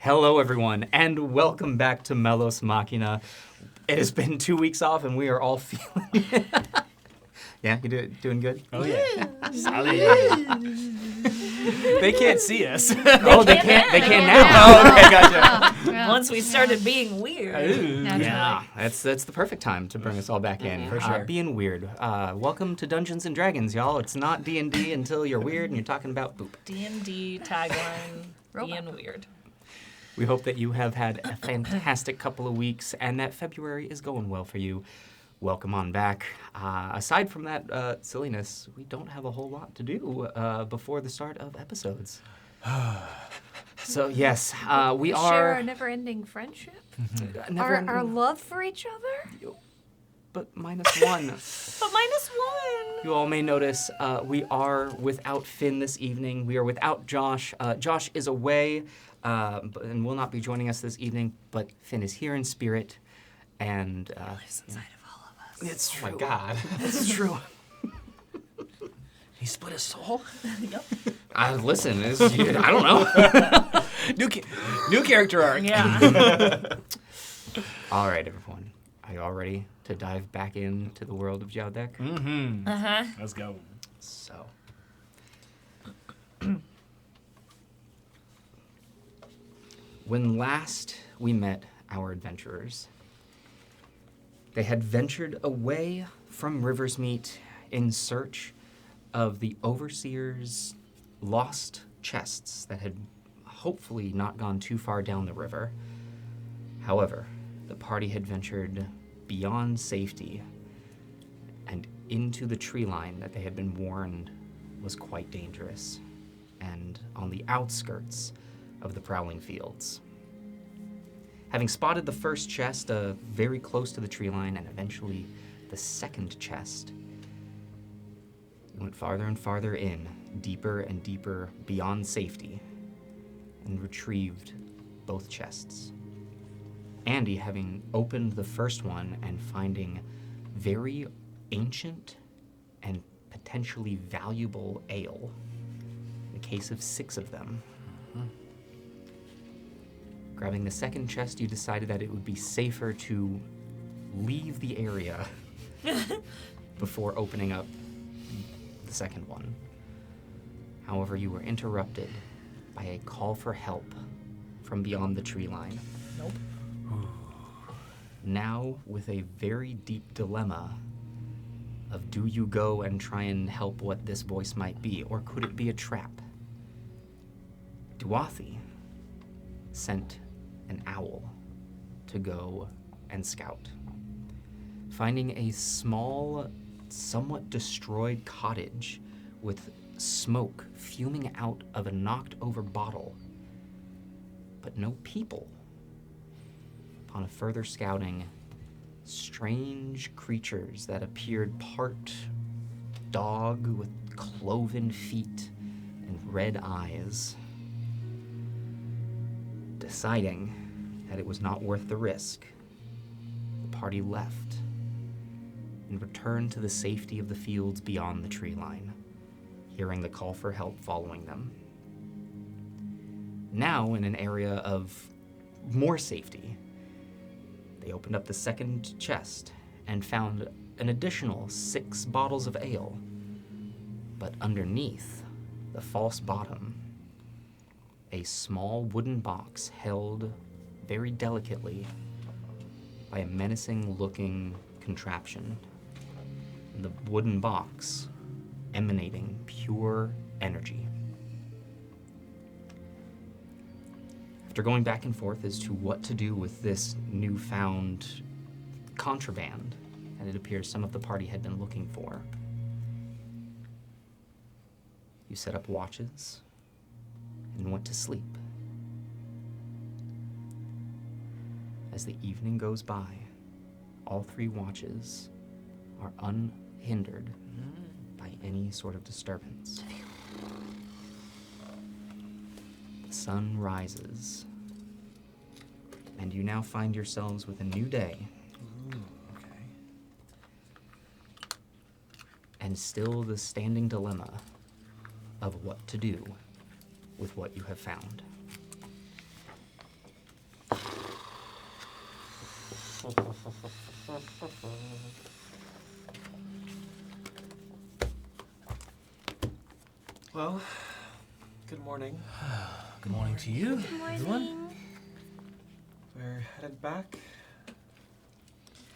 Hello, everyone, and welcome back to Melos Machina. It has been 2 weeks off, and we are all feeling it. Yeah, doing good? Oh, yeah. They can't see us. Oh, They can now. Oh, okay, gotcha. Once we started being weird. Yeah, that's the perfect time to bring us all back in. For sure. Being weird. Welcome to Dungeons and Dragons, y'all. It's not D&D until you're weird and you're talking about poop. D&D tagline, being weird. We hope that you have had a fantastic couple of weeks and that February is going well for you. Welcome on back. Aside from that silliness, we don't have a whole lot to do before the start of episodes. So yes, we are... Share our never-ending friendship? Our love for each other? But -1. But -1. You all may notice we are without Finn this evening. We are without Josh. Josh is away and will not be joining us this evening, but Finn is here in spirit. And He lives inside of all of us. it's true. Oh, my God. It's true. He split his soul? Yep. Listen, I don't know. New character arc. Yeah. All right, everyone. Are you all ready to dive back into the world of Jaldek? Mm-hmm. Uh-huh. Let's go. So, when last we met our adventurers, they had ventured away from Riversmeet in search of the Overseer's lost chests that had hopefully not gone too far down the river. However, the party had ventured beyond safety and into the tree line that they had been warned was quite dangerous, and on the outskirts of the prowling fields. Having spotted the first chest very close to the tree line and eventually the second chest, you went farther and farther in, deeper and deeper beyond safety, and retrieved both chests. Andy, having opened the first one and finding very ancient and potentially valuable ale, in a case of 6 of them. Grabbing the second chest, you decided that it would be safer to leave the area before opening up the second one. However, you were interrupted by a call for help from beyond the tree line. Nope. Now with a very deep dilemma of do you go and try and help what this voice might be, or could it be a trap? Duathi sent an owl to go and scout. Finding a small, somewhat destroyed cottage with smoke fuming out of a knocked-over bottle, but no people. Upon a further scouting, strange creatures that appeared part dog with cloven feet and red eyes. Deciding that it was not worth the risk, the party left and returned to the safety of the fields beyond the tree line, hearing the call for help following them. Now, in an area of more safety, they opened up the second chest and found an additional 6 bottles of ale, but underneath the false bottom, a small wooden box held very delicately by a menacing-looking contraption. The wooden box emanating pure energy. After going back and forth as to what to do with this newfound contraband that it appears some of the party had been looking for, you set up watches and went to sleep. As the evening goes by, all 3 watches are unhindered by any sort of disturbance. The sun rises, and you now find yourselves with a new day. Okay. And still the standing dilemma of what to do with what you have found. Well, good morning. Good morning to you, Good everyone. morning. We're headed back.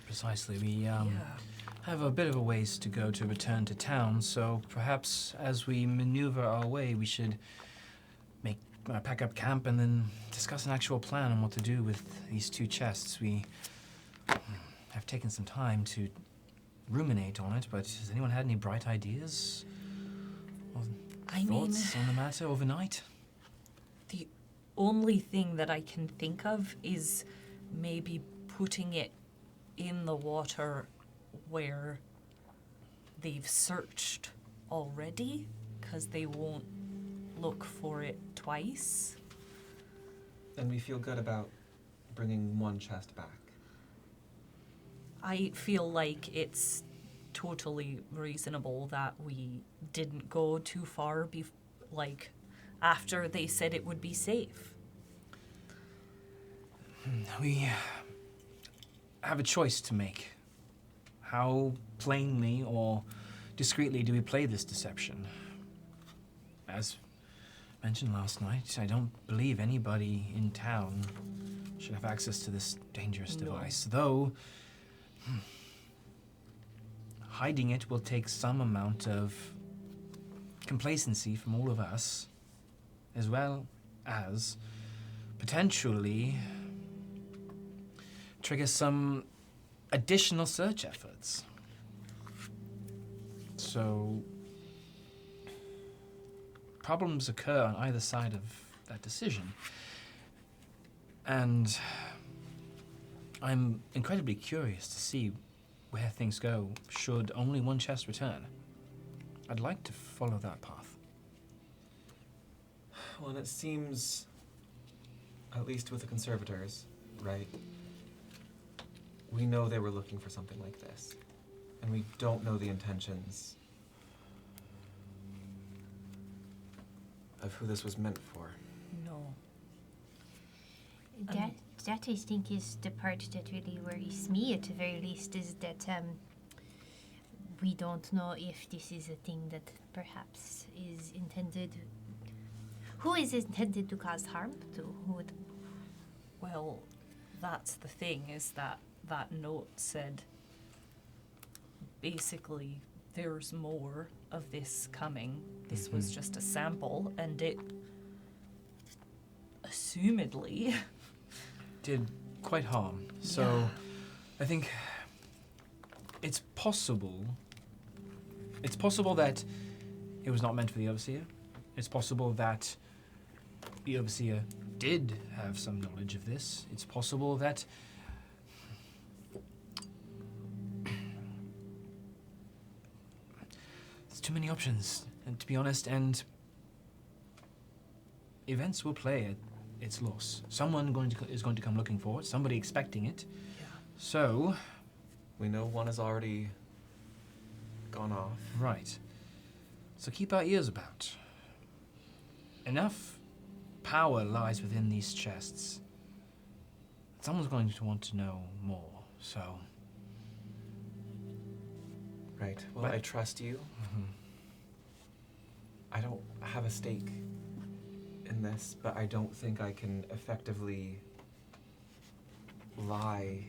Precisely, we have a bit of a ways to go to return to town, so perhaps as we maneuver our way, we should pack up camp and then discuss an actual plan on what to do with these two chests. We have taken some time to ruminate on it, but has anyone had any bright ideas or thoughts on the matter overnight? The only thing that I can think of is maybe putting it in the water where they've searched already, because they won't look for it twice. And we feel good about bringing one chest back. I feel like it's totally reasonable that we didn't go too far after they said it would be safe. We have a choice to make. How plainly or discreetly do we play this deception? As mentioned last night, I don't believe anybody in town should have access to this dangerous device, though hiding it will take some amount of complacency from all of us, as well as potentially trigger some additional search efforts. So problems occur on either side of that decision. And I'm incredibly curious to see where things go should only one chest return. I'd like to follow that path. Well, and it seems, at least with the conservators, right? We know they were looking for something like this. And we don't know the intentions of who this was meant for. No. That I think is the part that really worries me at the very least, is that we don't know if this is a thing that perhaps is intended. Who is intended to cause harm to? Who would? Well, that's the thing, is that note said basically there's more of this coming. This was just a sample, and it assumedly Did quite harm. So Yeah. I think it's possible that it was not meant for the Overseer. It's possible that the Overseer did have some knowledge of this. It's possible that there's too many options, and to be honest, and events will play its loss. Someone is going to come looking for it, somebody expecting it. Yeah. So, We know one has already gone off. right. So keep our ears about. Enough power lies within these chests. Someone's going to want to know more, so... Right. Well, But- I trust you. I don't have a stake in this, but I don't think I can effectively lie.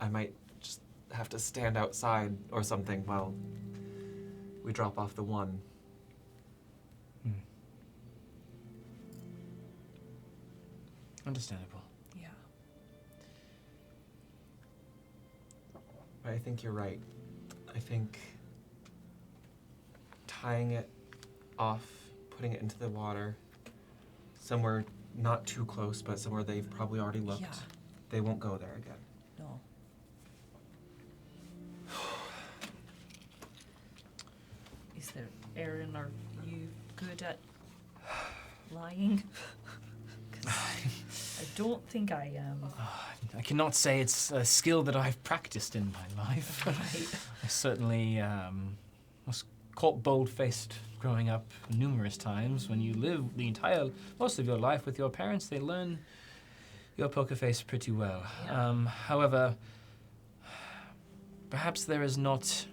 I might just have to stand outside or something while we drop off the one. Understandable. Yeah. But I think you're right. I think tying it off, putting it into the water, somewhere not too close, but somewhere they've probably already looked, Yeah. they won't go there again. No. Is there, Erin, are you good at lying? 'Cause I don't think I am. I cannot say it's a skill that I've practiced in my life. Right. I certainly was caught bold-faced growing up numerous times. When you live most of your life with your parents, they learn your poker face pretty well. Yeah. However, perhaps there is not...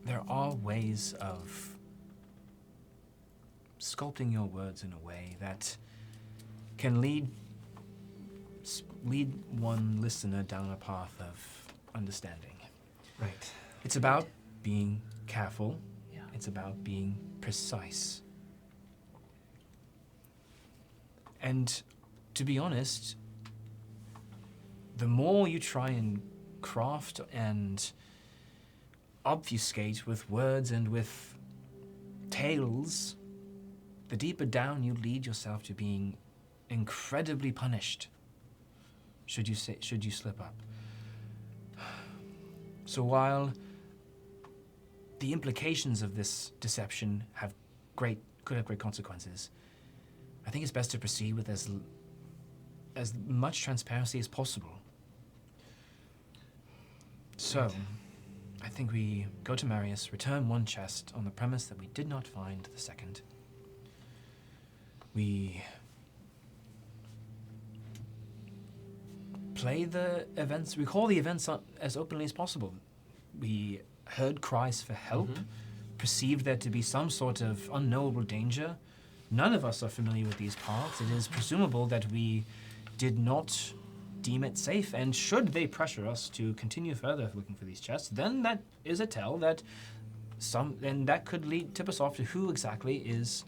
There are ways of sculpting your words in a way that can lead one listener down a path of understanding. Right. It's about being careful. Yeah. It's about being precise. And to be honest, the more you try and craft and obfuscate with words and with tales, the deeper down you lead yourself to being incredibly punished should you slip up. So while the implications of this deception could have great consequences, I think it's best to proceed with as much transparency as possible. So, I think we go to Marius, return one chest on the premise that we did not find the second. We recall the events as openly as possible. We heard cries for help, perceived there to be some sort of unknowable danger. None of us are familiar with these parts. It is presumable that we did not deem it safe, and should they pressure us to continue further looking for these chests, then that is a tell that that could tip us off to who exactly is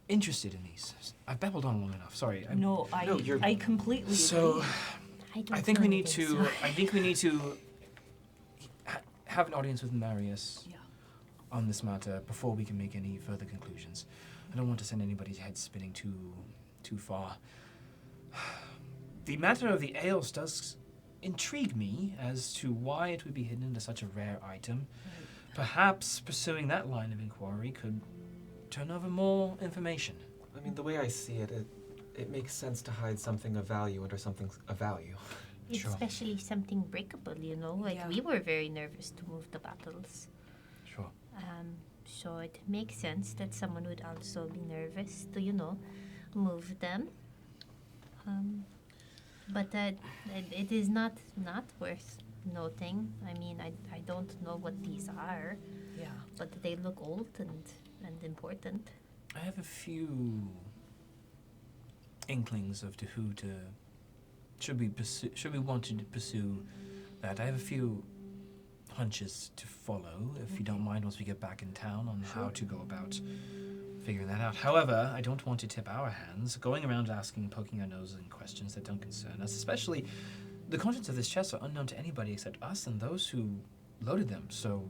interested in these. I've babbled on long enough. Sorry. I completely So, agree. I think we need to. I think we need to have an audience with Marius Yeah. on this matter before we can make any further conclusions. I don't want to send anybody's head spinning too far. The matter of the ales does intrigue me as to why it would be hidden into such a rare item. Perhaps pursuing that line of inquiry could turn over more information. I mean, the way I see it, it makes sense to hide something of value under something of value. Sure. Especially something breakable, you know? Like, Yeah. we were very nervous to move the bottles. Sure. So it makes sense that someone would also be nervous to, you know, move them. But it is not worth noting. I mean, I don't know what these are, Yeah. but they look old and important. I have a few inklings of to who to should we want to pursue that. I have a few hunches to follow, if you don't mind, once we get back in town on how to go about figuring that out. However, I don't want to tip our hands, going around poking our noses in questions that don't concern us, especially the contents of this chest are unknown to anybody except us and those who loaded them, so...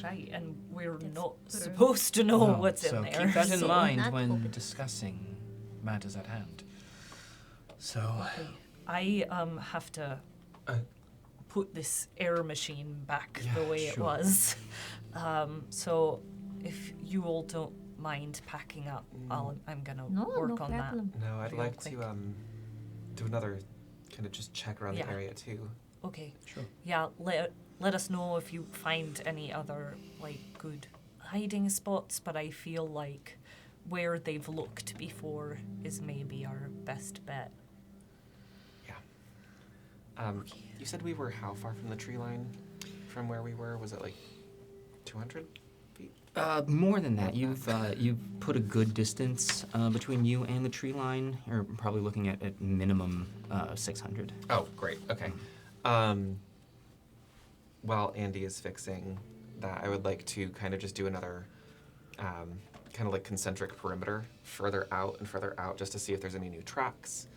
Right, and we're That's not true. supposed to know No, what's so in there. keep that in so- mind Not when open. discussing matters at hand. So... Okay. I have to put this air machine back the way it sure. was. So if you all don't mind packing up, I'm gonna No work on problem. No, I'd Real like quick. to do another kind of just check around Yeah. the area too. that. Okay. Sure. Yeah, let us know if you find any other like good hiding spots, but I feel like where they've looked before is maybe our best bet. You said we were how far from the tree line from where we were? Was it like 200 feet? More than that. You've put a good distance between you and the tree line. You're probably looking at minimum 600. Oh, great. Okay. While Andy is fixing that, I would like to kind of just do another kind of like concentric perimeter further out and further out just to see if there's any new tracks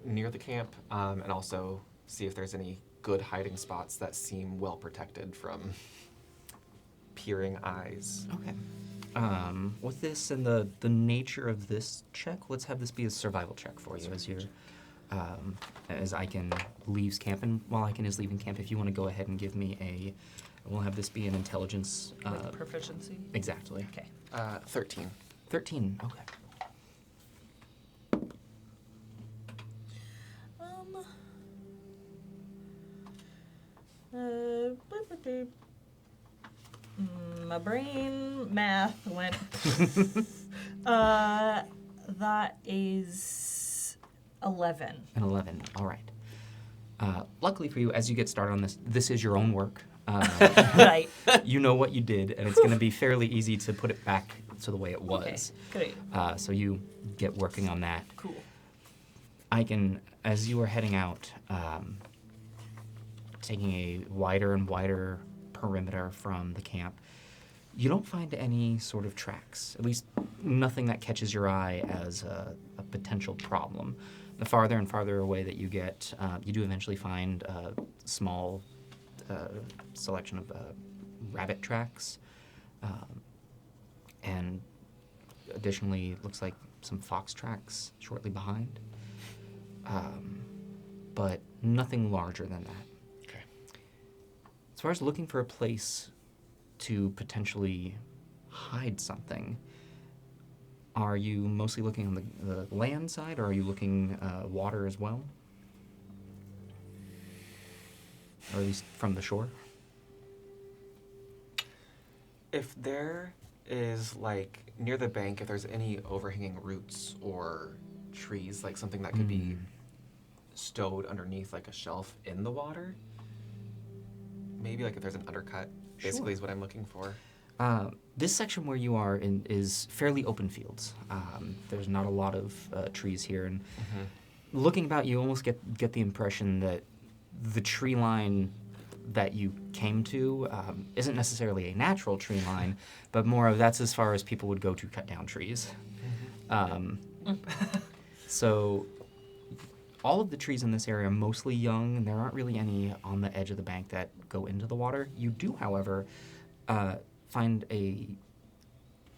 near the camp, and also see if there's any good hiding spots that seem well protected from peering eyes. Okay. With this and the nature of this check, let's have this be a survival check for you as you're, as Icon leaves camp, and while Icon is leaving camp, if you want to go ahead and give me we'll have this be an intelligence. With proficiency. Exactly. Okay. 13. 13. Okay. My brain math went. That is 11. An 11. All right. Luckily for you, as you get started on this, this is your own work. Right. You know what you did, and it's going to be fairly easy to put it back to the way it Okay. was. Great. So you get working on that. Cool. I can, as you are heading out, taking a wider and wider perimeter from the camp, you don't find any sort of tracks, at least nothing that catches your eye as a potential problem. The farther and farther away that you get, you do eventually find a small selection of rabbit tracks, and additionally, looks like some fox tracks shortly behind. But nothing larger than that. Okay. As far as looking for a place to potentially hide something, are you mostly looking on the land side, or are you looking water as well? Or at least from the shore? If there is, like, near the bank, if there's any overhanging roots or trees, like something that could be stowed underneath, like a shelf in the water, maybe, like, if there's an undercut, basically Sure. is what I'm looking for. This section where you are in is fairly open fields. There's not a lot of trees here, and looking about, you almost get the impression that the tree line that you came to isn't necessarily a natural tree line, but more of that's as far as people would go to cut down trees. So all of the trees in this area are mostly young, and there aren't really any on the edge of the bank that go into the water. You do, however, find a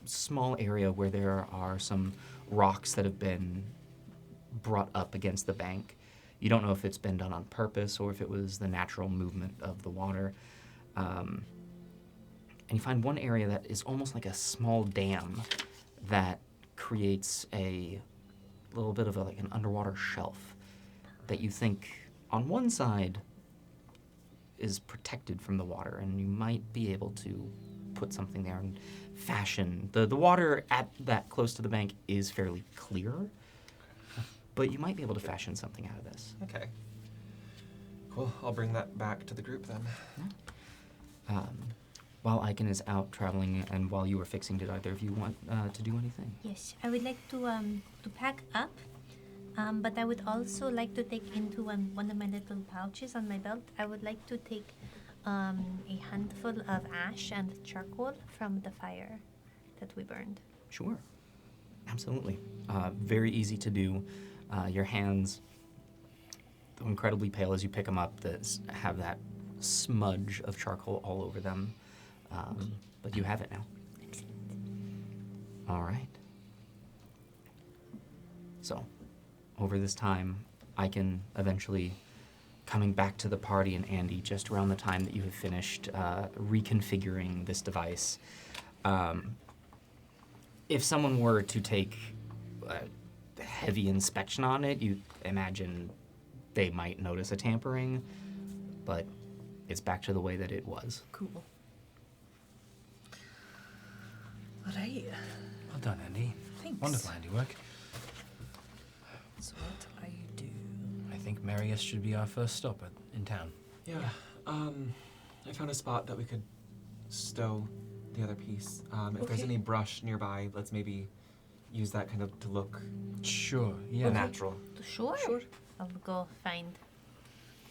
small area where there are some rocks that have been brought up against the bank. You don't know if it's been done on purpose or if it was the natural movement of the water. And you find one area that is almost like a small dam that creates a little bit of like an underwater shelf that you think on one side is protected from the water, and you might be able to put something there and fashion. The water at that close to the bank is fairly clear, but you might be able to fashion something out of this. Okay. Cool. I'll bring that back to the group then. While Icon is out traveling and while you were fixing, did either of you want to do anything? Yes, I would like to pack up, but I would also like to take into one of my little pouches on my belt. I would like to take a handful of ash and charcoal from the fire that we burned. Sure. Absolutely. Very easy to do. Your hands, incredibly pale as you pick them up, that have that smudge of charcoal all over them. But you have it now. Excellent. All right. So, over this time, I can eventually coming back to the party, and Andy, just around the time that you have finished reconfiguring this device. If someone were to take a heavy inspection on it, you imagine they might notice a tampering, but it's back to the way that it was. Cool. All right. Well done, Andy. Thanks. Wonderful handiwork. So what I do? I think Marius should be our first stop in town. Yeah. I found a spot that we could stow the other piece. If there's Okay. any brush nearby, let's maybe use that kind of to look Sure, yeah. natural. Sure. Sure. I'll go find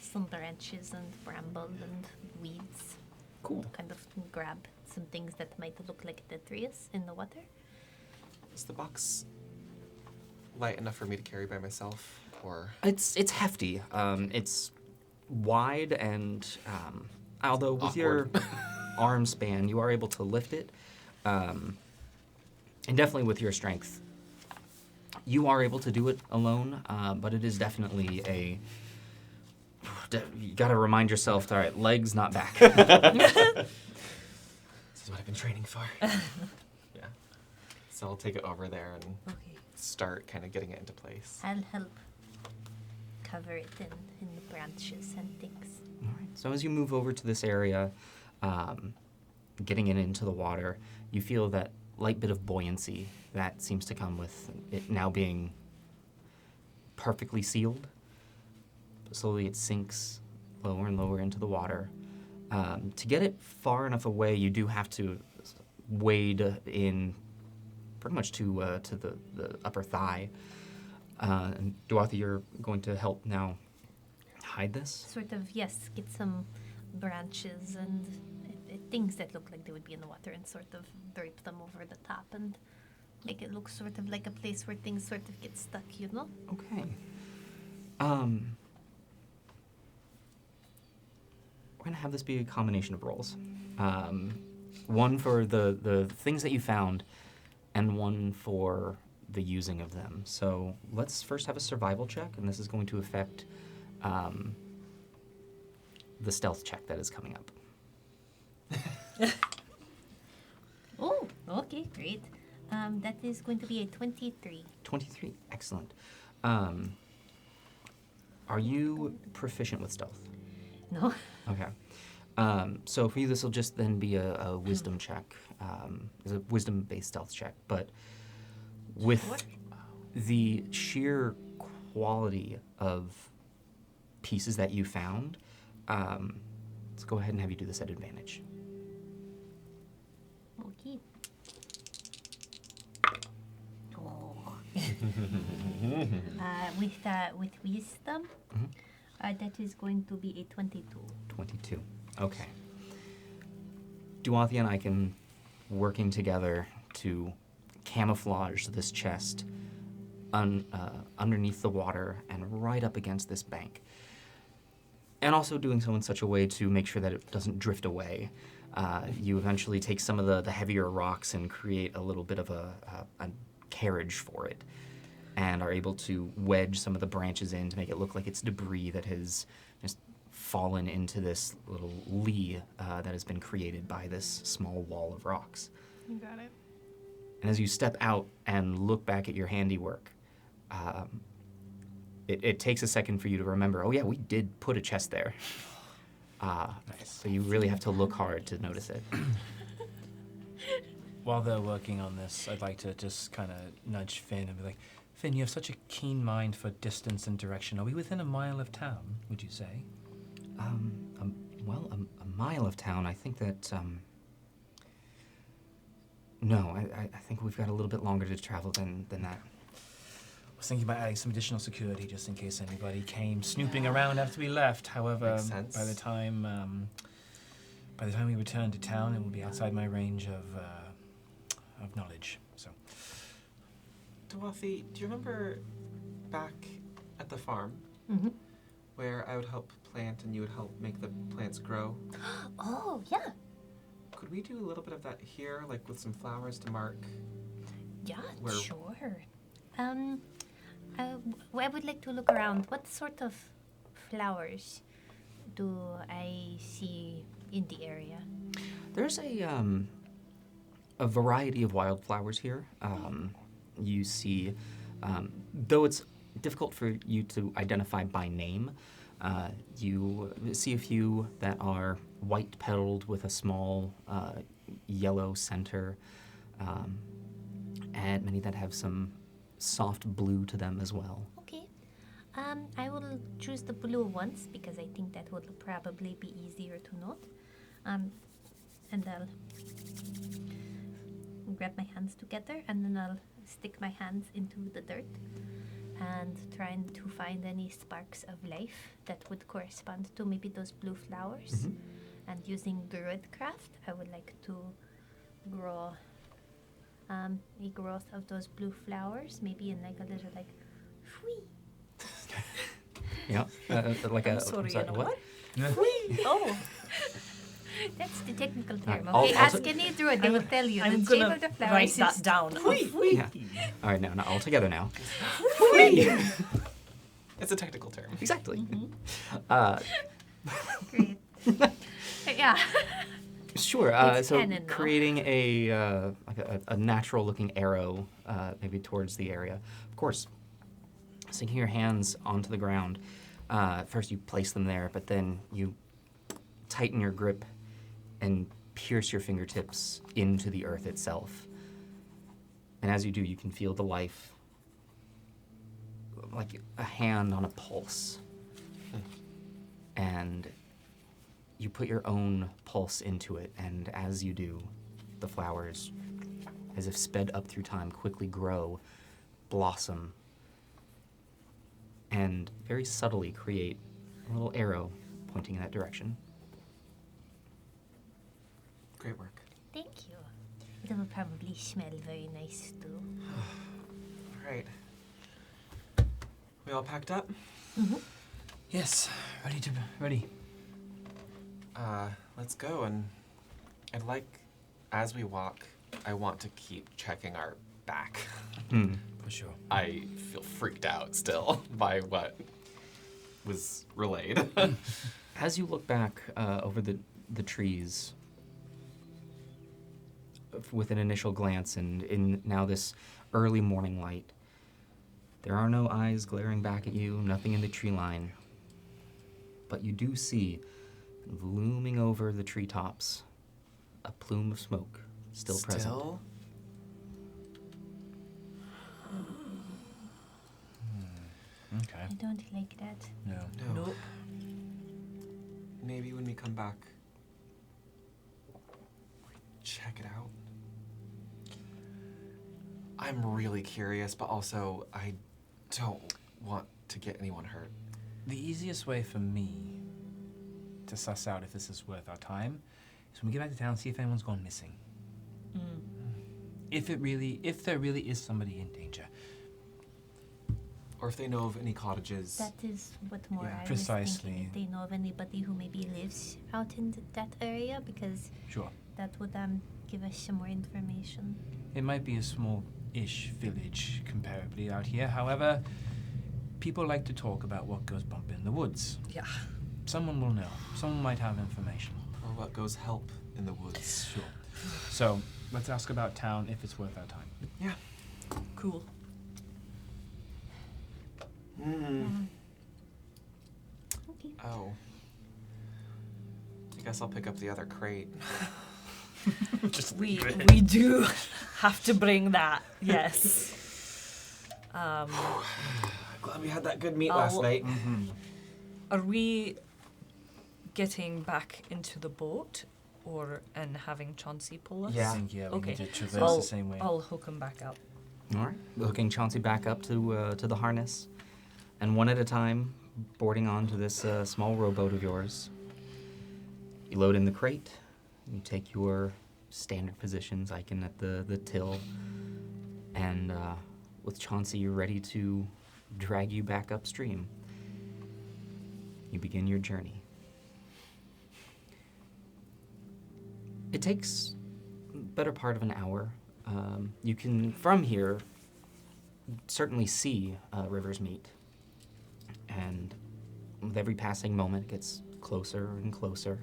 some branches and bramble and weeds. Cool. Kind of grab some things that might look like detritus in the water. Is the box light enough for me to carry by myself, or? It's hefty. It's wide, and although with your arm span, you are able to lift it, and definitely with your strength, you are able to do it alone. But it is definitely you got to remind yourself. All right, legs, not back. This is what I've been training for. Yeah. So I'll take it over there and Okay. start kind of getting it into place. I'll help cover it in the branches and things. All right. So as you move over to this area, getting it into the water, you feel that light bit of buoyancy that seems to come with it now being perfectly sealed. Slowly it sinks lower and lower into the water. To get it far enough away, you do have to wade in pretty much to the upper thigh. And Dorothy, you're going to help now hide this? Sort of, yes, get some branches and things that look like they would be in the water and sort of drape them over the top and make it look sort of like a place where things sort of get stuck, you know? Okay. We're going to have this be a combination of rolls. One for the things that you found, and one for the using of them. So let's first have a survival check, and this is going to affect the stealth check that is coming up. Oh, okay, great. That is going to be a 23. 23, excellent. Are you proficient with stealth? No? Okay. So for you, this will just then be a wisdom check. It's a wisdom-based stealth check. But with the sheer quality of pieces that you found, let's go ahead and have you do this at advantage. Okay. With wisdom, Mhm. that is going to be a 22. 22. Okay. Duathia and I can working together to camouflage this chest underneath the water and right up against this bank. And also doing so in such a way to make sure that it doesn't drift away. You eventually take some of the heavier rocks and create a little bit of a carriage for it, and are able to wedge some of the branches in to make it look like it's debris that has just fallen into this little lee that has been created by this small wall of rocks. You got it. And as you step out and look back at your handiwork, it takes a second for you to remember, oh yeah, we did put a chest there. So you really have to look hard to notice it. While they're working on this, I'd like to just kind of nudge Finn and be like, Finn, you have such a keen mind for distance and direction. Are we within a mile of town, would you say? Well, a mile of town, I think that, no, I think we've got a little bit longer to travel than that. I was thinking about adding some additional security just in case anybody came snooping around after we left. However, Makes sense. by the time we return to town, it will be outside my range of knowledge. So, Dwathi, do you remember back at the farm Mm-hmm. where I would help plant and you would help make the plants grow? Oh, yeah. Could we do a little bit of that here, like with some flowers to mark? Yeah, Where- sure. I would like to look around. What sort of flowers do I see in the area? There's a variety of wildflowers here. You see, though it's difficult for you to identify by name, you see a few that are white-petaled with a small yellow center, and many that have some soft blue to them as well. Okay. I will choose the blue ones because I think that would probably be easier to note. And I'll grab my hands together and then I'll stick my hands into the dirt and trying to find any sparks of life that would correspond to maybe those blue flowers. Mhm. And using druidcraft, I would like to grow a growth of those blue flowers, maybe in like a little like, whee. Yeah, like I'm a. sorry, I'm in a what? Oh, that's the technical term. I'll- Okay, I'll ask any druid, they will tell you. I'm the shape gonna of the flowers write is that down. Yeah. All right, now all together now. It's a technical term. Exactly. great. Yeah. Sure. It's So canon, though. creating like a natural-looking arrow, maybe towards the area. Of course, sinking your hands onto the ground. First, you place them there, but then you tighten your grip and pierce your fingertips into the earth itself. And as you do, you can feel the life, like a hand on a pulse. And you put your own pulse into it, and as you do, the flowers, as if sped up through time, quickly grow, blossom, and very subtly create a little arrow pointing in that direction. Great work. Thank you. It will probably smell very nice too. All right. We all packed up? Yes, ready. Let's go. And I'd like, as we walk, I want to keep checking our back. For sure. I feel freaked out still by what was relayed. As you look back over the trees, with an initial glance and in now this early morning light, there are no eyes glaring back at you, nothing in the tree line, but you do see, looming over the treetops, a plume of smoke still present. Okay. I don't like that. No. No. Nope. Maybe when we come back, check it out. I'm really curious, but also I don't want to get anyone hurt. The easiest way for me to suss out if this is worth our time is when we get back to town, see if anyone's gone missing. If there really is somebody in danger. Or if they know of any cottages. That is what more Yeah, I was precisely. thinking. If they know of anybody who maybe lives out in that area, because Sure. that would give us some more information. It might be a small-ish village comparably out here. However, people like to talk about what goes bump in the woods. Yeah. Someone will know. Someone might have information. Or what goes help in the woods. Sure. So, let's ask about town if it's worth our time. Yeah. Cool. Okay. Oh. I guess I'll pick up the other crate. We do have to bring that. Yes. Glad we had that good meat I'll- last night. Are we getting back into the boat, and having Chauncey pull us? Yeah. I think, yeah, we Okay. need to traverse I'll, the same way. I'll hook him back up. All right, hooking Chauncey back up to the harness, and one at a time, boarding onto this small rowboat of yours. You load in the crate. You take your standard positions, Icon at the till, and with Chauncey, you're ready to drag you back upstream. You begin your journey. It takes better part of an hour. You can, from here, certainly see rivers meet. And with every passing moment, it gets closer and closer.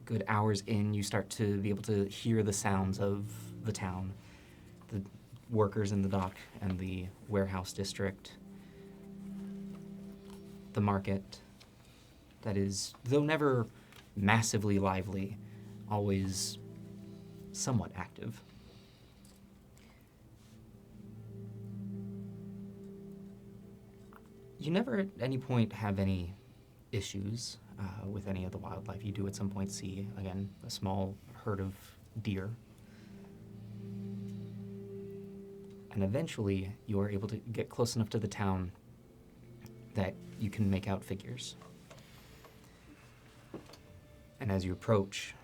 Good hours in, you start to be able to hear the sounds of the town, the workers in the dock and the warehouse district, the market that is, though never massively lively, always somewhat active. You never at any point have any issues with any of the wildlife. You do at some point see, again, a small herd of deer. And eventually you are able to get close enough to the town that you can make out figures. And as you approach,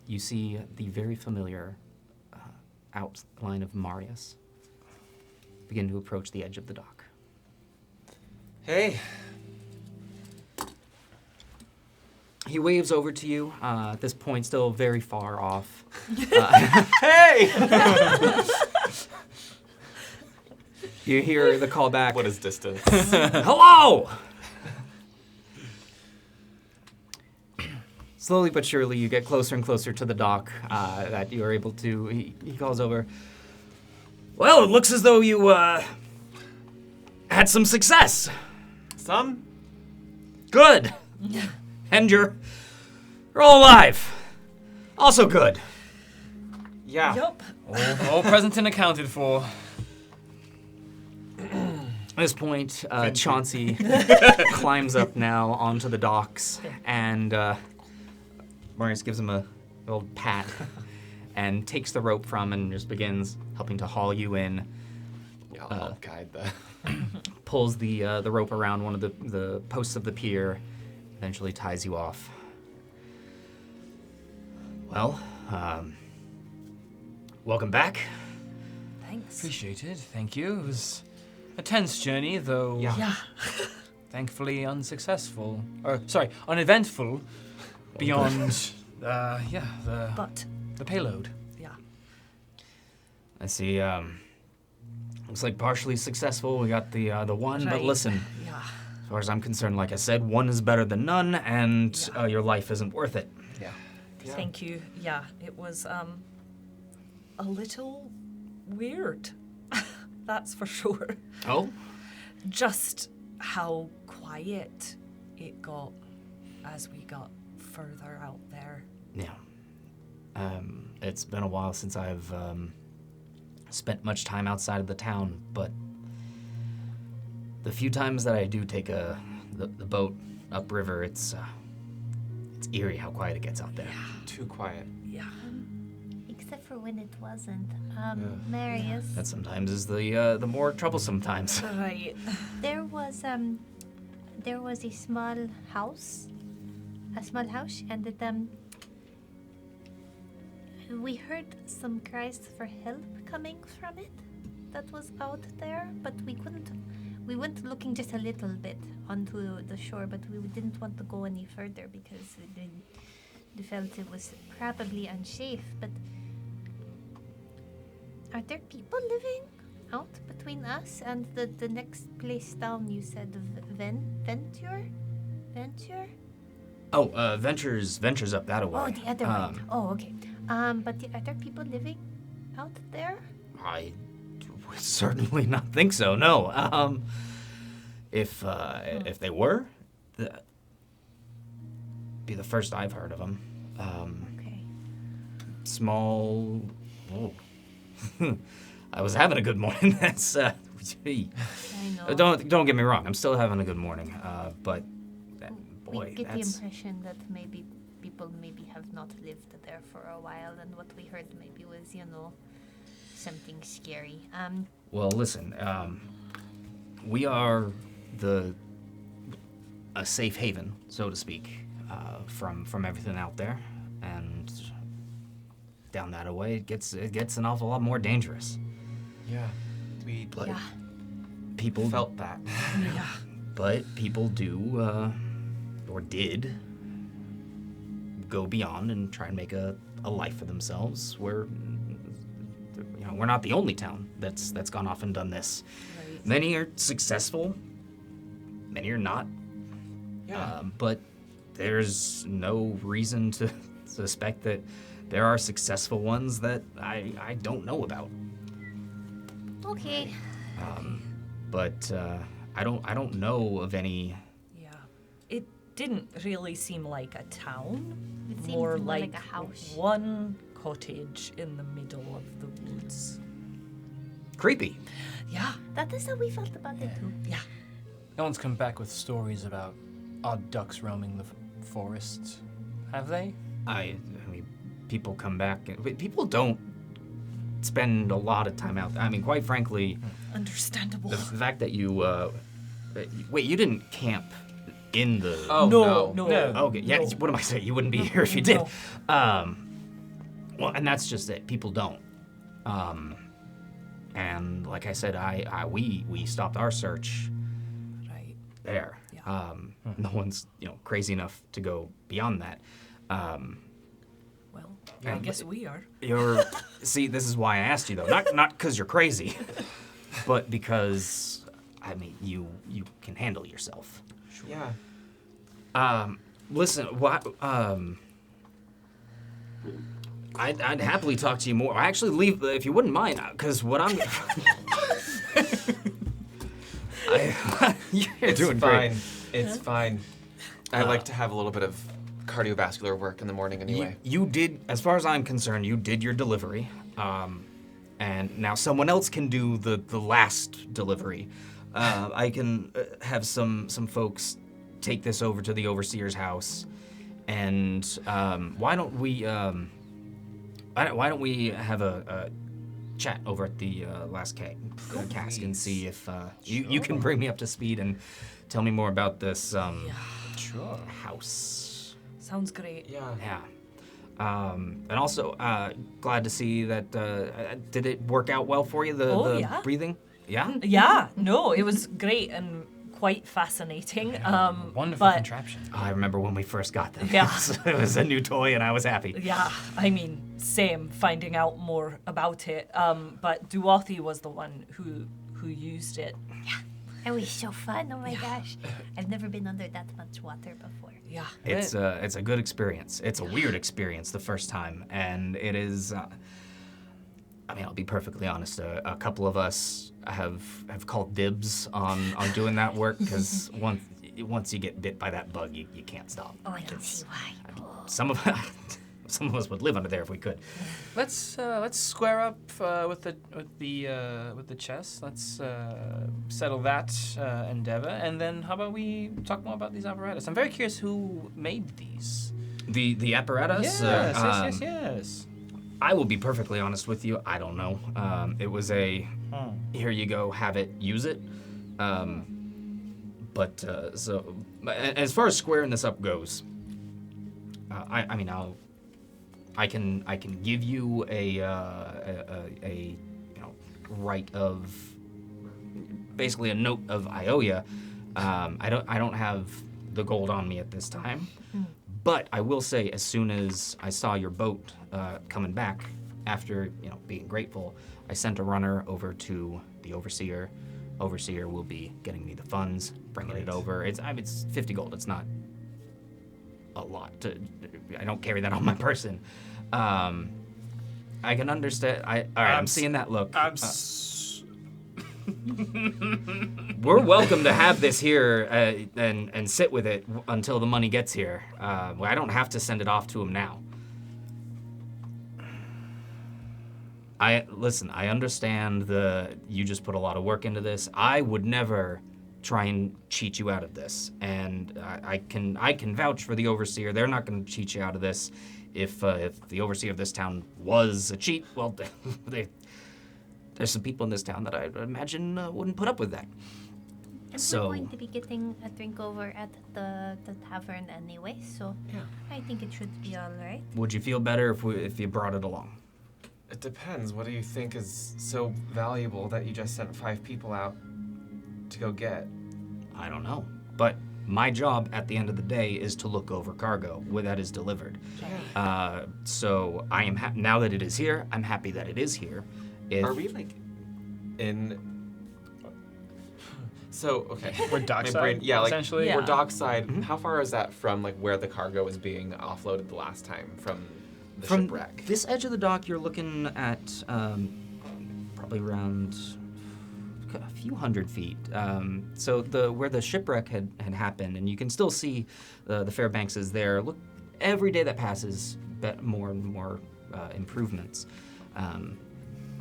you see the very familiar outline of Marius begin to approach the edge of the dock. Hey. He waves over to you, at this point still very far off. Hey! You hear the call back. What is distance? Hello! Slowly but surely, you get closer and closer to the dock that you are able to... He calls over. Well, it looks as though you had some success. Some? Good. And your You're all alive. Also good. Yeah. Yup. All present and accounted for. At this point, Chauncey climbs up now onto the docks, and Marius gives him a little pat and takes the rope from and just begins helping to haul you in. Yeah, I'll guide the. Pulls the rope around one of the posts of the pier, eventually ties you off. Well, welcome back. Thanks. Appreciated, thank you. It was a tense journey, though Yeah. thankfully unsuccessful. Or, sorry, uneventful beyond, But the payload. yeah. I see. Looks like partially successful. We got the one, but Right. listen. Yeah. As far as I'm concerned, like I said, one is better than none, and your life isn't worth it. Yeah. Thank you. Yeah, it was a little weird. That's for sure. Oh? Just how quiet it got as we got further out there. Yeah. It's been a while since I've spent much time outside of the town, but the few times that I do take the boat upriver, it's eerie how quiet it gets out there. Too quiet. Yeah. Except for when it wasn't. Marius, That sometimes is the more troublesome times. Right. there was a small house, and it we heard some cries for help coming from it. That was out there, but we went looking just a little bit onto the shore, but we didn't want to go any further because we felt it was probably unsafe. But are there people living out between us and the next place down? You said Venture? Oh, Ventures up that way. Oh, the other way. Oh, okay. But are there people living out there? I would certainly not think so. No. If they were, be the first I've heard of them. Okay. Small. Oh. I was having a good morning. That's. Gee. I know. Don't get me wrong. I'm still having a good morning. But boy, we get that's. the impression that maybe people have not lived there for a while, and what we heard maybe was, something scary. Well, listen. We are a safe haven, so to speak, from everything out there, and down that way it gets an awful lot more dangerous. Yeah. We But Yeah. people felt that. Yeah. But people do, or did, go beyond and try and make a life for themselves. We're not the only town that's gone off and done this. Right. Many are successful, many are not. Yeah. But there's no reason to suspect that there are successful ones that I don't know about. Okay. But I don't know of any. Yeah. It didn't really seem like a town. It seemed more more like a house. one cottage in the middle of the woods. Creepy. Yeah. That is how we felt about it too. Yeah. No one's come back with stories about odd ducks roaming the forest, have they? I mean, people come back. People don't spend a lot of time out there. I mean, quite frankly, Understandable. the fact that you wait, you didn't camp in the. Oh, no. No. Okay. Yeah. no. What am I saying? You wouldn't be here if you did. No. Well, and that's just it. People don't. And like I said, we stopped our search Right. there. Yeah. No one's crazy enough to go beyond that. Well, I And- guess we are. See, this is why I asked you though. Not because you're crazy, but because I mean you can handle yourself. Yeah. Listen, what? I'd happily talk to you more. I actually leave if you wouldn't mind, because what I'm. You're It's doing fine. great. It's fine. I like to have a little bit of cardiovascular work in the morning anyway. You did, as far as I'm concerned, you did your delivery. And now someone else can do the last delivery. I can have some folks take this over to the overseer's house, and why don't we have a chat over at the last cast and see if you can bring me up to speed and tell me more about this Sure. house. Sounds great. Yeah. Yeah. And also, glad to see that. Did it work out well for you? The Yeah. breathing. Yeah. Yeah, no, it was great and quite fascinating. Wonderful but contraption. I remember when we first got them. Yeah. It was a new toy, and I was happy. yeah, I mean, same. Finding out more about it. But Duothi was the one who used it. It was so fun. Oh my gosh. I've never been under that much water before. Yeah. It's a good experience. It's a weird experience the first time, and it is. I mean, I'll be perfectly honest. A couple of us have called dibs on doing that work because once you get bit by that bug, you can't stop. Oh, I can see why. Some of us would live under there if we could. Let's square up with the chess. Let's settle that endeavor, and then how about we talk more about these apparatus? I'm very curious who made these. The apparatus. Yes. I will be perfectly honest with you. I don't know. It was a here you go, have it, use it. But as far as squaring this up goes, I mean I can give you a right of basically a note of Ioya. I don't have the gold on me at this time. But I will say, as soon as I saw your boat coming back, after being grateful, I sent a runner over to the overseer. Overseer will be getting me the funds, bringing it over. It's 50 gold. It's not a lot. I don't carry that on my person. I can understand. All right, I'm seeing that look. We're welcome to have this here and sit with it until the money gets here. I don't have to send it off to him now. I understand you just put a lot of work into this. I would never try and cheat you out of this, and I can vouch for the overseer. They're not going to cheat you out of this. If the overseer of this town was a cheat, well, there's some people in this town that I imagine wouldn't put up with that. And So- we're going to be getting a drink over at the tavern anyway, so I think it should be all right. Would you feel better if you brought it along? It depends. What do you think is so valuable that you just sent 5 people out to go get? I don't know. But my job at the end of the day is to look over cargo when that is delivered. So I am now that it is here, I'm happy that it is here. Are we like in? So okay, We're My dockside, brain- yeah, like essentially. Yeah. we're dockside. How far is that from like where the cargo was being offloaded the last time from the From shipwreck? this edge of the dock, you're looking at probably around a few hundred feet. So where the shipwreck had happened, and you can still see the Fairbanks is there. Look, every day that passes, more and more improvements.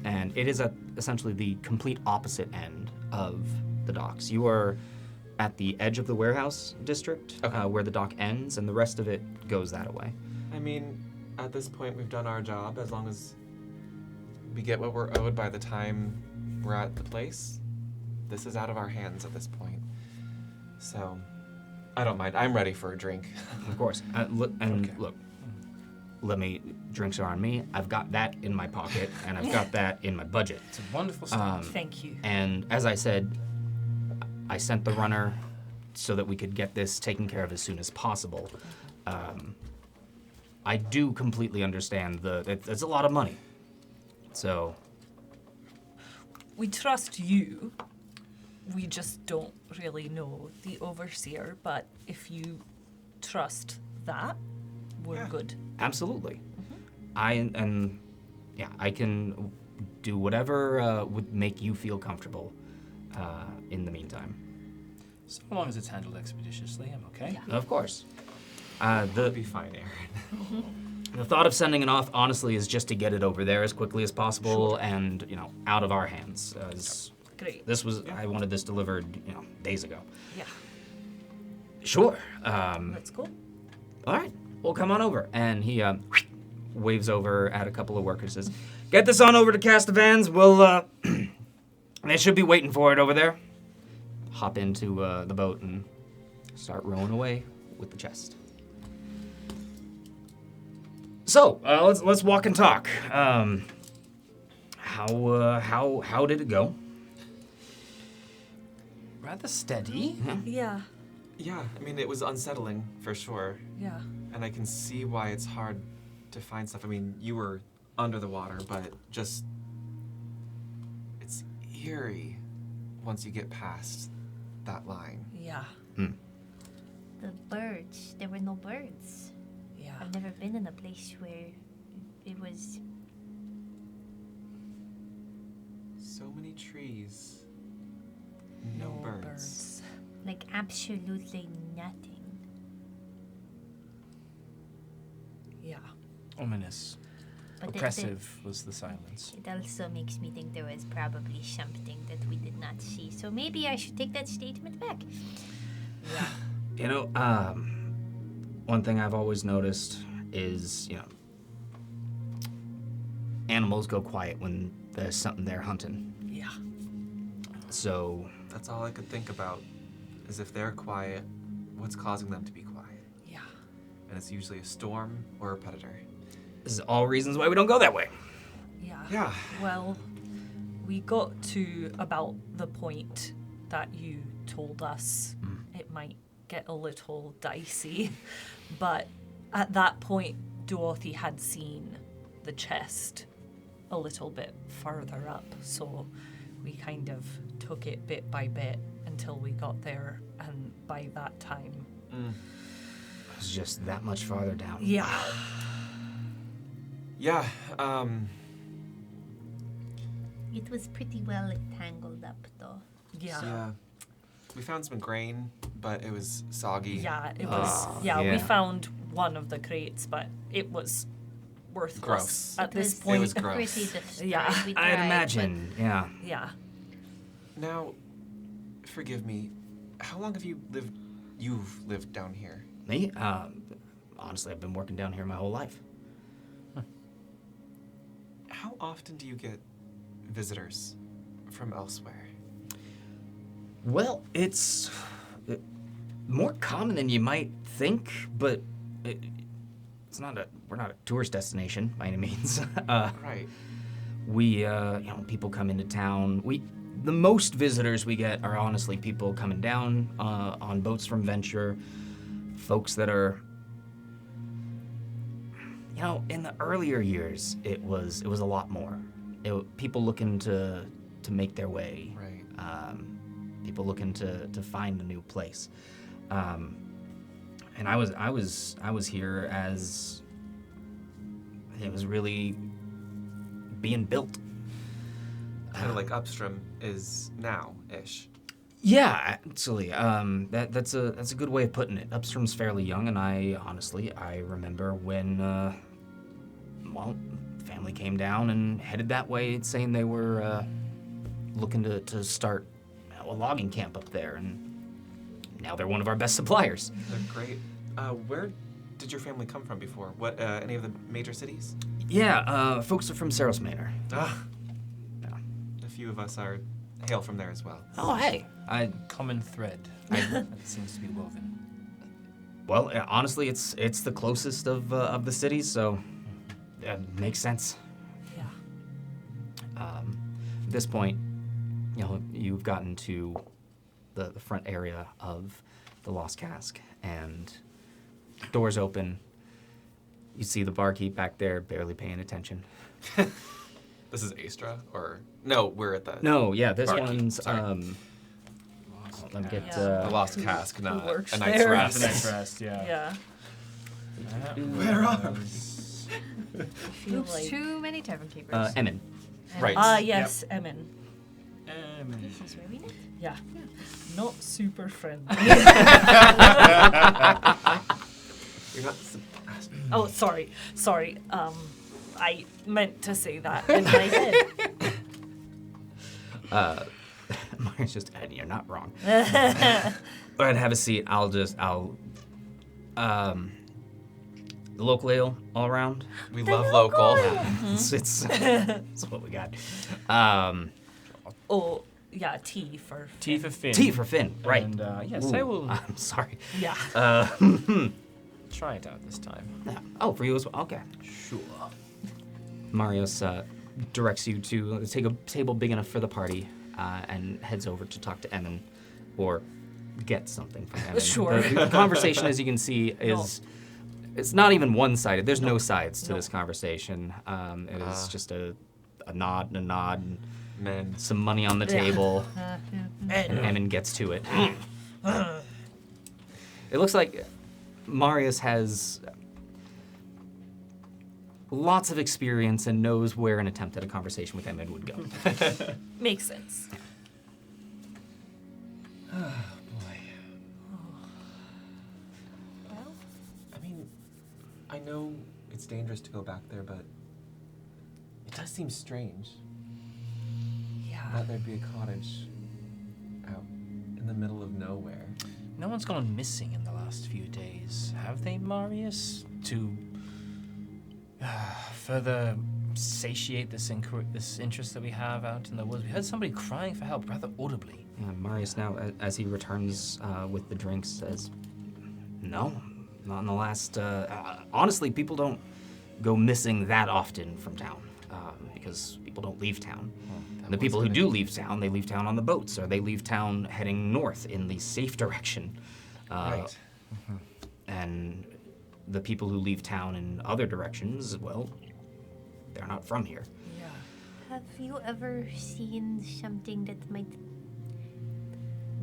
And it is at essentially the complete opposite end of the docks. You are at the edge of the warehouse district, where the dock ends, and the rest of it goes that way. I mean, at this point, we've done our job. As long as we get what we're owed by the time we're at the place, this is out of our hands at this point. So, I don't mind. I'm ready for a drink. Of course. Look, drinks are on me. I've got that in my pocket, and I've got that in my budget. It's a wonderful stuff. Thank you. And as I said, I sent the runner so that we could get this taken care of as soon as possible. I do completely understand it's a lot of money. So, We trust you. We just don't really know the overseer, but if you trust that, we're good. absolutely. I can do whatever would make you feel comfortable in the meantime. So long as it's handled expeditiously, I'm okay. Yeah. Of course. That would The be fine, Aaron. the thought of sending it off, honestly, is just to get it over there as quickly as possible and, out of our hands. As Great. I wanted this delivered, days ago. Yeah. Sure. Let's go. All right, well, come on over. And he waves over at a couple of workers, says, get this on over to Castavans. We'll, they should be waiting for it over there. Hop into the boat and start rowing away with the chest. So, let's walk and talk. How did it go? Rather steady. Yeah. Yeah, I mean, it was unsettling, for sure. Yeah. And I can see why it's hard to find stuff. I mean, you were under the water, but just... It's eerie once you get past that line. Yeah. The birds. There were no birds. Yeah. I've never been in a place where it was. So many trees. No birds. Like absolutely nothing. Yeah. Ominous. But Oppressive was the silence. it also makes me think there was probably something that we did not see. So maybe I should take that statement back. Yeah. One thing I've always noticed is, animals go quiet when there's something they're hunting. Yeah. So, That's all I could think about, is if they're quiet, what's causing them to be quiet? Yeah. And it's usually a storm or a predator. this is all reasons why we don't go that way. Yeah. Yeah. Well, we got to about the point that you told us it might get a little dicey, but at that point, Dorothy had seen the chest a little bit further up, so we kind of took it bit by bit until we got there, and by that time, It was just that much farther down. yeah. Yeah, It was pretty well tangled up, though. Yeah. We found some grain, but it was soggy. Yeah, it was. We yeah. found one of the crates, but it was worthless Gross. at It this was- point. It was gross. Pretty destroyed. Yeah, We I'd tried, imagine, yeah. Yeah. Now, forgive me, how long have you've lived down here? Me? Honestly, I've been working down here my whole life. How often do you get visitors from elsewhere? Well, it's more common than you might think, but we're not a tourist destination by any means. Right. We, people come into town. The most visitors we get are honestly people coming down on boats from Venture, folks that are, in the earlier years, it was a lot more. People looking to make their way. Right. People looking to find a new place. And I was here as it was really being built. Kind of like Upstream is now-ish. Yeah, actually, that's a good way of putting it. Upstrom's fairly young, and I remember when family came down and headed that way, saying they were looking to start a logging camp up there, and now they're one of our best suppliers. They're great. Where did your family come from before? What, any of the major cities? Yeah, folks are from Saros Manor. Ah, Yeah. a few of us hail from there as well. Oh, hey. Common thread that seems to be woven. Well, honestly, it's the closest of the cities, so it makes sense. Yeah. At this point, you've gotten to the front area of the Lost Cask, and doors open. You see the barkeep back there, barely paying attention. This is Astra, or no? We're at the No, yeah, this Barkeep, one's sorry. let me get Yeah. the Lost Cask, not works a night's there? rest. The night's rest, yeah. Yeah. Where are I feel Oops, like. too many tavern keepers. Emin. Right. Yes, Emin. This is where we met. Yeah. Not super friendly. You're not. Oh, sorry. I meant to say that in my head. Marius just, and you're not wrong. Go ahead, have a seat. The local ale all around. We love local. It's what we got. Oh, yeah, tea for Tea for Finn. Tea for Finn, right. And yes, Ooh, I will I'm sorry. Yeah. try it out this time. Yeah. Oh, for you as well. Okay. Sure. Marius directs you to take a table big enough for the party and heads over to talk to Emin or get something from Emin. Sure. The conversation, as you can see, is it's not even one-sided. There's no sides to this conversation. It is just a nod and a nod and Men. some money on the table. And Emin gets to it. It looks like Marius has lots of experience and knows where an attempt at a conversation with Emin would go. makes sense. Boy. Well, I mean, I know it's dangerous to go back there, but it does seem strange yeah. that there'd be a cottage out in the middle of nowhere. No one's gone missing in the last few days, have they, Marius? To further satiate this interest that we have out in the woods. We heard somebody crying for help rather audibly. Yeah, Marius now, as he returns with the drinks, says, "No, not in the last. Honestly, people don't go missing that often from town because people don't leave town. And the people who do leave town, they leave town on the boats, or they leave town heading north in the safe direction. Right. And the people who leave town in other directions, well, they're not from here. Yeah. Have you ever seen something that might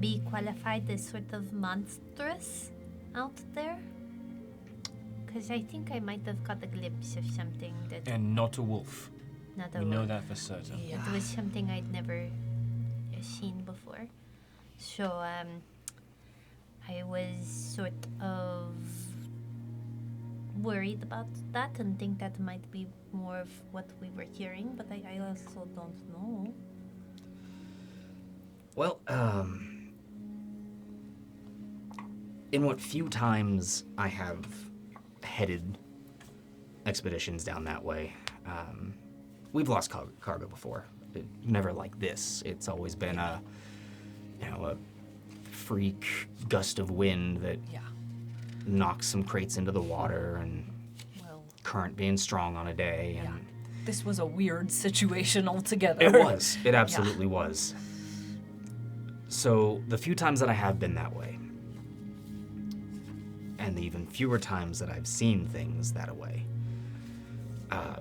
be qualified as sort of monstrous out there? Because I think I might have caught a glimpse of something that And not a wolf. not a We know wolf. that for certain. Yeah. It was something I'd never seen before. So I was sort of worried about that and think that might be more of what we were hearing, but I also don't know. Well, in what few times I have headed expeditions down that way, we've lost cargo before. Never like this. It's always been a freak gust of wind that Yeah. knocks some crates into the water, and Well, current being strong on a day. yeah. And This was a weird situation altogether. it was. It absolutely was. So the few times that I have been that way, and the even fewer times that I've seen things that way, I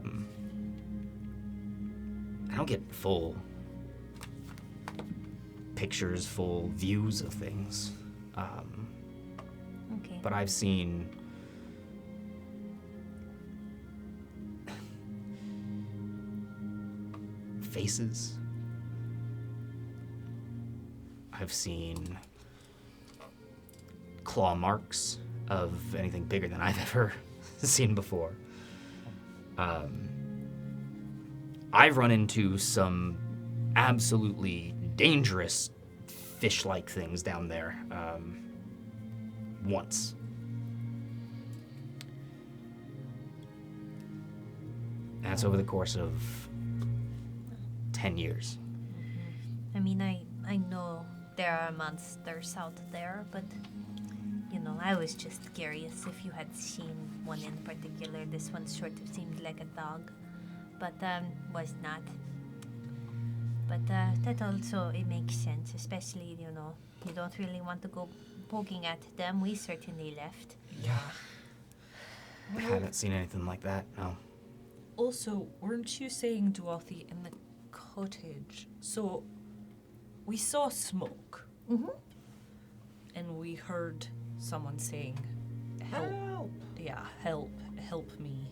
don't get full pictures, full views of things. Okay. But I've seen faces. I've seen claw marks of anything bigger than I've ever seen before. I've run into some absolutely dangerous fish-like things down there once. And that's over the course of 10 years. I mean, I know there are monsters out there, but I was just curious if you had seen one in particular. This one sort of seemed like a dog, but was not. But that also, it makes sense, especially, you don't really want to go poking at them. We certainly left. Yeah. I haven't seen anything like that, no. Also, weren't you saying, Dorothy, in the cottage? So, we saw smoke, Mm-hmm. and we heard someone saying, "Help!" Yeah, help me.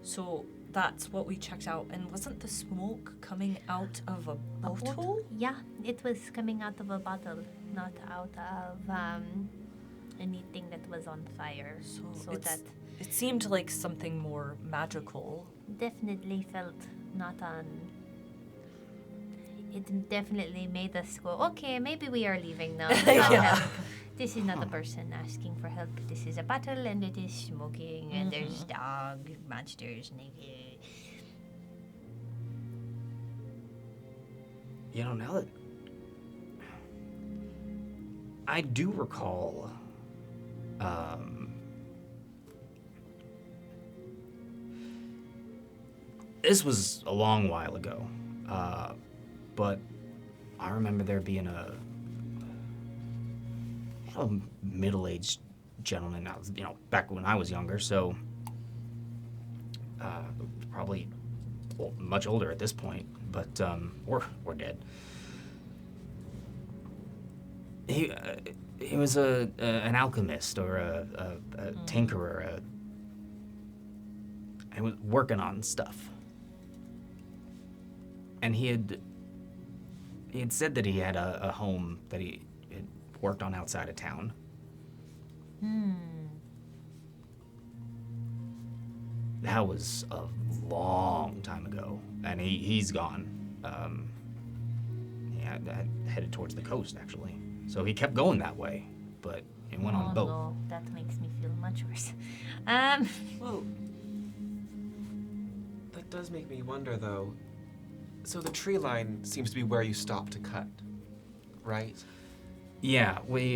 So that's what we checked out, and wasn't the smoke coming out of a bottle? Yeah, it was coming out of a bottle, not out of anything that was on fire. So that It seemed like something more magical. definitely felt not on. It definitely made us go, okay, maybe we are leaving now. Yeah. This is not a person asking for help. This is a battle, and it is smoking, and there's dog monsters. You know, now that I do recall, this was a long while ago, but I remember there being a middle-aged gentleman. I was, back when I was younger, so probably much older at this point, but we're dead. He was an alchemist or a tinkerer. He was working on stuff, and he had said that he had a home that he had worked on outside of town. That was a long time ago, and he's gone. Headed towards the coast, actually. So he kept going that way, but it went on boat. No, that makes me feel much worse. Well, that does make me wonder, though. So the tree line seems to be where you stop to cut, right? Yeah, we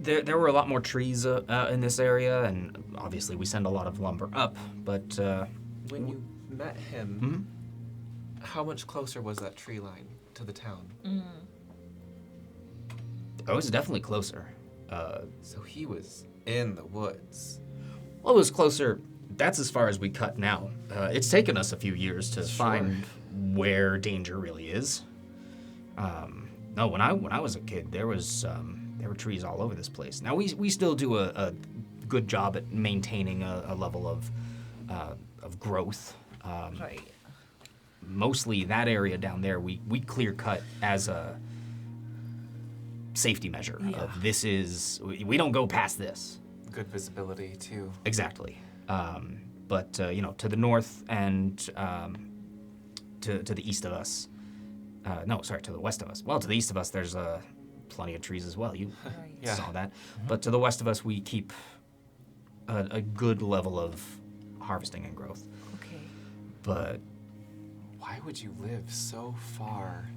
there were a lot more trees in this area, and obviously we send a lot of lumber up. But When you met him, how much closer was that tree line to the town? it was definitely closer. So he was in the woods. Well, it was closer. That's as far as we cut now. It's taken us a few years to find where danger really is. No, when I was a kid, there were trees all over this place. Now we still do a good job at maintaining a level of growth. Right. Mostly that area down there, we clear cut as a safety measure. Yeah. Of this is we don't go past this. Good visibility, too. Exactly. But to the north and to the east of us. To the west of us. Well, to the east of us, there's plenty of trees as well. You Right. Yeah. saw that. But to the west of us, we keep a good level of harvesting and growth. Okay. But Why would you live so far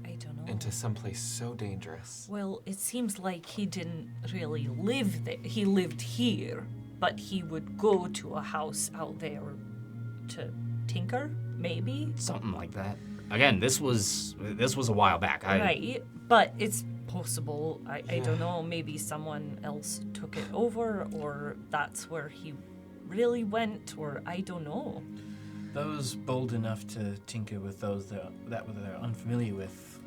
I don't know. into someplace so dangerous? Well, it seems like he didn't really live there. He lived here, but he would go to a house out there to tinker, maybe. something like that. Again, this was a while back. Right, but it's possible. I Yeah. don't know. Maybe someone else took it over, or that's where he really went, or I don't know. Those bold enough to tinker with those that they're unfamiliar with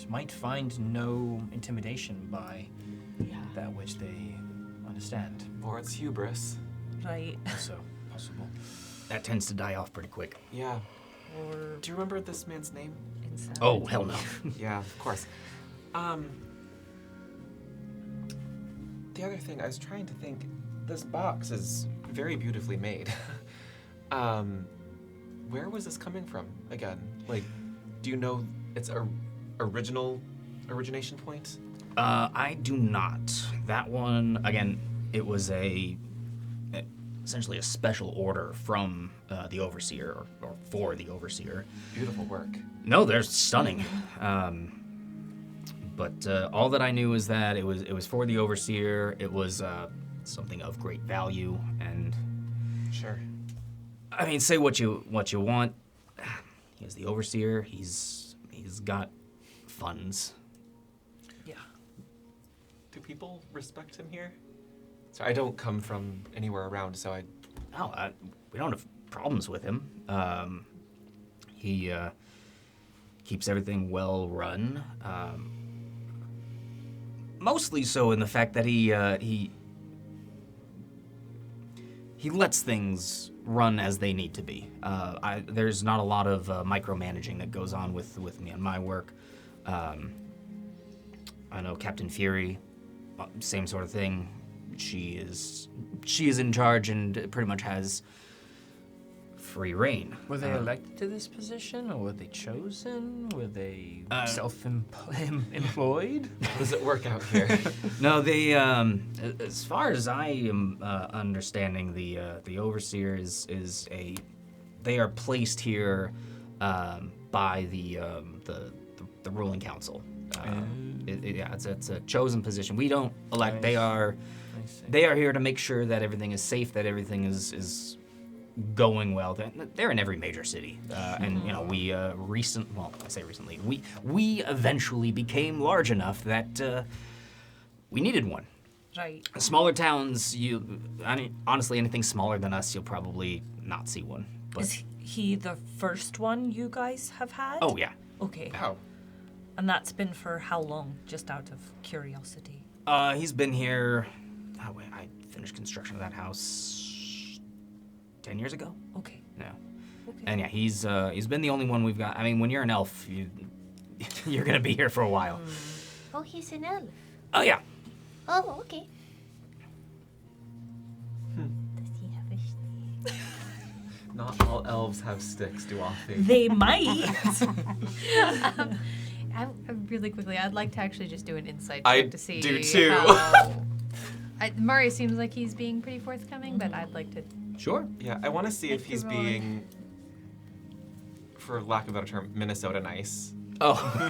might find no intimidation by Yeah. that which they understand. Or it's hubris. Right. Also possible. That tends to die off pretty quick. Yeah. Or Do you remember this man's name? insanity. Oh, hell no. Yeah, of course. The other thing, I was trying to think, this box is very beautifully made. Where was this coming from again? Like, do you know its origination point? I do not. That one, again, it was essentially a special order from the overseer, or for the overseer. Beautiful work. No, they're stunning. But all that I knew is that it was for the overseer. It was something of great value, and Sure. I mean, say what you want. He's the overseer. He's got funds. Yeah. Do people respect him here? So I don't come from anywhere around, so We don't have problems with him. He keeps everything well run. Mostly so in the fact that he lets things run as they need to be. There's not a lot of micromanaging that goes on with me and my work. I know Captain Fury same sort of thing. She is in charge and pretty much has free reign. Were they elected to this position, or were they chosen? Were they self-employed? How does it work out here? No, they as far as I am understanding, the overseer is they are placed here by the ruling council. It's a chosen position. We don't elect. They are here to make sure that everything is safe, that everything is going well. They're in every major city, and we recently we eventually became large enough that we needed one. Right. Smaller towns, honestly, anything smaller than us, you'll probably not see one. But, Is he the first one you guys have had? oh yeah, Okay. How? And that's been for how long, just out of curiosity? he's been here. Oh wait, I finished construction of that house 10 years ago. Okay. Yeah. Okay. And yeah, he's been the only one we've got. I mean, when you're an elf, you're gonna be here for a while. Oh, he's an elf. Oh yeah. Oh, okay. Does he have a stick? Not all elves have sticks, do they? They might. I really quickly, I'd like to actually just do an insight I check to see. do too. Murray seems like he's being pretty forthcoming, but I'd like to. Sure. Yeah, I want to see if Thank he's you, Roy. being, for lack of a better term, Minnesota nice. Oh,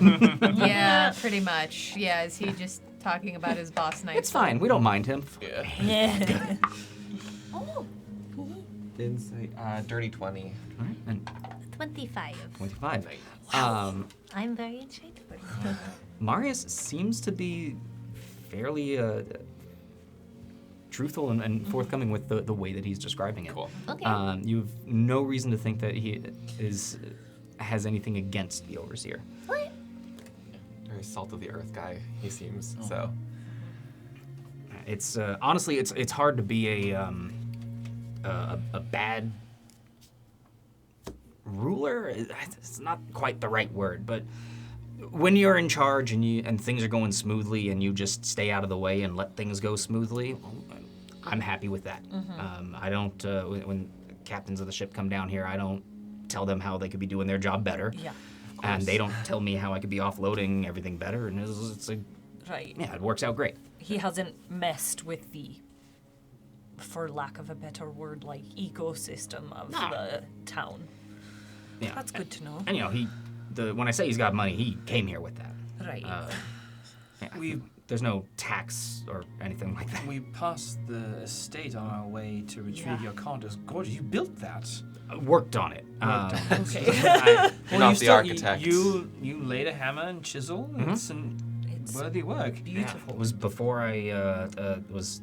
Yeah, pretty much. Yeah, is he just talking about his boss night? it's fine. We don't mind him. Yeah. Oh, Insight. Dirty 20. All right, and 25. 25. Nice. I'm very insightful. Marius seems to be fairly truthful and forthcoming with the way that he's describing it. Cool. Okay. You have no reason to think that he has anything against the overseer. Okay. Very salt of the earth guy, he seems. So. It's honestly, it's hard to be a bad ruler. It's not quite the right word, but when you're in charge and things are going smoothly and you just stay out of the way and let things go smoothly, well, I'm happy with that. I don't when captains of the ship come down here, I don't tell them how they could be doing their job better. Yeah. And they don't tell me how I could be offloading everything better. And Right. it works out great. He hasn't messed with the, for lack of a better word, like ecosystem of the town. Yeah. That's good to know. And when I say he's got money, he came here with that. Right. Yeah, there's no tax or anything like that. We passed the estate on our way to retrieve your cart. It's gorgeous. You built that. Worked on it. Okay. You're not the architect. You laid a hammer and chisel. It's It's worthy work. beautiful. It was before I was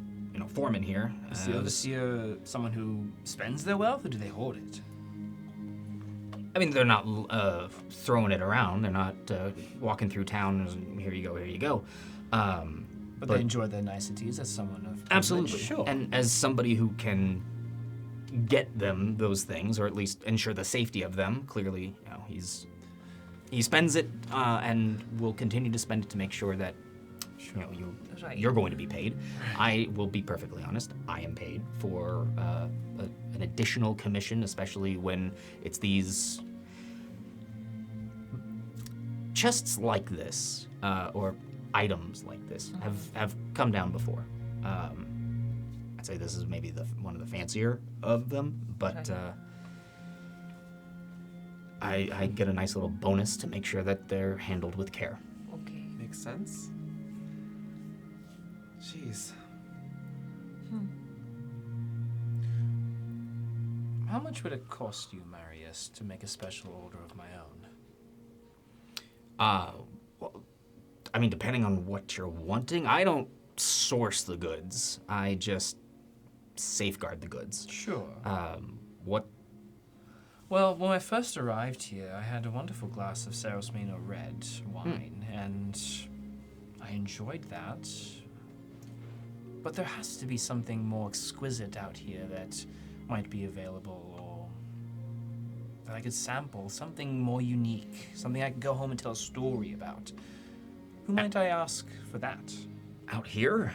foreman here. Is the overseer someone who spends their wealth, or do they hoard it? I mean, they're not throwing it around. They're not walking through town and here you go, here you go. But they enjoy their niceties as someone of privilege. Absolutely. Sure. And as somebody who can get them those things, or at least ensure the safety of them, clearly, he spends it and will continue to spend it to make sure that Right. you're going to be paid. I will be perfectly honest. I am paid for an additional commission, especially when it's these chests like this or items like this have come down before. I'd say this is maybe one of the fancier of them, but I get a nice little bonus to make sure that they're handled with care. Okay. Makes sense. Jeez. How much would it cost you, Marius, to make a special order of my own? Well, I mean, depending on what you're wanting, I don't source the goods. I just safeguard the goods. Sure. What? Well, when I first arrived here, I had a wonderful glass of Sarosmino red wine, and I enjoyed that. But there has to be something more exquisite out here that might be available, or that I could sample, something more unique, something I could go home and tell a story about. Who might I ask for that? Out here?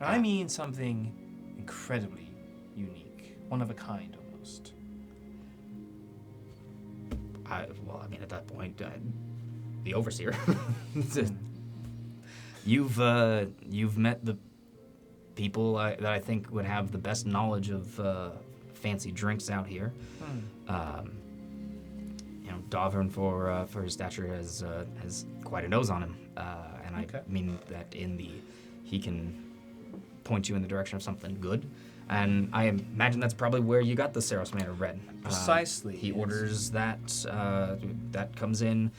I mean something incredibly unique. One of a kind, almost. At that point, the overseer. You've met the people that I think would have the best knowledge of fancy drinks out here. Davern for his stature has quite a nose on him, and Okay. I mean that he can point you in the direction of something good. And I imagine that's probably where you got the Saros Manor Red. Precisely, He yes. orders that. That comes in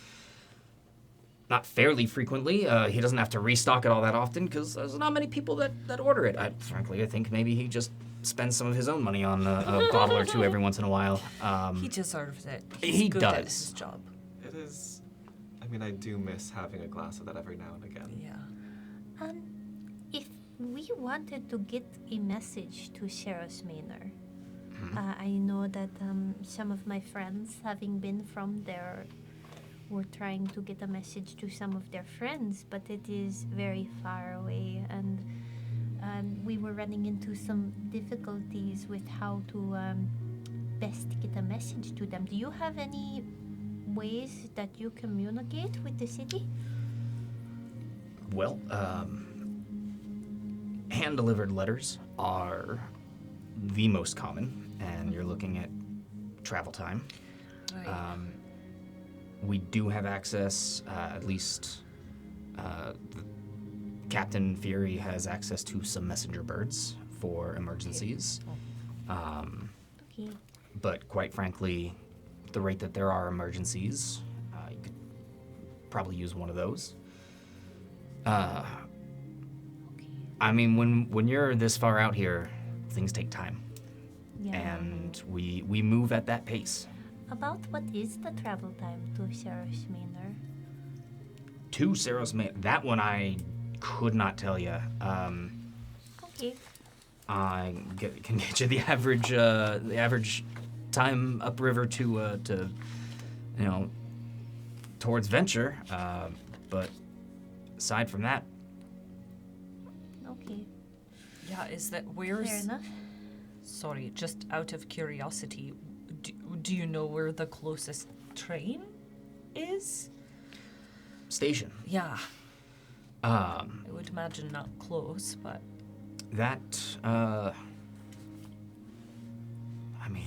not fairly frequently. He doesn't have to restock it all that often because there's not many people that order it. Frankly, I think maybe he just spends some of his own money on a bottle or two every once in a while. He deserves it. He He's good at does. his job. It is. I mean, I do miss having a glass of that every now and again. Yeah. If we wanted to get a message to Saros Manor, I know that some of my friends, having been from there, were trying to get a message to some of their friends, but it is very far away, and we were running into some difficulties with how to best get a message to them. Do you have any ways that you communicate with the city? Well, hand-delivered letters are the most common, and you're looking at travel time. Right. We do have access, at least Captain Fury has access to some messenger birds for emergencies. Okay. But quite frankly, the rate that there are emergencies, you could probably use one of those. I mean, when you're this far out here, things take time, Yeah. and we move at that pace. About what is the travel time to Saros Manor? To Saros Manor, that one I could not tell you. Okay. I can get you the average time upriver to towards Venture, but aside from that, Okay. Yeah, is that Fair where's... enough. Sorry, just out of curiosity, do you know where the closest train is? station. Yeah, I I would imagine not close, but... mean,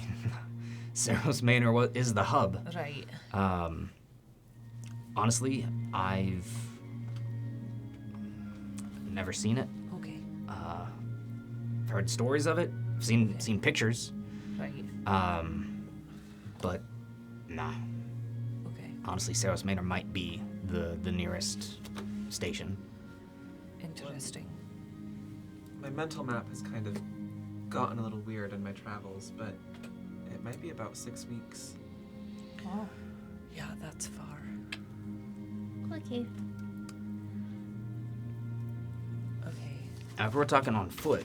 Saros Manor is the hub. Right. Honestly, I've never seen it. Okay. I've heard stories of it. Seen pictures. Right. But nah. Okay. Honestly, Saros Manor might be the nearest station. Interesting. My mental map has kind of gotten a little weird in my travels, but it might be about 6 weeks. Oh. Yeah, that's far. Okay. Okay. Now, if we're talking on foot,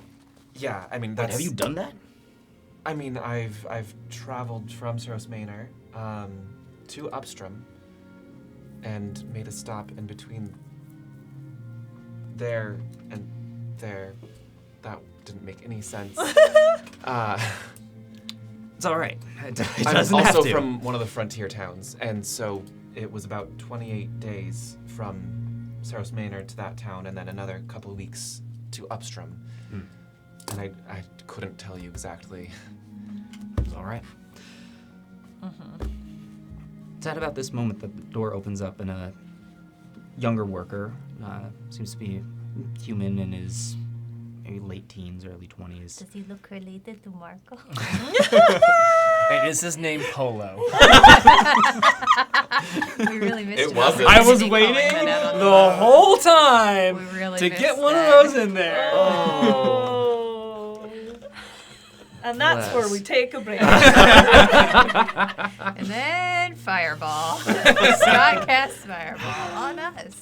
Yeah, I mean wait, that's. have you done that? I mean, I've traveled from Saros Manor to Upstrom and made a stop in between there and there. That didn't make any sense. It's all right. It I'm doesn't also have to. from one of the frontier towns, and so it was about 28 days from Saros Manor to that town, and then another couple of weeks to Upstrom. And I couldn't tell you exactly. It's all right. It's at about this moment that the door opens up and a younger worker, seems to be human in his maybe late teens, early 20s. Does he look related to Marco? Wait, is his name Polo? We really missed It it. wasn't. I was Calling waiting that out on the whole time We really to missed get one that. of those in there. Oh. And that's where we Bless. take a break. And then Fireball. Scott casts Fireball on us.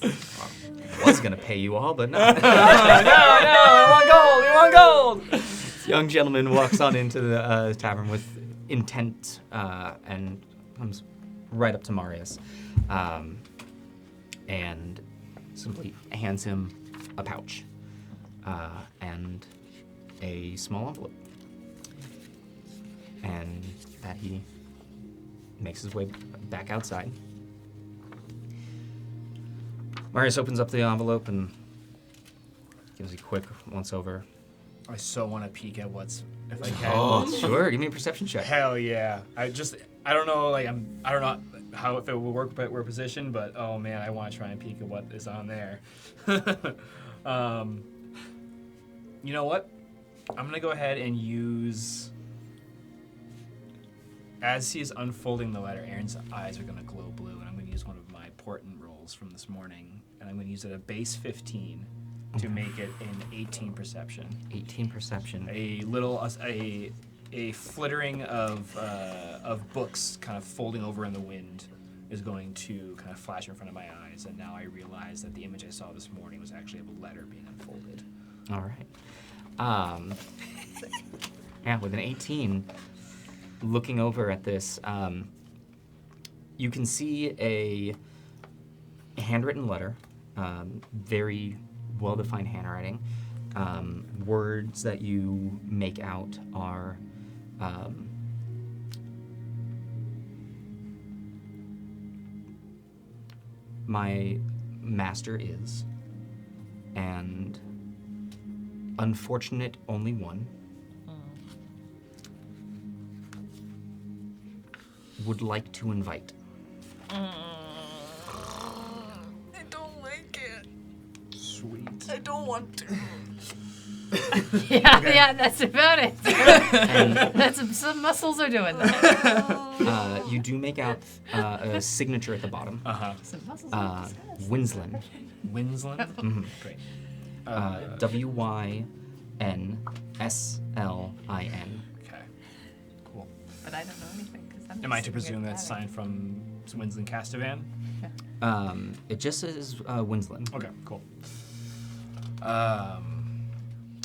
Was gonna pay you all, but no. no, I want gold. We want gold. This young gentleman walks on into the tavern with intent and comes right up to Marius, and simply hands him a pouch and a small envelope. And that he makes his way back outside. Marius opens up the envelope and gives a quick once over. I so want to peek at what's, if I can. Oh, sure. Give me a perception check. Hell yeah. I don't know, like, I don't know how, if it will work, but we're positioned, but oh man, I want to try and peek at what is on there. You know what? I'm going to go ahead and use, as he's unfolding the letter, Aaron's eyes are going to glow blue, and I'm going to use one of my portent rolls from this morning, and I'm going to use it a base 15 to make it an 18 perception. 18 perception. A little, a flittering of books kind of folding over in the wind is going to kind of flash in front of my eyes, and now I realize that the image I saw this morning was actually of a letter being unfolded. All right. Yeah, with an 18, looking over at this, you can see a handwritten letter, very well-defined handwriting. Words that you make out are my master is, and unfortunate only one, would like to invite. I don't like it. Sweet. I don't want to. Yeah, that's about it. And That's some muscles are doing that. you do make out a signature at the bottom. Uh-huh. Some muscles are discussed. Winsland. Winsland? Mhm. Great. Wynslin. Okay. Cool. But I don't know anything because I'm. Am I to just presume sitting here that's at signed from Winsland Castavan? It just says Winsland. Okay, cool.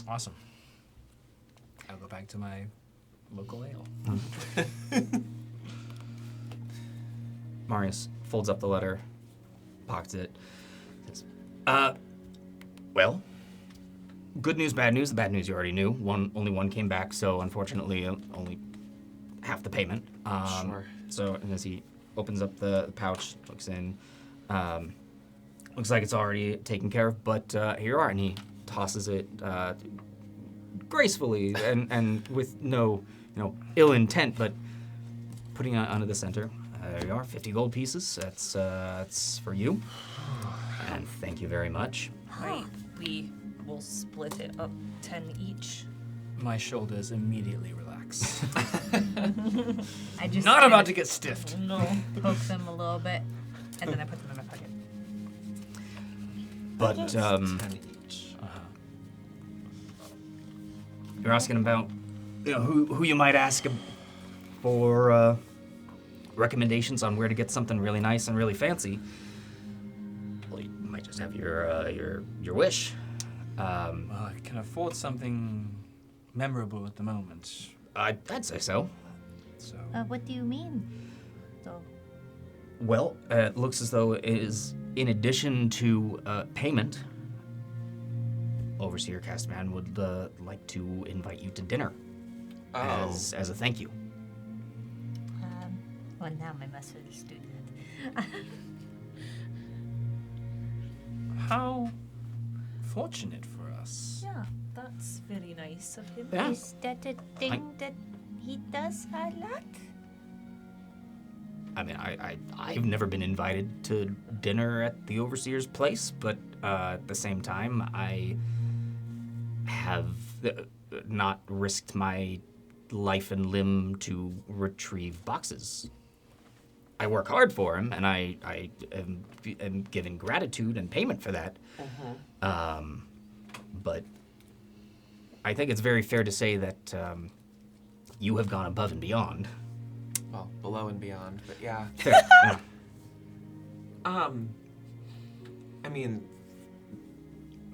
Awesome. I'll go back to my local ale. Marius folds up the letter, pockets it, says, well, good news, bad news. The bad news you already knew. Only one came back, so unfortunately only half the payment. Sure. So and as he opens up the pouch, looks in, looks like it's already taken care of, but here you are, and he tosses it gracefully and with no ill intent, but putting it onto the center. There you are, 50 gold pieces. That's for you. And thank you very much. Right. We will split it up 10 each. My shoulders immediately relax. I just Not kinda about to get stiffed. No. poke them a little bit, and then I put them in my pocket. But 10 each. you're asking about who you might ask for recommendations on where to get something really nice and really fancy. Well, you might just have your wish. Well, I can afford something memorable at the moment. I'd say so. So What do you mean? Though. Well, it looks as though it is in addition to payment. Overseer Castman would like to invite you to dinner as a thank you. Well, now my master understood that. how fortunate for us. Yeah, that's very nice of him. Yeah. Is that a thing that he does a lot? I mean, I've never been invited to dinner at the overseer's place, but at the same time, I have not risked my life and limb to retrieve boxes. I work hard for him, and I am given gratitude and payment for that. But I think it's very fair to say that you have gone above and beyond. Well, below and beyond, but yeah. Fair. Yeah. I mean,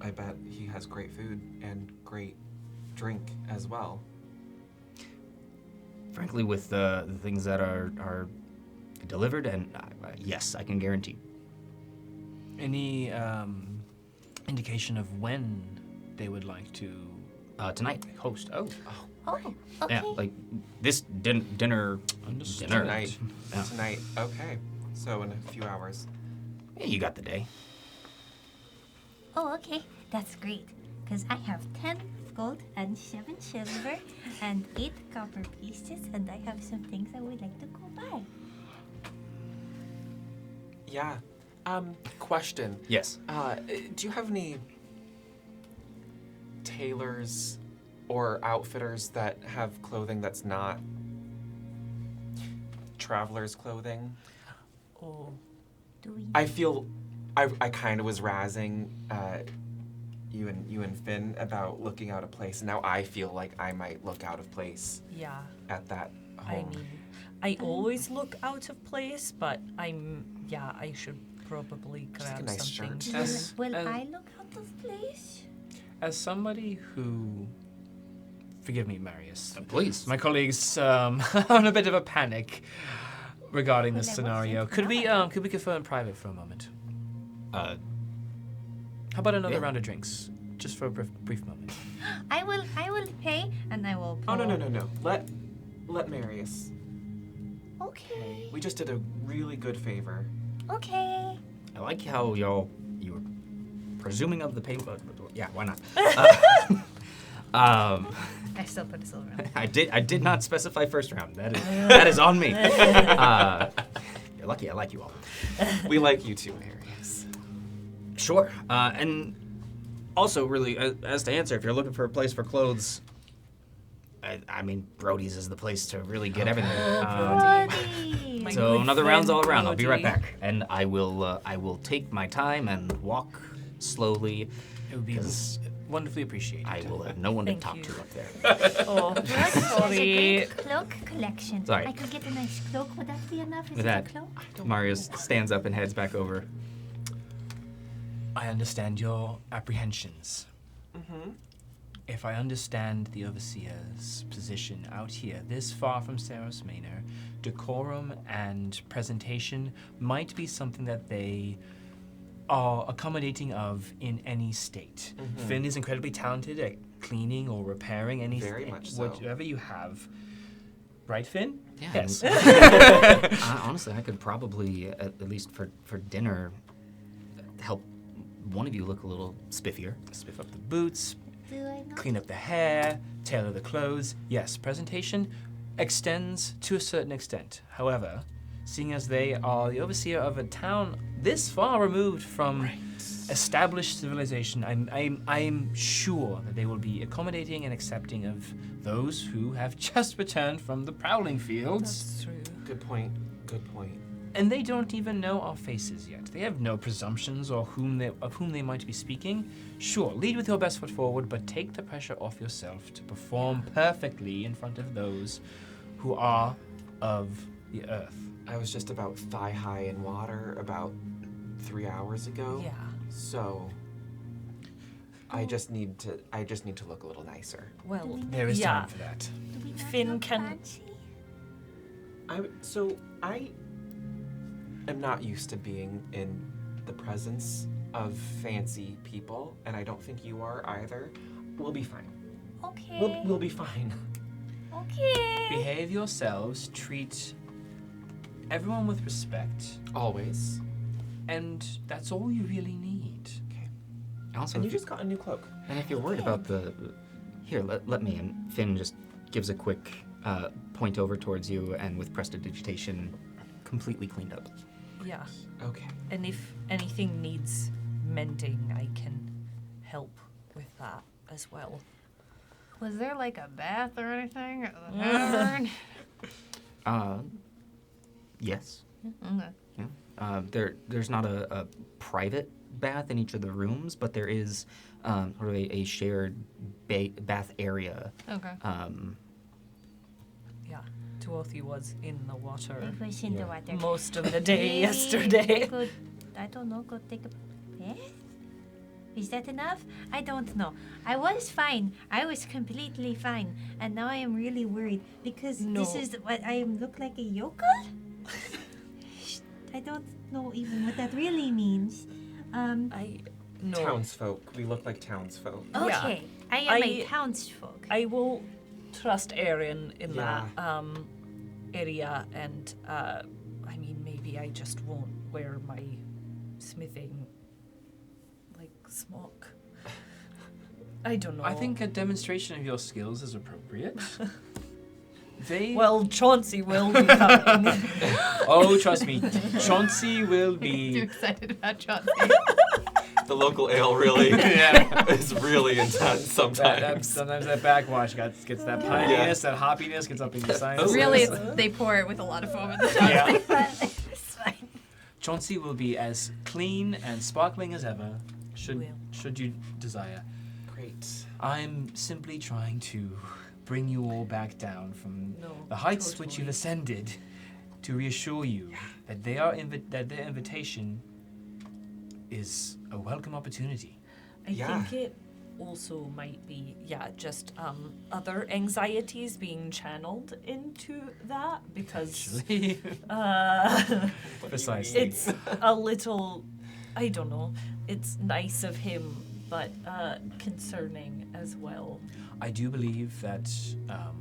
I bet he has great food and great drink as well. Frankly, with the things that are delivered, and yes, I can guarantee. Any indication of when they would like to Tonight. host? Oh, Oh, okay. Yeah, like this dinner. Understood. Dinner. Tonight. Yeah. Tonight. Okay. So in a few hours. Yeah, you got the day. Oh, okay. That's great. Because I have 10 gold and 7 silver and 8 copper pieces, and I have some things I would like to go buy. Yeah. Question. Yes. Do you have any tailors or outfitters that have clothing that's not traveler's clothing? Oh, Do we? I feel I kind of was razzing you and Finn about looking out of place, and now I feel like I might look out of place yeah. at that I home. mean, I always look out of place, but I should probably Just like a grab nice something. shirt. As- Will as- I look out of place? As somebody who, forgive me, Marius, Please. my colleagues are in a bit of a panic regarding this Well, I scenario. wasn't Could we confer in private for a moment? Uh, How about another Yeah. round of drinks, just for a brief moment? I will pay, and I will. Oh Pull. no. Let Marius. Okay. We just did a really good favor. Okay. I like how you were presuming of the payment. Yeah, why not? I still put a silver on. I did not specify first round. That is on me. You're lucky I like you all. We like you too, Marius. Sure. And also, really, as to answer, if you're looking for a place for clothes, I mean, Brody's is the place to really get everything. Brody. My So good another round's all friend around. I'll be right Brody. back, and I will take my time and walk slowly. It would be 'Cause wonderfully appreciated. I will have no one to Thank talk you. to up there. Oh, Brody has a sorry. great cloak collection. Sorry. I could get a nice cloak. Would that be enough? Is With it that, a cloak? Marius stands up and heads back over. I understand your apprehensions. Mm-hmm. If I understand the Overseer's position out here, this far from Melos Manor, decorum and presentation might be something that they are accommodating of in any state. Mhm. Finn is incredibly talented at cleaning or repairing anything, Very much so. whatever you have. Right, Finn? Yeah, Yes. Honestly, I could probably, at least for dinner, help one of you look a little spiffier. Spiff up the boots, Do I not? clean up the hair, tailor the clothes. Yes, presentation extends to a certain extent. However, seeing as they are the overseer of a town this far removed from established civilization, I'm sure that they will be accommodating and accepting of those who have just returned from the prowling fields. That's true. Good point. Good point. And they don't even know our faces yet. They have no presumptions or of whom they might be speaking. Sure, lead with your best foot forward, but take the pressure off yourself to perform perfectly in front of those who are of the earth. I was just about thigh high in water about 3 hours ago. Yeah. So I just need to look a little nicer. Well, There is yeah. time for that. Do we not Finn look can- fancy? I am not used to being in the presence of fancy people, and I don't think you are either. We'll be fine. Okay. We'll be fine. Okay. Behave yourselves, treat everyone with respect, Always. and that's all you really need. Okay. Also, And you if you- just got a new cloak. and if you're worried about here, let me. And Finn just gives a quick point over towards you, and with prestidigitation, completely cleaned up. Yeah. Okay. And if anything needs mending, I can help with that as well. Was there like a bath or anything at the tavern? Yes. Okay. Yeah. There's not a private bath in each of the rooms, but there is sort of a shared bath area. Okay. Yeah. Tuothi was in the water It was in the water. most of the day Maybe yesterday. Go, I don't know, go take a bath? Is that enough? I don't know. I was fine. I was completely fine. And now I am really worried because this No. is what I look like a yokel? I don't know even what that really means. I no. Townsfolk. We look like townsfolk. Okay, I am a I- townsfolk. I will trust Erin in Yeah. that area, and I mean, maybe I just won't wear my smithing like smock. I don't know. I think a demonstration of your skills is appropriate. They Well, Chauncey will be coming. Oh, trust me, Chauncey will Too be. excited about Chauncey. The local ale really is really intense sometimes. Sometimes that backwash gets that pininess, that hoppiness gets up in your sinuses. Really, they pour it with a lot of foam at the top. Yeah. It's fine. Chauncey will be as clean and sparkling as ever, Will. should you desire. Great. I'm simply trying to bring you all back down from No, the heights which totally. you've ascended to reassure you that their invitation is a welcome opportunity. I Yeah. think it also might be, just other anxieties being channeled into that because Actually, precisely. it's a little, I don't know, it's nice of him, but concerning as well. I do believe that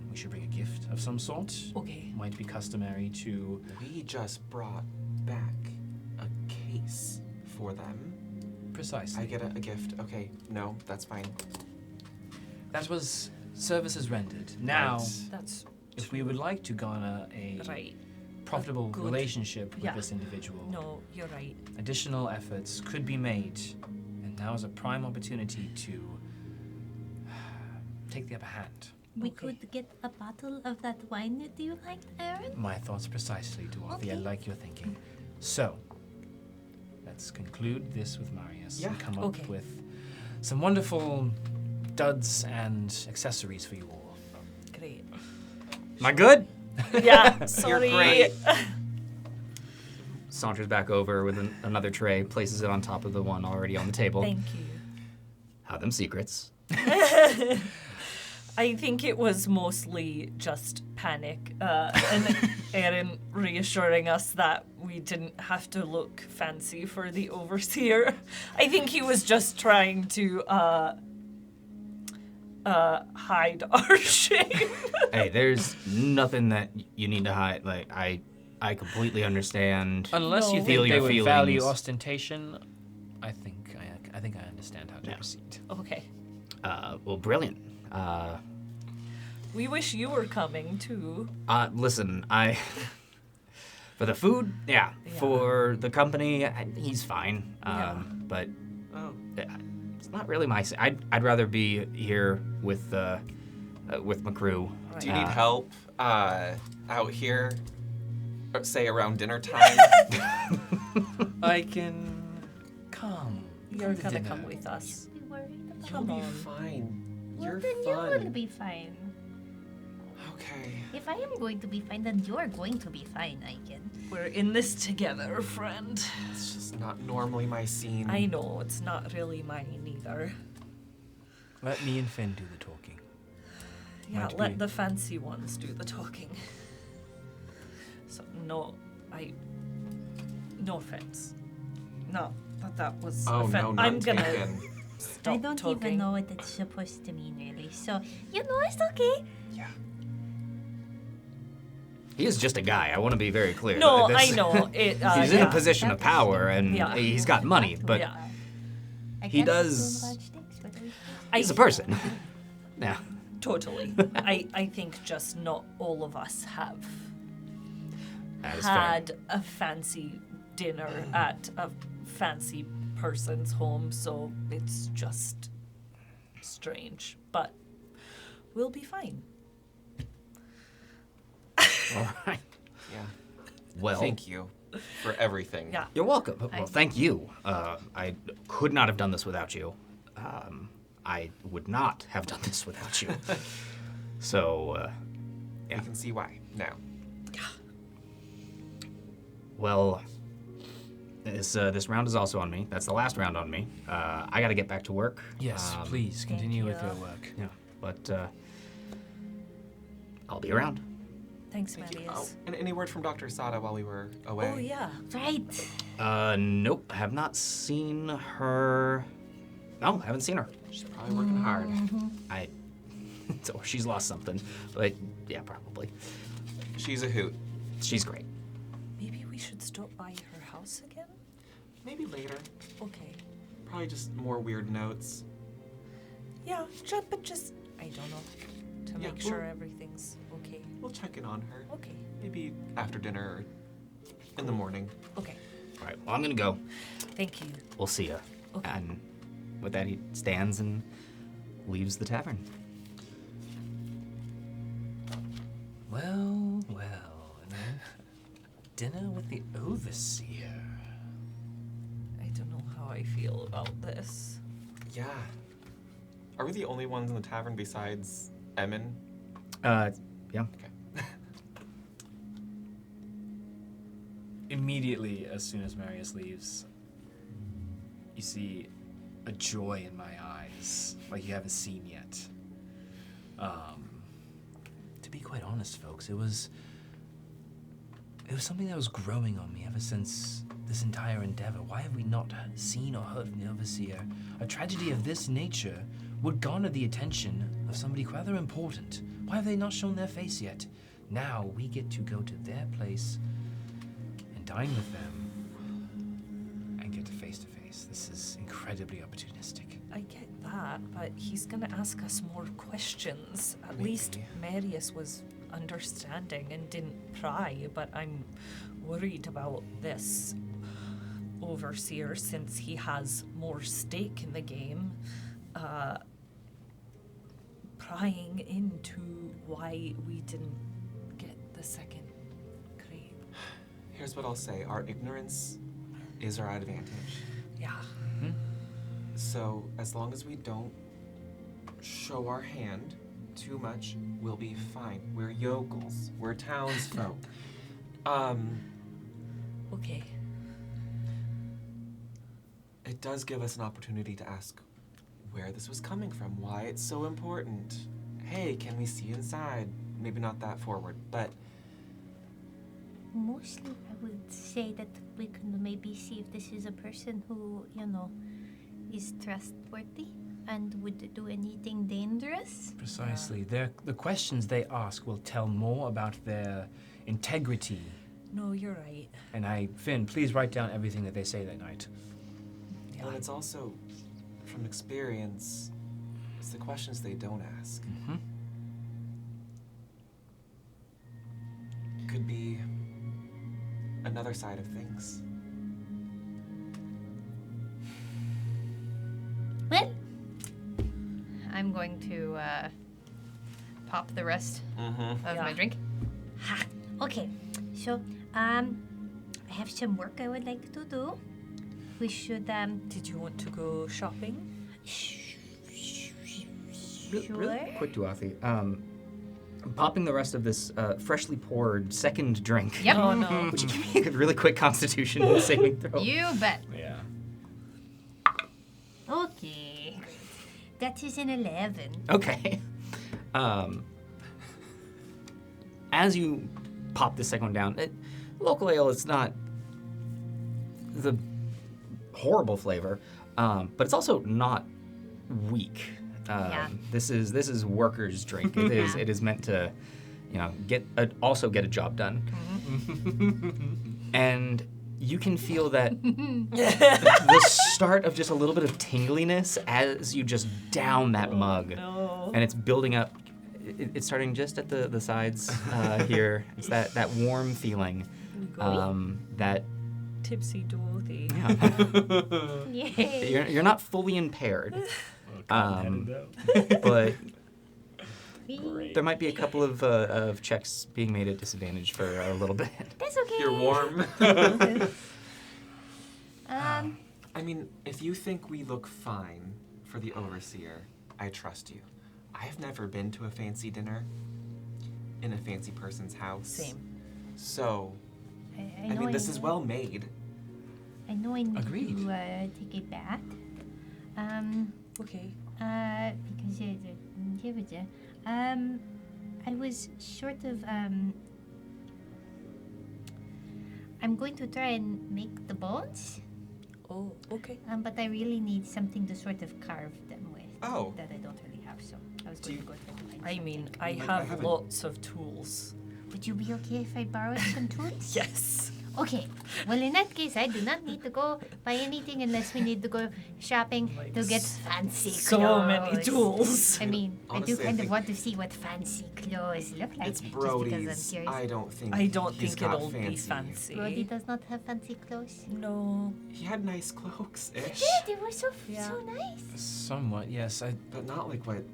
we should bring a gift of some sort. Okay. Might be customary to. We just brought back a case for them. Precisely. I get a gift. Okay, no, that's fine. That was services rendered. Now, Right. That's if we would like to garner a right. profitable good- relationship with yeah. this individual, No, you're right. additional efforts could be made, and now is a prime opportunity to take the upper hand. We Okay. could get a bottle of that wine that you liked, Aaron. My thoughts precisely, Dwarfy. I Okay. like your thinking. So, let's conclude this with Marius and Yeah. come up Okay. with some wonderful duds and accessories for you all. Great. Am I good? Yeah, sorry. great. Saunters back over with another tray, places it on top of the one already on the table. Thank you. How them secrets. I think it was mostly just panic, and Erin reassuring us that we didn't have to look fancy for the overseer. I think he was just trying to hide our shame. Hey, there's nothing that you need to hide. Like, I completely understand. Unless you No. Feel think they your would value feelings. ostentation, I think I understand how to Yeah. proceed. Okay. Well, brilliant. We wish you were coming too. Listen, for the food, yeah. For the company, he's fine. Yeah. But Oh. it's not really my. I'd rather be here with my crew. Do you need help out here? Say around dinner time? I can come. You're to gonna dinner. come with us. Be worried about You'll Come be on. fine. Well, You're then fun. you will be fine. Okay. If I am going to be fine, then you're going to be fine, Aiken. We're in this together, friend. It's just not normally my scene. I know, it's not really mine either. Let me and Finn do the talking. Yeah, Might let be. the fancy ones do the talking. So, no offense. No, that was Oh no, not I'm gonna taken. stop I don't talking. even know what it's supposed to mean, really. So, it's okay. Yeah. He is just a guy. I want to be very clear. No, This- I know. It, He's in yeah. a position of power and Yeah. he's got money, but Yeah. I He guess it's does- doing large things, but we- he's a person. Yeah. Totally. I think just not all of us have That is fair. had a fancy dinner at a fancy person's home, so it's just strange. But we'll be fine. All right. Yeah. Well, Thank you for everything. Yeah. you're welcome. Well, thank you. I could not have done this without you. I would not have done this without you. So, You can see why now. well, this round is also on me. That's the last round on me. I got to get back to work. Yes, please continue with you. your work. Yeah, but I'll be around. Thanks, Thank you. Marius. And any word from Dr. Sada while we were away? Oh, yeah. Right. Nope. Have not seen her. No, haven't seen her. She's probably working hard. So she's lost something. But yeah, probably. She's a hoot. She's great. Maybe we should stop by her house again? Maybe later. Okay. Probably just more weird notes. Yeah, but just, I don't know, to Yeah, make sure well- everything's okay. We'll check in on her. Okay. Maybe after dinner or in the morning. Okay. All right. Well, I'm gonna go. Thank you. We'll see ya. Okay. And with that, he stands and leaves the tavern. Well. Dinner with the overseer. I don't know how I feel about this. Yeah. Are we the only ones in the tavern besides Emin? Yeah. Okay. Immediately, as soon as Marius leaves, you see a joy in my eyes, like you haven't seen yet. To be quite honest, folks, it was something that was growing on me ever since this entire endeavor. Why have we not seen or heard from the overseer? A tragedy of this nature would garner the attention of somebody rather important. Why have they not shown their face yet? Now we get to go to their place and dine with them and get to face. This is incredibly opportunistic. I get that, but he's gonna ask us more questions. At least Marius was understanding and didn't pry, but I'm worried about this overseer since he has more stake in the game, prying into why we didn't get the second crate. Here's what I'll say. Our ignorance is our advantage. Yeah. So as long as we don't show our hand too much, we'll be fine. We're yokels. We're townsfolk. Okay. It does give us an opportunity to ask where this was coming from, why it's so important. Hey, can we see inside? Maybe not that forward, but Mostly, I would say that we can maybe see if this is a person who, is trustworthy and would do anything dangerous. Precisely. The questions they ask will tell more about their integrity. No, you're right. And Finn, please write down everything that they say that night. Yeah. and it's also, from experience, it's the questions they don't ask. Mm-hmm. Could be another side of things. Well, I'm going to pop the rest of my drink. Ha! Okay, so, I have some work I would like to do. We should, Did you want to go shopping? Sure. Really quick, Duathi. Popping the rest of this freshly poured second drink. Yep. Oh, no. Would you give me a really quick Constitution saving throw? You bet. Yeah. Okay. That is an 11. Okay. As you pop the second one down, local ale is not the horrible flavor, but it's also not weak. Yeah. This is workers' drink. It is meant to, get a job done. And you can feel that the start of just a little bit of tingliness as you just down that mug, No. and it's building up. It's starting just at the sides here. It's that warm feeling. That Tipsy Dorothy. Yay. you're not fully impaired, but there might be a couple of checks being made at disadvantage for a little bit. That's okay. You're warm. Um, I mean, if you think we look fine for the overseer, I trust you. I have never been to a fancy dinner in a fancy person's house. Same. So, I I know mean, this is well made. I know I need Agreed. to take it back. Okay. Because I was sort of I'm going to try and make the bones, Oh, okay. but I really need something to sort of carve them with. Oh. That I don't really have, so I was going to go try to find I mean, something. I Like, I have haven't- lots of tools. Would you be okay if I borrowed some tools? Yes. Okay. Well, in that case, I do not need to go buy anything unless we need to go shopping Like to get fancy So clothes. many tools. I mean, I Honestly, do I kind of think- want to see what fancy clothes look like. It's just because I'm Brody's. curious. I don't think. I don't he's think got it'll be fancy. Brody does not have fancy clothes. No. He had nice clothes ish, Yeah, they were so Yeah. so nice. Somewhat, yes. but not like what.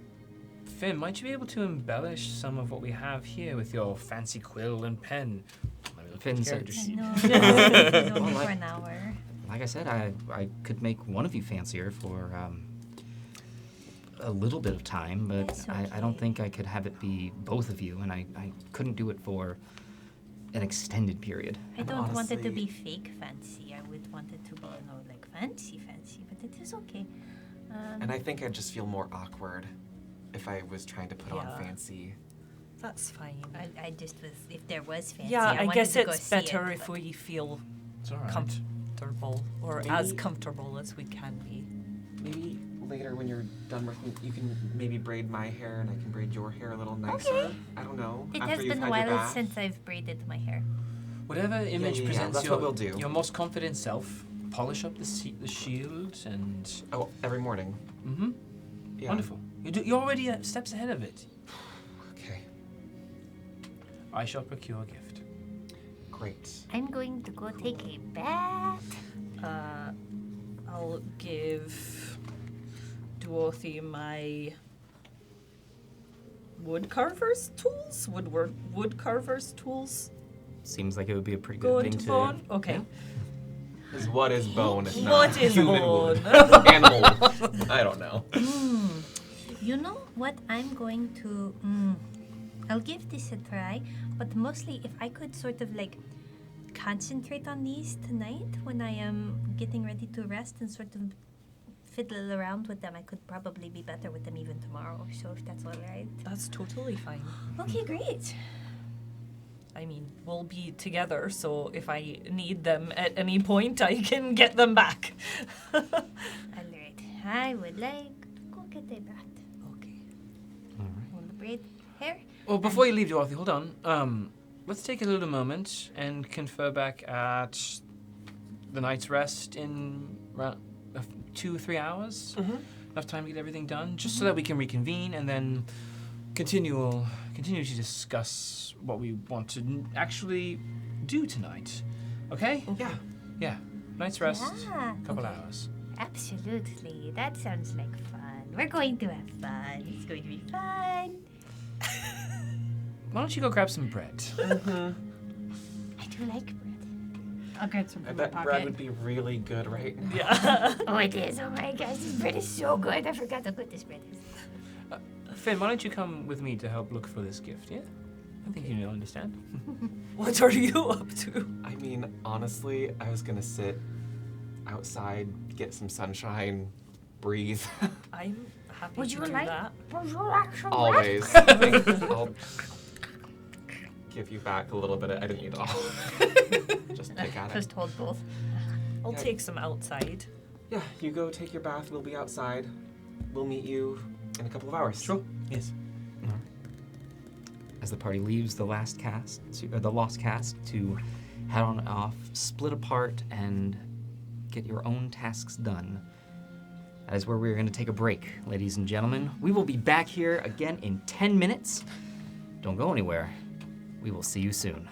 Finn, might you be able to embellish some of what we have here with your fancy quill and pen? Let me look at Finn the said- character I sheet. know. It's only Well, for an hour. Like I said, I could make one of you fancier for a little bit of time, but That's I don't okay. think I could have it be both of you, and I couldn't do it for an extended period. I And don't want it to honestly- be fake fancy. I would want it to be, like fancy, but it is okay. And I think I'd just feel more awkward if I was trying to put on Yeah. fancy. That's fine. I just was, if there was fancy, Yeah, I wanted guess to go it's see better it, if but- we feel It's all right. comfortable, or as Maybe- comfortable as we can be. Maybe later when you're done working, you can maybe braid my hair and I can braid your hair a little nicer. Okay. I don't know. It after has you've been a had your while bath. since I've braided my hair. Whatever image yeah, presents that's your, what we'll do. your most confident self, polish up the shield and. Oh, every morning. Mm-hmm. Yeah. Wonderful. You're already steps ahead of it. Okay. I shall procure a gift. Great. I'm going to go take a bath. I'll give Dorothy my woodcarver's tools, woodcarver's tools. Seems like it would be a pretty Go good thing into to. bone. Okay. Is what is bone if not What is human bone? wood? Animal. I don't know. You know what I'm going to... I'll give this a try, but mostly if I could sort of like concentrate on these tonight when I am getting ready to rest and sort of fiddle around with them, I could probably be better with them even tomorrow. So if that's all right. That's totally fine. Okay, great. I mean, we'll be together, so if I need them at any point, I can get them back. All right. I would like to go get a bath. Okay. All right. On the braid hair. Well, before you leave, Dorothy, hold on. Let's take a little moment and confer back at the night's rest in around 2-3 hours. Mm-hmm. Enough time to get everything done, just so that we can reconvene and then continue to discuss what we want to actually do tonight. Okay? Yeah. Yeah. Night's rest. Yeah. Couple hours. Absolutely. That sounds like fun. We're going to have fun. It's going to be fun. Why don't you go grab some bread? I do like bread. I'll grab some I from my bet pocket. bread would be really good right now. Yeah. Oh, it is. Oh my gosh, this bread is so good. I forgot how good this bread is. Finn, why don't you come with me to help look for this gift, yeah? I think you'll understand. What are you up to? I mean, honestly, I was gonna sit outside, get some sunshine, breathe. I'm happy Would to you do like- that. Would you like some bread? Always. I'll give you back a little bit. I didn't eat it all. Just pick at it. Just hold both. I'll Yeah. take some outside. Yeah, you go take your bath. We'll be outside. We'll meet you in a couple of hours. Sure. Yes. As the party leaves the lost cast to head on off, split apart, and get your own tasks done. That is where we're going to take a break, ladies and gentlemen. We will be back here again in 10 minutes. Don't go anywhere. We will see you soon.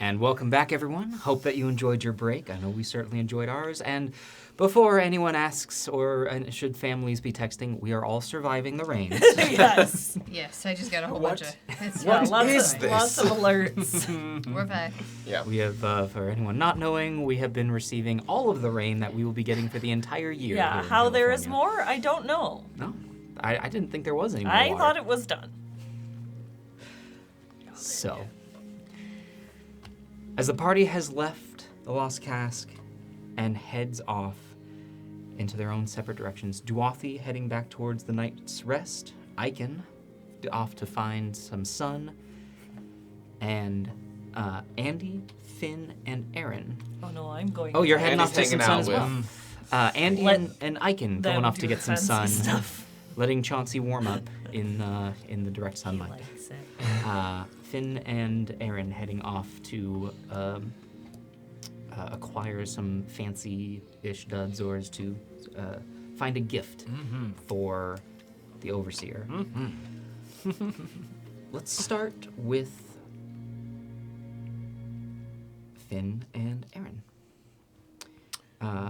And welcome back, everyone. Hope that you enjoyed your break. I know we certainly enjoyed ours. And before anyone asks, or should families be texting, we are all surviving the rains. Yes. Yes, I just got a whole bunch of. It's Yeah, fine. lots of alerts. We're fine. Yeah. We have, for anyone not knowing, we have been receiving all of the rain that we will be getting for the entire year. Yeah, here in how there is California. more, I don't know. No, I didn't think there was any more I water. thought it was done. So, as the party has left the Lost Cask and heads off into their own separate directions, Duathi heading back towards the Night's Rest, Aiken off to find some sun, and Andy, Finn, and Aaron. Oh no, I'm going. Oh, you're to heading Andy's off to some hanging sun out as well. Andy Let and Aiken them going off do to get some fancy sun, stuff. letting Chauncey warm up in the direct He sunlight. likes it. Finn and Aaron heading off to acquire some fancy-ish duds or to find a gift for the overseer. Let's start with Finn and Aaron.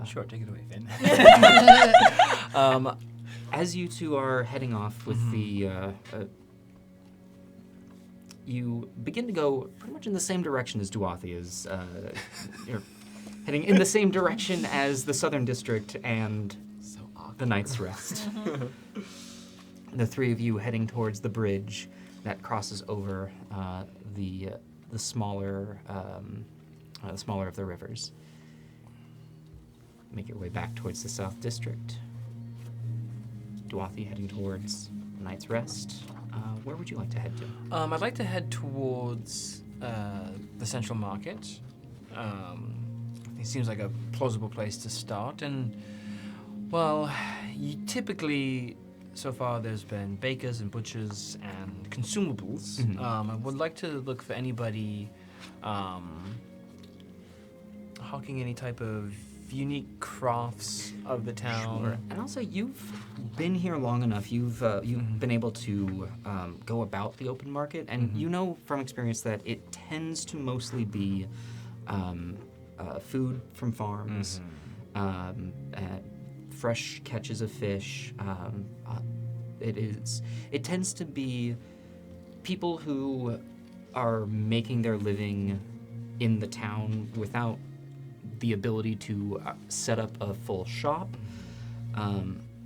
Sure, take it away, Finn. As you two are heading off with the you begin to go pretty much in the same direction as Duathi is. You're heading in the same direction as the Southern District and So awkward. the Night's Rest. The three of you heading towards the bridge that crosses over the smaller of the rivers. Make your way back towards the South District. Duathi heading towards the Night's Rest. Where would you like to head to? I'd like to head towards the Central Market. It seems like a plausible place to start. And, well, typically, so far, there's been bakers and butchers and consumables. Mhm. I would like to look for anybody hawking any type of unique crafts of the town. Sure. And also, you've been here long enough. You've been able to go about the open market, and you know from experience that it tends to mostly be food from farms, fresh catches of fish. It tends to be people who are making their living in the town without the ability to set up a full shop,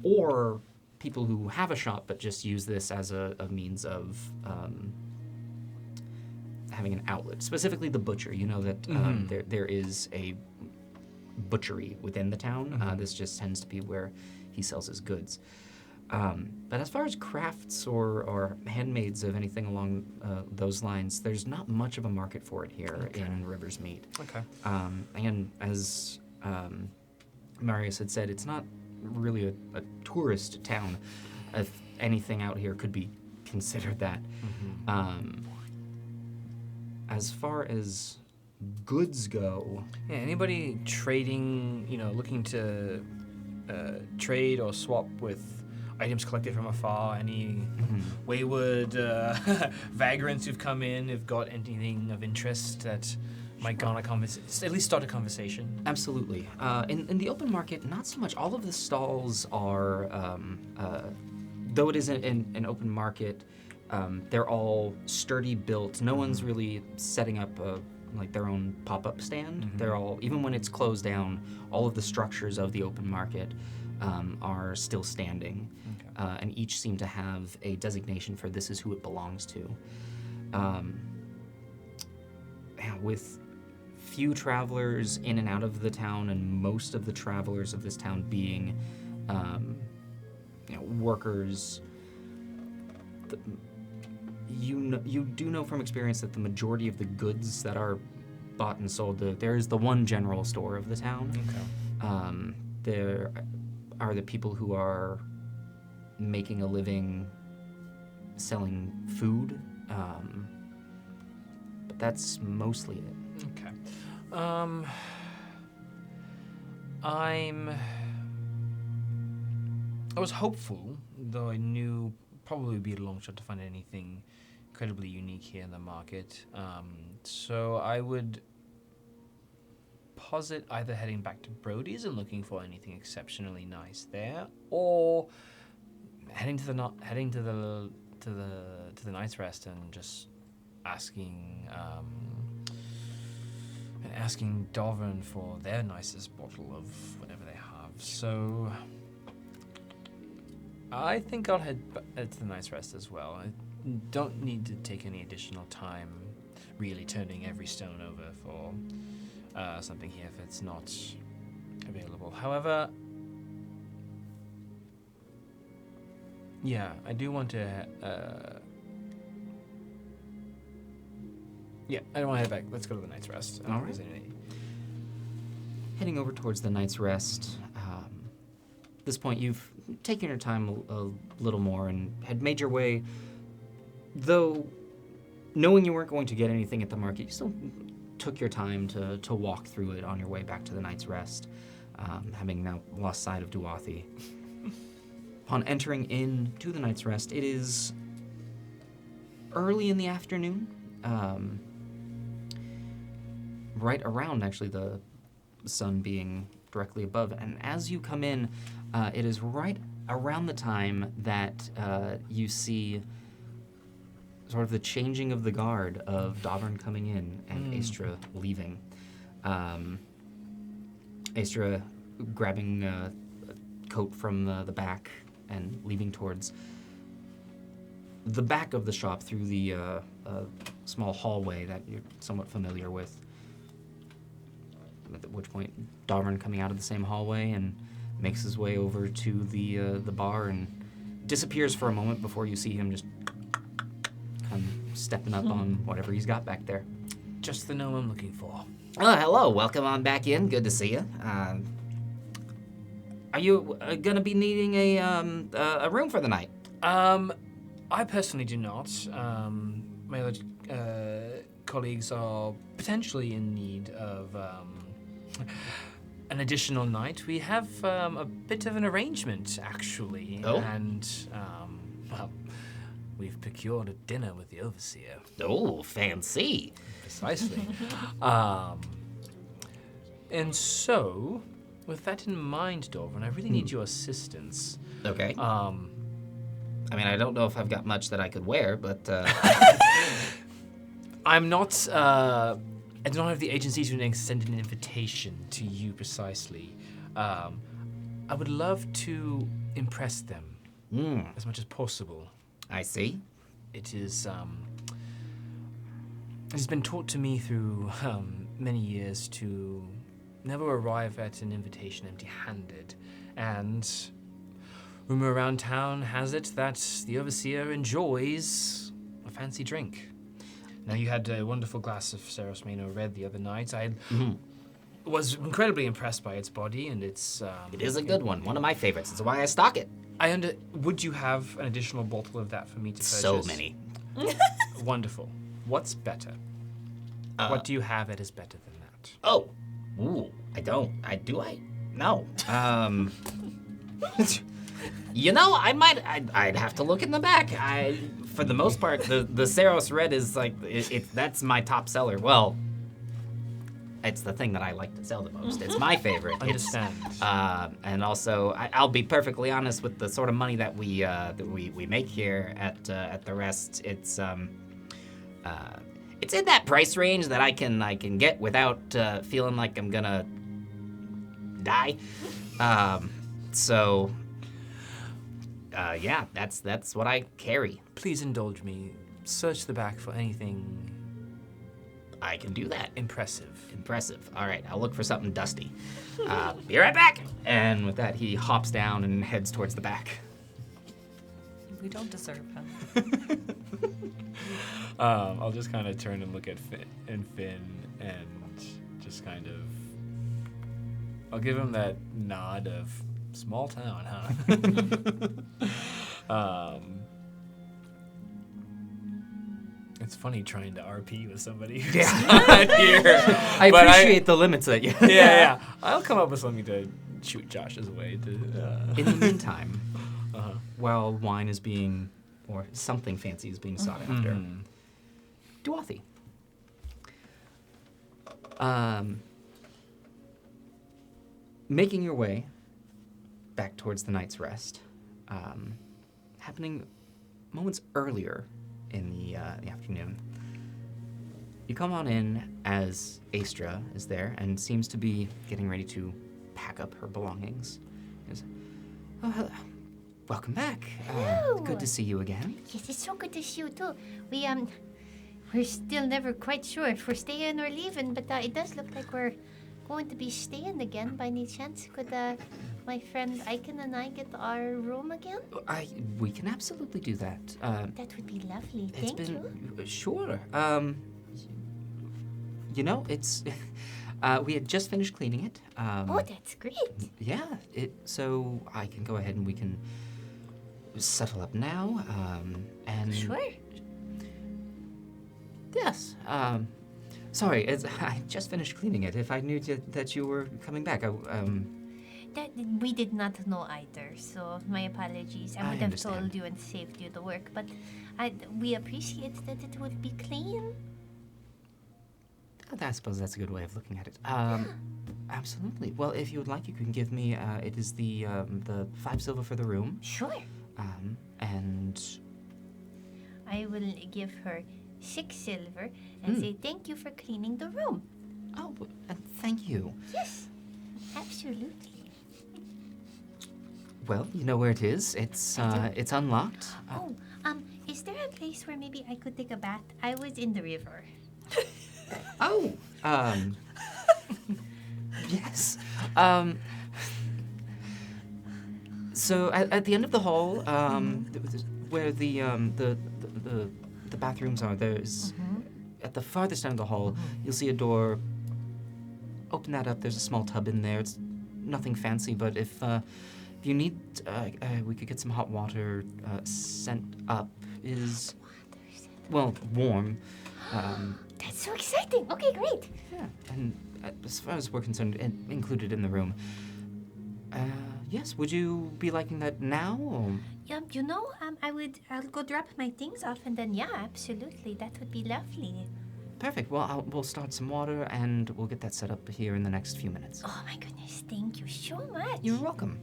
or people who have a shop but just use this as a means of having an outlet. Specifically the butcher. You know that there is a butchery within the town. This just tends to be where he sells his goods. But as far as crafts or handmaids of anything along those lines, there's not much of a market for it here in Rivers Mead. Okay. And as Marius had said, it's not really a tourist town. If anything out here could be considered that. As far as goods go, Yeah, anybody trading, looking to trade or swap with items collected from afar, any wayward vagrants who've come in, who've got anything of interest that might garner at least start a conversation. absolutely. In the open market, not so much. All of the stalls are, though it is an open market, they're all sturdy built. No one's really setting up like their own pop-up stand. They're all, even when it's closed down, all of the structures of the open market are still standing. And each seem to have a designation for this is who it belongs to. With few travelers in and out of the town, and most of the travelers of this town being, workers, you do know from experience that the majority of the goods that are bought and sold, there is the one general store of the town. There are the people who are making a living selling food, but that's mostly it. Okay. I was hopeful, though I knew probably would be a long shot to find anything incredibly unique here in the market. So I would posit either heading back to Brody's and looking for anything exceptionally nice there, or heading to the Night's Rest and just asking Dovern for their nicest bottle of whatever they have. So I think I'll head to the Night's Rest as well. I don't need to take any additional time really turning every stone over for something here if it's not available. However, yeah, I do want to I don't want to head back. Let's go to the Night's Rest. All right. Heading over towards the Night's Rest. At this point, you've taken your time a little more and had made your way, though knowing you weren't going to get anything at the market, you still took your time to walk through it on your way back to the Night's Rest, having now lost sight of Duathi. Upon entering into the Night's Rest, it is early in the afternoon, right around actually the sun being directly above. And as you come in, it is right around the time that you see sort of the changing of the guard of Davern coming in and Aestra leaving. Aestra grabbing a coat from the back and leaving towards the back of the shop through the small hallway that you're somewhat familiar with. At which point, Davern coming out of the same hallway and makes his way over to the bar and disappears for a moment before you see him just kind of stepping up on whatever he's got back there. Just the gnome I'm looking for. Oh, hello. Welcome on back in. Good to see you. Are you gonna be needing a room for the night? I personally do not. My other colleagues are potentially in need of an additional night. We have a bit of an arrangement, actually. Oh? And, well, we've procured a dinner with the overseer. Oh, fancy. Precisely. And so, with that in mind, Dorvan, I really need your assistance. Okay. I mean, I don't know if I've got much that I could wear, but I'm not, I do not have the agency to extend an invitation to you precisely. I would love to impress them as much as possible. I see. It is, it has been taught to me through many years to never arrive at an invitation empty-handed. And rumor around town has it that the overseer enjoys a fancy drink. Now, you had a wonderful glass of Saros Mano Red the other night. I was incredibly impressed by its body and its... It is a good one of my favorites. It's why I stock it. Would you have an additional bottle of that for me to purchase? So many. Wonderful. What's better? What do you have that is better than that? Oh. Ooh, I don't. Do I? No. You know, I'd have to look in the back. For the most part, the Saros Red is like, that's my top seller. Well, it's the thing that I like to sell the most. It's my favorite. Understand. And also, I'll be perfectly honest with the sort of money that we make here at the Rest. It's in that price range that I can get without feeling like I'm gonna die. Yeah, that's what I carry. Please indulge me. Search the back for anything I can do that. impressive. Impressive. All right, I'll look for something dusty. Be right back. And with that, he hops down and heads towards the back. We don't deserve him. I'll just kind of turn and look at Finn and just kind of... I'll give him that nod of small town, huh? It's funny trying to RP with somebody who's not here. I appreciate the limits that you... Yeah. I'll come up with something to shoot Josh's way. In the meantime, while wine is being, or something fancy is being sought after, Duathi. Making your way back towards the night's rest, happening moments earlier in the afternoon. You come on in as Astra is there and seems to be getting ready to pack up her belongings. Goes, oh, hello. Welcome back. Hello. Good to see you again. Yes, it's so good to see you too. We're still never quite sure if we're staying or leaving, but it does look like we're going to be staying again. By any chance, could my friend Aiken and I get our room again? We can absolutely do that. That would be lovely. Thank you. Sure. It's we had just finished cleaning it. Oh, that's great. Yeah. So I can go ahead and we can settle up now. And Sure. Yes. Sorry, I just finished cleaning it. If I knew that you were coming back, That we did not know either, so my apologies. I I would have understand. told you and saved you the work, but we appreciate that it will be clean. I suppose that's a good way of looking at it. Absolutely. Well, if you would like, you can give me. It is the 5 silver for the room, Sure. and I will give her 6 silver and say thank you for cleaning the room. oh, and thank you. Yes, absolutely. Well, you know where it is. It's unlocked. Is there a place where maybe I could take a bath? I was in the river. Oh, yes. So at the end of the hall, where the bathrooms are, there's at the farthest end of the hall, you'll see a door. Open that up. There's a small tub in there. It's nothing fancy, but if you need, we could get some hot water sent up. Is well warm. That's so exciting. Okay, great. Yeah, and as far as we're concerned, included in the room. Yes, would you be liking that now? Or? I'll go drop my things off and then, yeah, absolutely. That would be lovely. Perfect. Well, we'll start some water and we'll get that set up here in the next few minutes. Oh my goodness, thank you so much. You're welcome.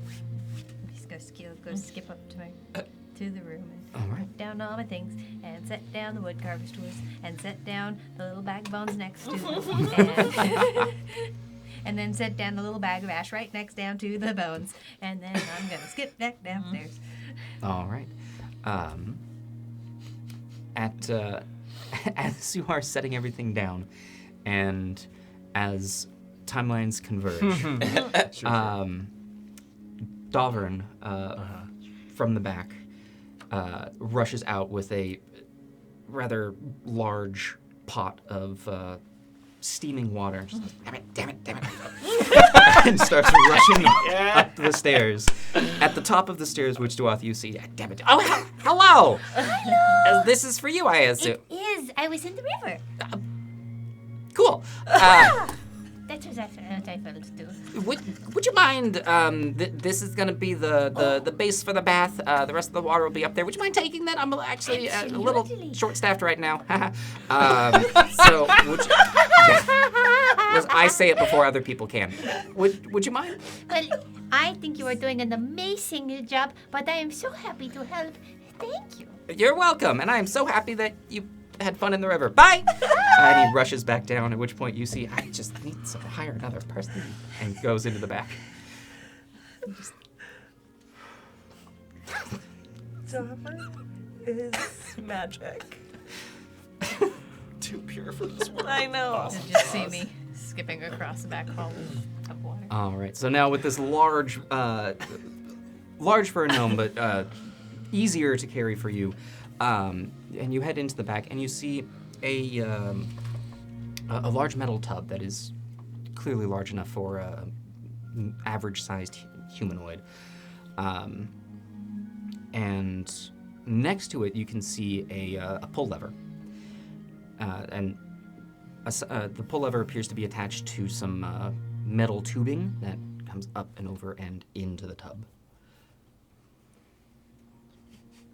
I'm just gonna skip up to the room and All right. put down all my things and set down the wood carver's tools and set down the little bag of bones next to them and then set down the little bag of ash right next down to the bones and then I'm gonna skip back downstairs. All right. As you are setting everything down, and as timelines converge, Davern from the back rushes out with a rather large pot of steaming water. Just goes, damn it, and starts rushing up the stairs. At the top of the stairs, which Duath you see, damn it. Oh, hello! Hello. This is for you, I assume. It is. I was in the river. Cool. That was what I felt too. Would you mind? This is gonna be the base for the bath. The rest of the water will be up there. Would you mind taking that? I'm actually a little Absolutely. short-staffed right now. So would you? I say it before other people can. Would you mind? Well, I think you are doing an amazing job, but I am so happy to help. Thank you. You're welcome, and I am so happy that you had fun in the river. Bye! And he rushes back down, at which point you see, I just need to hire another person, and goes into the back. Dauber is magic. Too pure for this world. I know. And just see me skipping across the back hall of water. All right, so now with this large for a gnome, but easier to carry for you, and you head into the back, and you see a large metal tub that is clearly large enough for an average-sized humanoid. And next to it, you can see a pull lever. And the pull lever appears to be attached to some metal tubing that comes up and over and into the tub.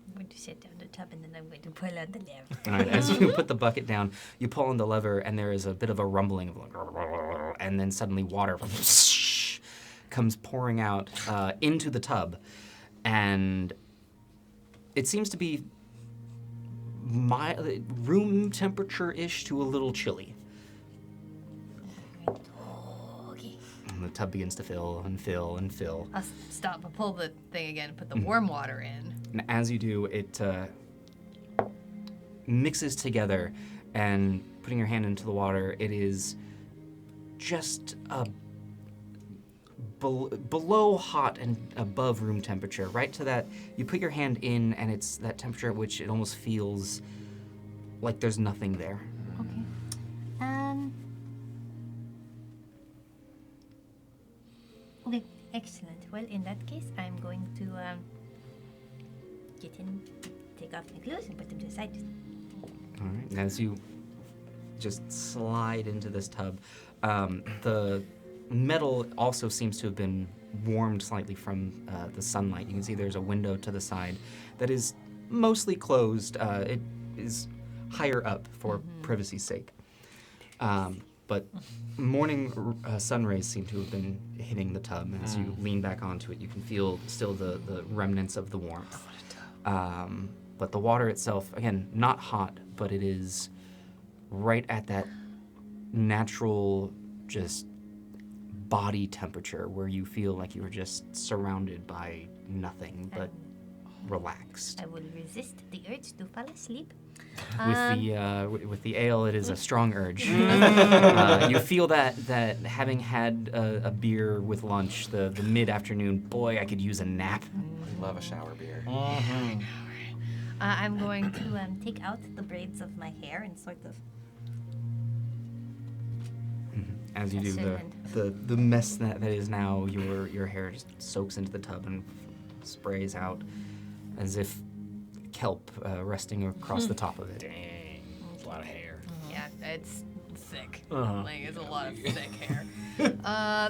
I'm going to set down the tub and then I'm going to pull on the lever. All right, as you put the bucket down, you pull on the lever, and there is a bit of a rumbling of like, and then suddenly water comes pouring out into the tub, and it seems to be room temperature-ish to a little chilly. Okay. And the tub begins to fill and fill and fill. I'll stop and pull the thing again and put the warm water in. And as you do, it mixes together, and putting your hand into the water, it is just below hot and above room temperature, right to that. You put your hand in, and it's that temperature at which it almost feels like there's nothing there. Okay. Okay, excellent. Well, in that case, I'm going to get in, take off my clothes, and put them to the side. All right. And as you just slide into this tub, the metal also seems to have been warmed slightly from the sunlight. You can see there's a window to the side that is mostly closed. It is higher up for privacy's sake. But morning sun rays seem to have been hitting the tub. And as you lean back onto it, you can feel still the remnants of the warmth. But the water itself, again, not hot, but it is right at that natural, just body temperature where you feel like you are just surrounded by nothing but relaxed. I will resist the urge to fall asleep. With the ale, it is a strong urge. You feel that having had a beer with lunch, the mid-afternoon, boy, I could use a nap. We love a shower beer. I'm going to take out the braids of my hair and sort of. As you do, Excellent. the mess that is now your hair just soaks into the tub and sprays out as if kelp resting across the top of it. Dang, that's a lot of hair. Yeah, it's thick. Uh-huh. Like, it's a lot of thick hair. All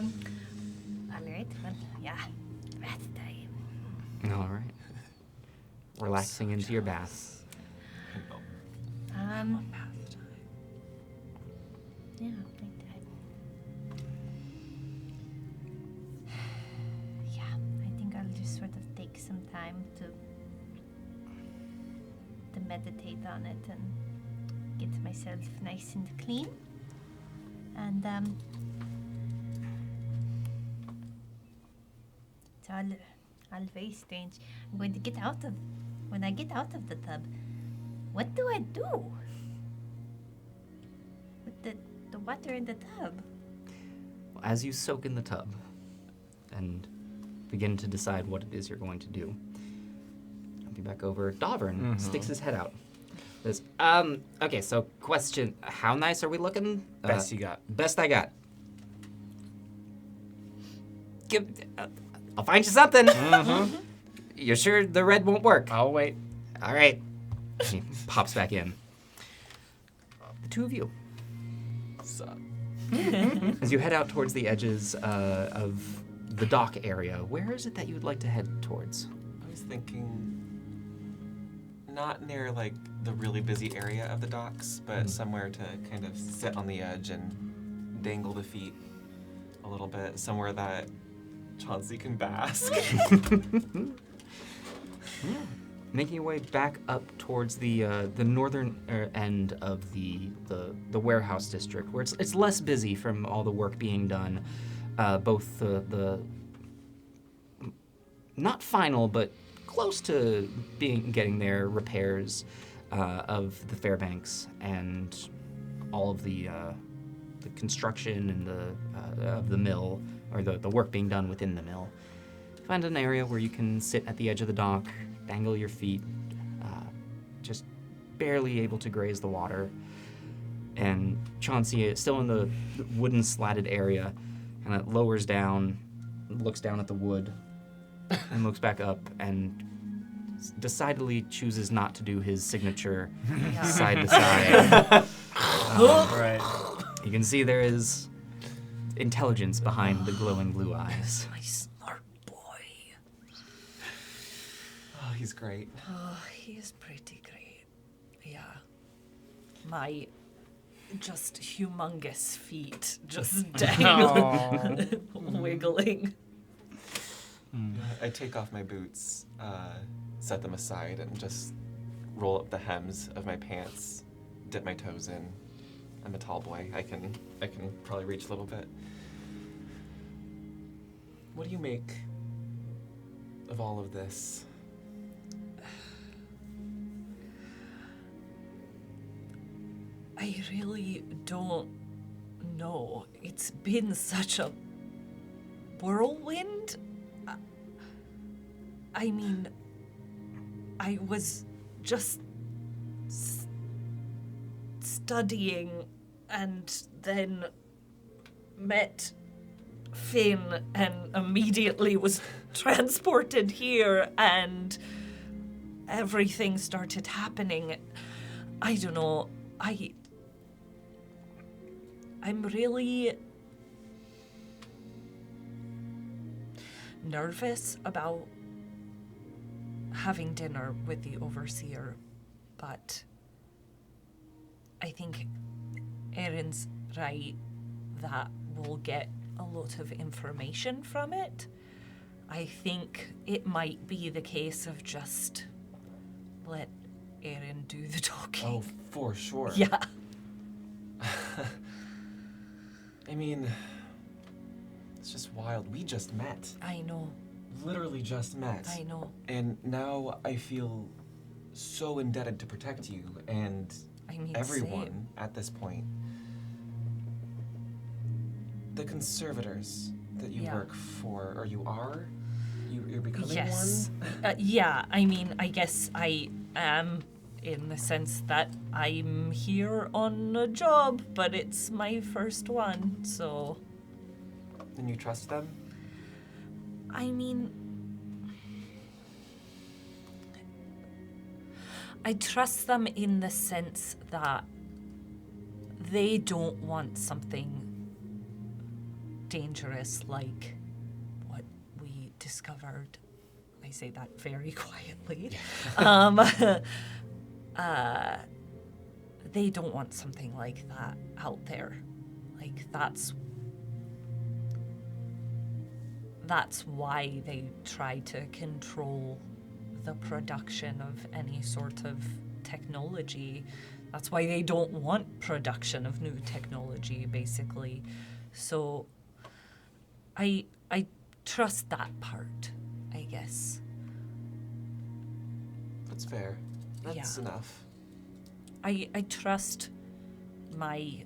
right. Well, yeah. Bath time. All right. Relaxing into your bath. Yeah, like that. Yeah, I think I'll just sort of take some time to meditate on it and get myself nice and clean. And it's all very strange. I'm going to when I get out of the tub, what do I do with the water in the tub? As you soak in the tub and begin to decide what it is you're going to do, I'll be back over. Davern sticks his head out. Says, okay, so question, how nice are we looking? Best you got. Best I got. I'll find you something. You're sure the red won't work? I'll wait. All right. He pops back in. The two of you. Sup? As you head out towards the edges of the dock area, where is it that you would like to head towards? I was thinking not near like the really busy area of the docks, but somewhere to kind of sit on the edge and dangle the feet a little bit, somewhere that Chauncey can bask. Making your way back up towards the northern end of the warehouse district, where it's less busy from all the work being done, both the not final but close to getting there repairs of the Fairbanks and all of the construction and of the mill, or the work being done within the mill. Find an area where you can sit at the edge of the dock, dangle your feet, just barely able to graze the water. And Chauncey is still in the wooden slatted area, and it lowers down, looks down at the wood, and looks back up, and decidedly chooses not to do his signature side to side. Right. You can see there is intelligence behind the glowing blue eyes. My smart boy. Oh, he's great. Oh, he is pretty great. Yeah. My just humongous feet just dangling, wiggling. I take off my boots, set them aside, and just roll up the hems of my pants, dip my toes in. I'm a tall boy. I can probably reach a little bit. What do you make of all of this? I really don't know. It's been such a whirlwind. I mean, I was just studying and then met Finn and immediately was transported here and everything started happening. I don't know. I'm really nervous about having dinner with the overseer, but I think Erin's right that we'll get a lot of information from it. I think it might be the case of just let Erin do the talking. Oh, for sure. Yeah. I mean, it's just wild. We just met. I know. Literally just met. I know. And now I feel so indebted to protect you and I mean, everyone same. at this point. The conservators that you Yeah. work for, or you are? You're becoming Yes. one? Yeah, I mean, I guess I am in the sense that I'm here on a job, but it's my first one, so. And you trust them? I mean, I trust them in the sense that they don't want something dangerous like what we discovered. I say that very quietly. They don't want something like that out there. Like, that's why they try to control the production of any sort of technology. That's why they don't want production of new technology, basically. So I trust that part, I guess. That's fair. That's Yeah. enough. I trust my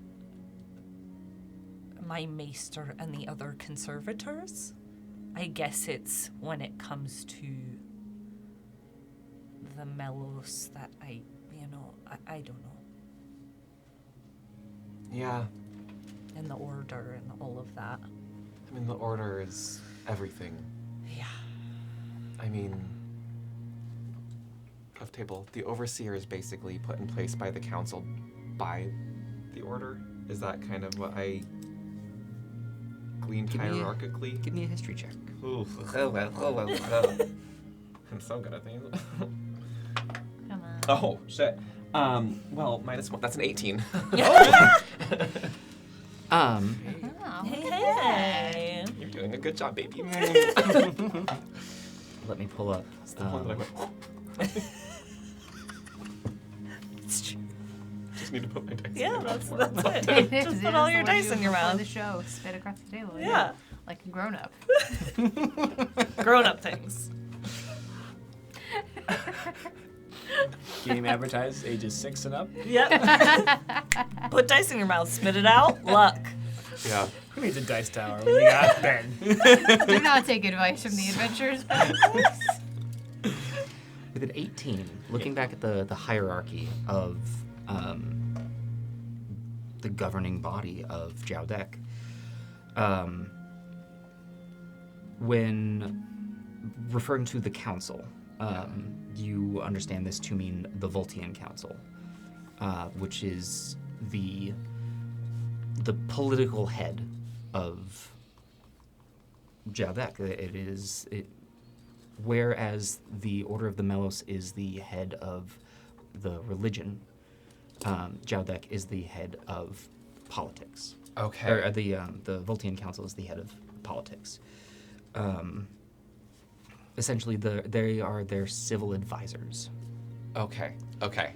maester and the other conservators. I guess it's when it comes to the Melos that I don't know. Yeah. And the order and all of that. I mean, the order is everything. Yeah. I mean, of table, the overseer is basically put in place by the council by the order. Is that kind of what I gleaned hierarchically? Give me a history check. Oof. Oh, well. I'm so good at these. Come on. Oh, shit. Well, -1. That's an 18. Um, Oh, Hey. You're doing a good job, baby. let me pull up. It's the one that I went. Just need to put my dice Yeah, in my that's mouth. it. It is, Just it put is all the your one dice you in your do before mouth. the show, spit across the table. Yeah. Like a grown up. Grown-up things. Game advertised ages 6 and up. Yep. Put dice in your mouth, spit it out, luck. Yeah. Who needs a dice tower when you got Ben? Do not take advice from the adventurers. With an 18, looking back at the hierarchy of the governing body of Jiaodek, when referring to the council, you understand this to mean the Voltian Council, which is the political head of Jiaodek. whereas the Order of the Melos is the head of the religion, Jaudek is the head of politics. Okay. Or the Voltian Council is the head of politics. Essentially, they are their civil advisors. Okay. Okay.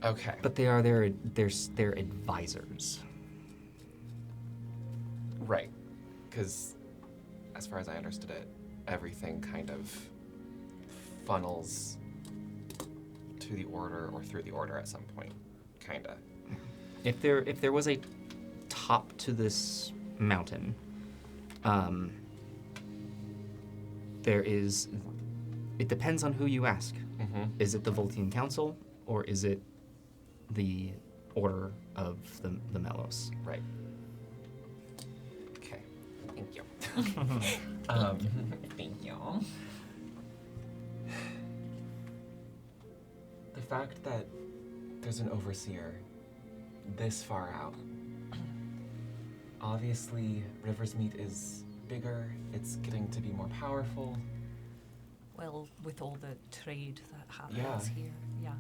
Okay. But they are their advisors. Right. Because, as far as I understood it, everything kind of funnels to the order or through the order at some point. Kinda. If there was a top to this mountain, there is. It depends on who you ask. Mm-hmm. Is it the Voltian Council or is it the Order of the Melos? Right. Okay. Thank you. Thank you. The fact that there's an overseer this far out. Obviously, Riversmeet is bigger. It's getting to be more powerful. Well, with all the trade that happens Yeah. here, yeah.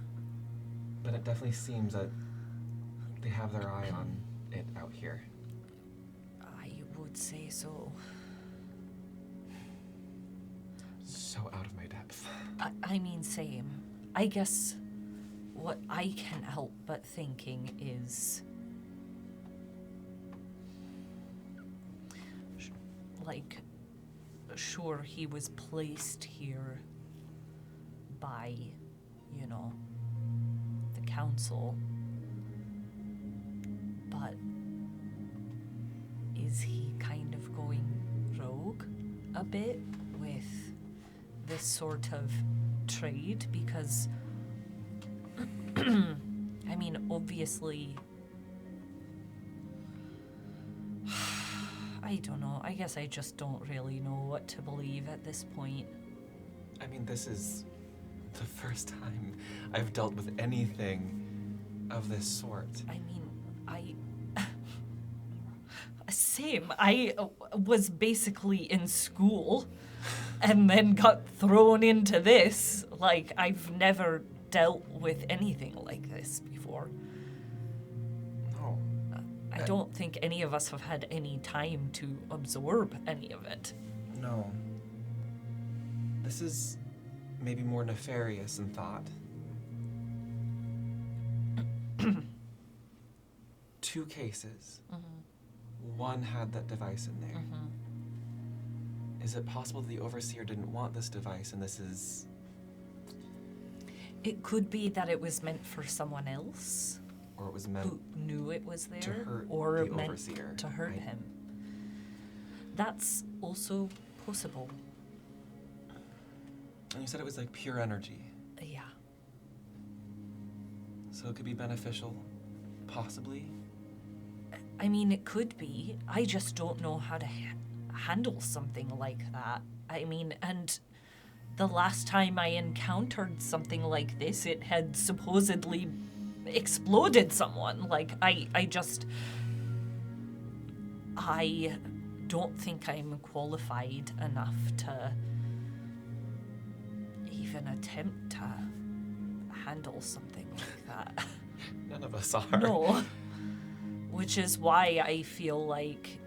But it definitely seems that they have their eye on it out here. I would say so. So out of my depth. I mean, same. I guess what I can't help but thinking is, like, sure, he was placed here by, you know, the council, but is he kind of going rogue a bit with this sort of trade? Because I mean, obviously, I don't know. I guess I just don't really know what to believe at this point. I mean, this is the first time I've dealt with anything of this sort. I mean, same. I was basically in school and then got thrown into this. Like, I've never dealt with anything like this before. No. I don't think any of us have had any time to absorb any of it. No. This is maybe more nefarious in thought. 2 cases. One had that device in there. Is it possible the overseer didn't want this device and this is... It could be that it was meant for someone else Or it was meant who knew it was there, to hurt or the meant overseer. to hurt him. That's also possible. And you said it was like pure energy. Yeah. So it could be beneficial, possibly. I mean, it could be. I just don't know how to handle something like that. I mean, and the last time I encountered something like this, it had supposedly exploded someone. Like, I don't think I'm qualified enough to even attempt to handle something like that. None of us are. No. Which is why I feel like,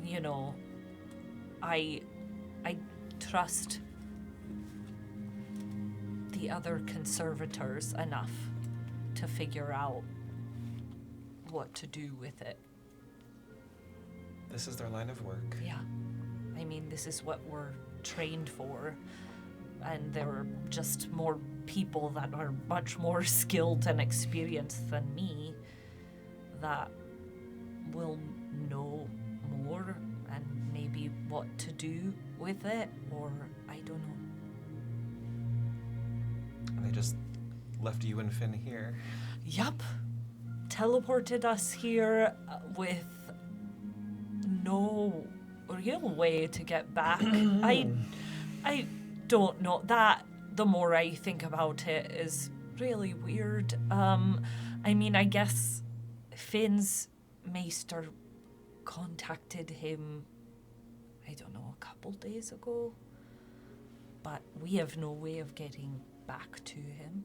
you know, I trust the other conservators enough to figure out what to do with it. This is their line of work. Yeah. I mean, this is what we're trained for. And there are just more people that are much more skilled and experienced than me that will know more and maybe what to do with it, or I don't know. And they just left you and Finn here. Yup. Teleported us here with no real way to get back. I don't know. That, the more I think about it, is really weird. I mean, I guess Finn's maester contacted him I don't know, a couple days ago. But we have no way of getting back to him.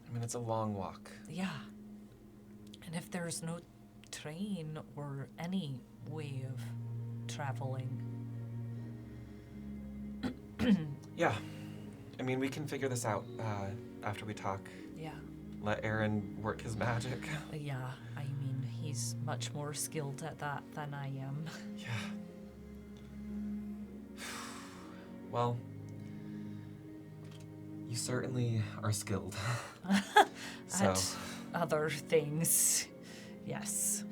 I mean, it's a long walk. Yeah. And if there's no train or any way of traveling. Yeah. I mean, we can figure this out after we talk. Yeah. Let Aaron work his magic. Yeah, I mean, he's much more skilled at that than I am. Yeah. Well, you certainly are skilled. So, At other things, yes.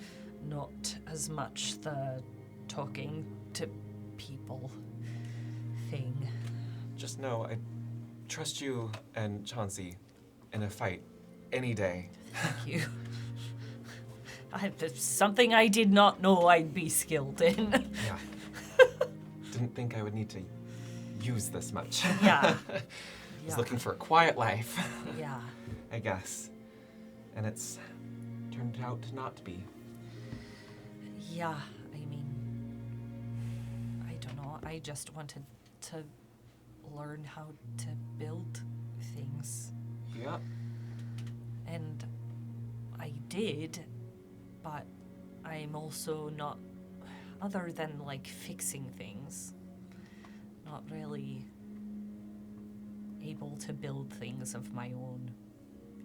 Not as much the talking to people thing. just know I trust you and Chauncey in a fight any day. Thank you. It's something I did not know I'd be skilled in. Yeah. Didn't think I would need to use this much. Yeah. Was Yeah. looking for a quiet life, Yeah. I guess. And it's turned out to not be. Yeah, I mean, I don't know. I just wanted to learn how to build things. Yeah. And I did, but I'm also not, other than like fixing things, not really able to build things of my own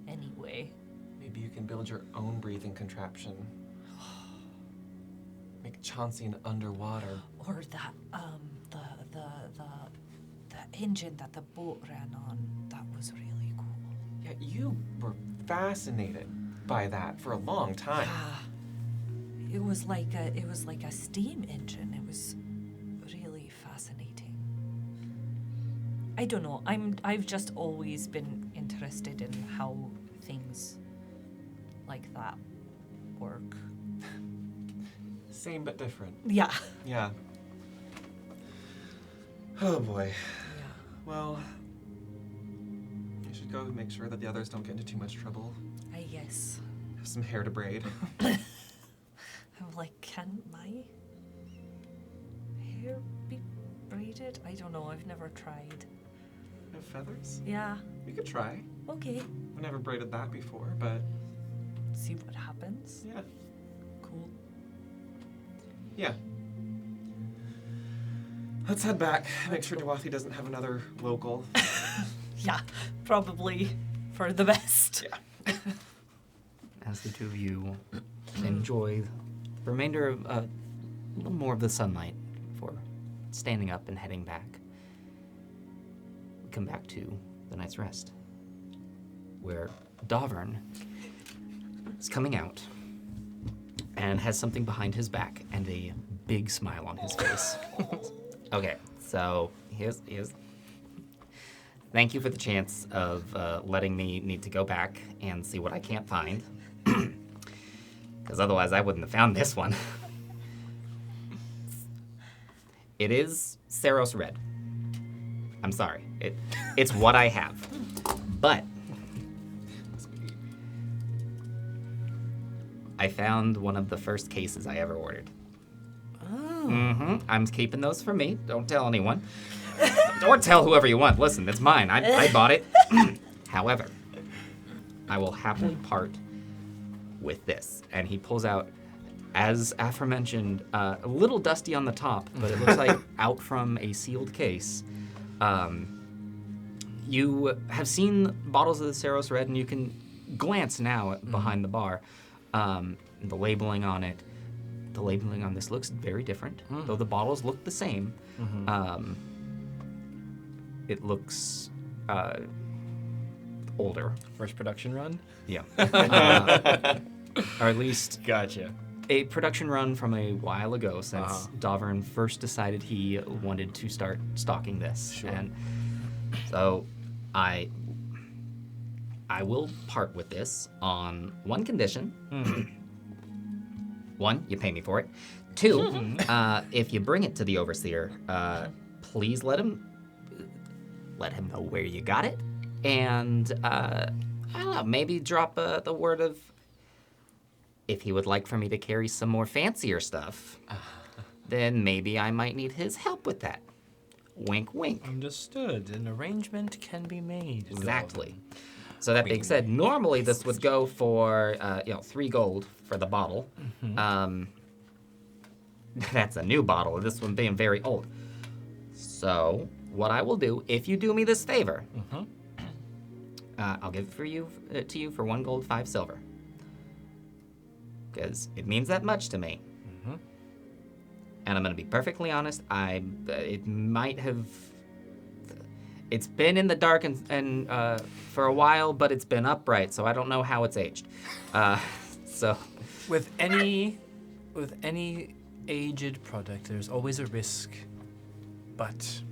anyway. Maybe you can build your own breathing contraption. Make Chauncey an underwater. Or that, the engine that the boat ran on, that was really cool. Yeah, you were fascinated by that for a long time. It was like a steam engine. It was really fascinating. I don't know. I've just always been interested in how things like that work. Same but different. Yeah. Yeah. Oh boy. Yeah. Well, I should go make sure that the others don't get into too much trouble. I guess. Have some hair to braid. I'm like, can my hair be braided? I don't know. I've never tried. Have feathers? Yeah. We could try. Okay. I've never braided that before, but See what happens. yeah. Cool. Yeah. Let's head back. Make sure Dawathi doesn't have another local. Yeah. Probably for the best. Yeah. As the two of you enjoy the remainder of a little more of the sunlight before standing up and heading back, we come back to the night's rest, where Davern is coming out and has something behind his back and a big smile on his face. Okay, so here's thank you for the chance of letting me need to go back and see what I can't find. Because otherwise I wouldn't have found this one. It is Saros Red. I'm sorry. It's what I have. But I found one of the first cases I ever ordered. Oh. I'm keeping those for me. Don't tell anyone. Don't tell whoever you want. Listen, it's mine. I bought it. However, I will happily part with this. And he pulls out, as aforementioned, a little dusty on the top, but it looks like out from a sealed case. You have seen bottles of the Saros Red, and you can glance now behind the bar. The labeling on it. The labeling on this looks very different, though the bottles look the same. It looks older. First production run? Yeah. Or at least Gotcha. a production run from a while ago, since Davern first decided he wanted to start stocking this. Sure. And so I will part with this on one condition. One, you pay me for it. Two, if you bring it to the overseer, please let him know where you got it, and I don't know, maybe drop the word of if he would like for me to carry some more fancier stuff, then maybe I might need his help with that. Wink, wink. Understood. An arrangement can be made. Exactly. So that being said, normally this would go for 3 gold for the bottle. That's a new bottle. This one being very old. So what I will do, if you do me this favor, I'll give it to you for 1 gold, 5 silver, because it means that much to me. And I'm gonna be perfectly honest. It might have. It's been in the dark and for a while, but it's been upright, so I don't know how it's aged. So, With any aged product, there's always a risk, but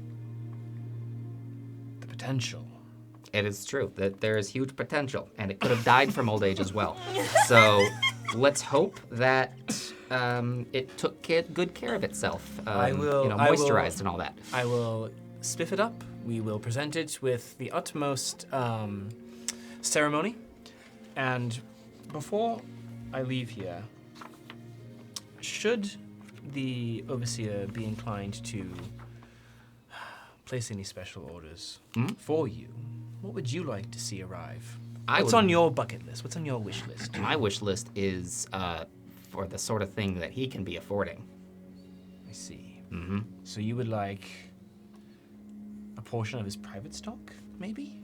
the potential. it is true that there is huge potential, and it could have died from old age as well. So, let's hope that it took good care of itself. Moisturized and all that. I will spiff it up. We will present it with the utmost ceremony. And before I leave here, should the overseer be inclined to place any special orders for you, what would you like to see arrive? What's on your bucket list? What's on your wish list? My wish list is for the sort of thing that he can be affording. I see. Mm-hmm. So you would like a portion of his private stock, maybe?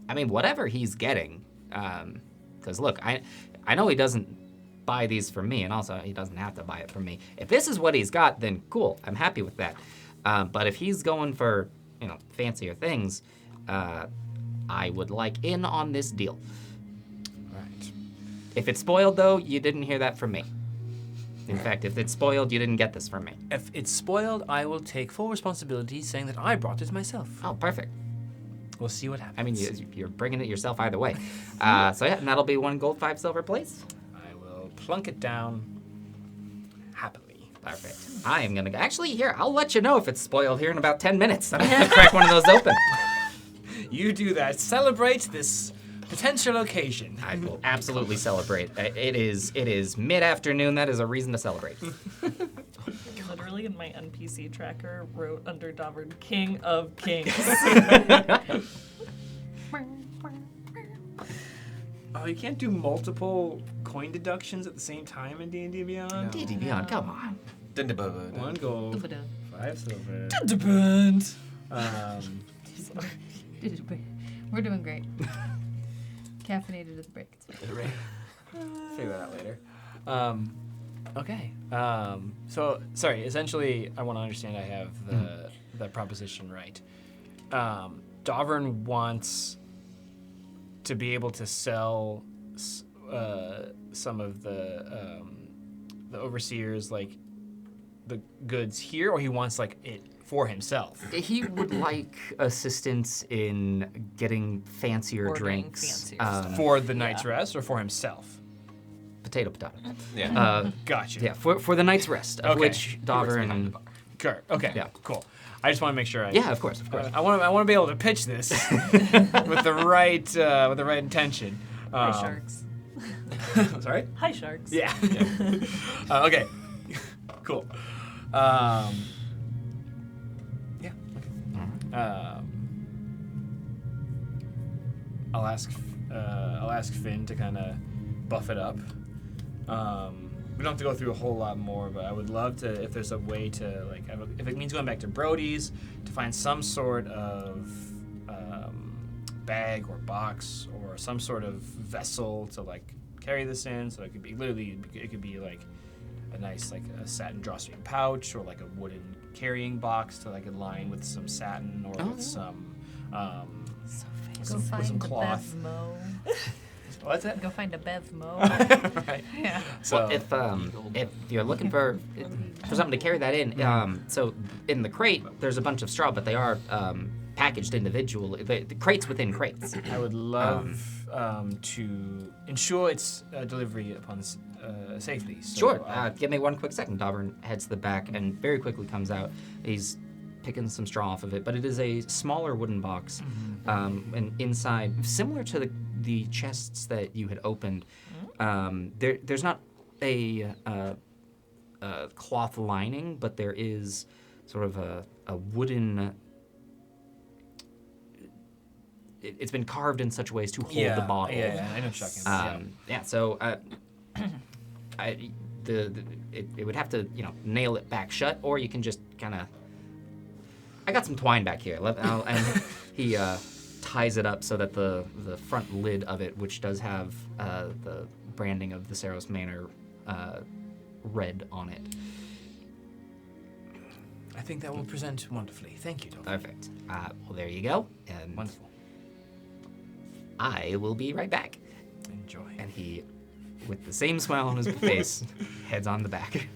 I mean, whatever he's getting. Because look, I know he doesn't buy these from me, and also he doesn't have to buy it from me. If this is what he's got, then cool. I'm happy with that. But if he's going for fancier things, I would like in on this deal. Right. If it's spoiled, though, you didn't hear that from me. In fact, if it's spoiled, you didn't get this from me. If it's spoiled, I will take full responsibility, saying that I brought it myself. Oh, perfect. We'll see what happens. I mean, you're bringing it yourself either way. So yeah, and that'll be 1 gold, 5 silver, please. I will plunk it down happily. Perfect. I am gonna actually here. I'll let you know if it's spoiled here in about 10 minutes. I'm gonna crack one of those open. You do that. Celebrate this potential occasion. I will absolutely celebrate. It is mid-afternoon. That is a reason to celebrate. Literally in my NPC tracker wrote under Davern, King of Kings. Oh, you can't do multiple coin deductions at the same time in D&D Beyond? D&D Beyond, come on. 1 gold, 5 silver. Depends. We're doing great. Caffeinated at the break. Figure that out later. Okay. So, sorry, essentially, I want to understand I have the proposition right. Davern wants to be able to sell some of the overseers, like, the goods here, or he wants, like, it for himself? He would like assistance in getting fancier Ordering drinks. fancier stuff. For the night's rest, or for himself? Potato. Yeah. Gotcha. Yeah, for the night's rest, of Okay. which Davern. Sure. Okay. Yeah. Cool. I just want to make sure. Yeah, of course. I want to be able to pitch this with the right intention. Hi, sharks. Sorry. Hi, sharks. Yeah. Okay. Cool. Yeah. Okay. I'll ask Finn to kind of buff it up. We don't have to go through a whole lot more, but I would love to, if there's a way to, like, if it means going back to Brody's, to find some sort of bag or box or some sort of vessel to, like, carry this in. So it could be it could be like a nice, like, a satin drawstring pouch, or like a wooden carrying box to, like, align with some satin or with some So Go some find the cloth. Bevmo. What's that? Go find a Bevmo. Right. Yeah. So If you're looking for something to carry that in, so in the crate there's a bunch of straw, but they are packaged individually. The crates within crates. I would love to ensure its delivery upon safely. So, Sure. Give me 1 quick second. Davern heads to the back and very quickly comes out. He's picking some straw off of it, but it is a smaller wooden box, and inside, similar to the chests that you had opened, there's not a cloth lining, but there is sort of a wooden. It's been carved in such ways to hold the bottle. Yeah, I know chucking. So it would have to nail it back shut, or you can just kind of. I got some twine back here, and he ties it up so that the front lid of it, which does have the branding of the Saros Manor red on it. I think that will present wonderfully. Thank you, Dolphin. Perfect. Well, there you go. And Wonderful. I will be right back. Enjoy. And he, with the same smile on his face, heads on the back.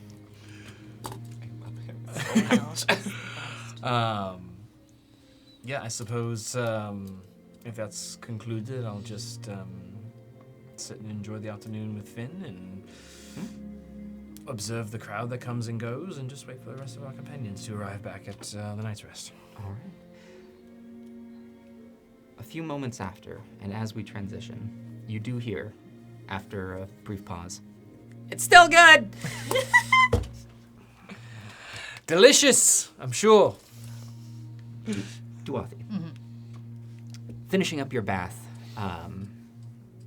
Yeah, I suppose if that's concluded, I'll just sit and enjoy the afternoon with Finn and observe the crowd that comes and goes and just wait for the rest of our companions to arrive back at the night's rest. All right. A few moments after, and as we transition, you do hear, after a brief pause, "It's still good!" Delicious, I'm sure. Duathi. Finishing up your bath,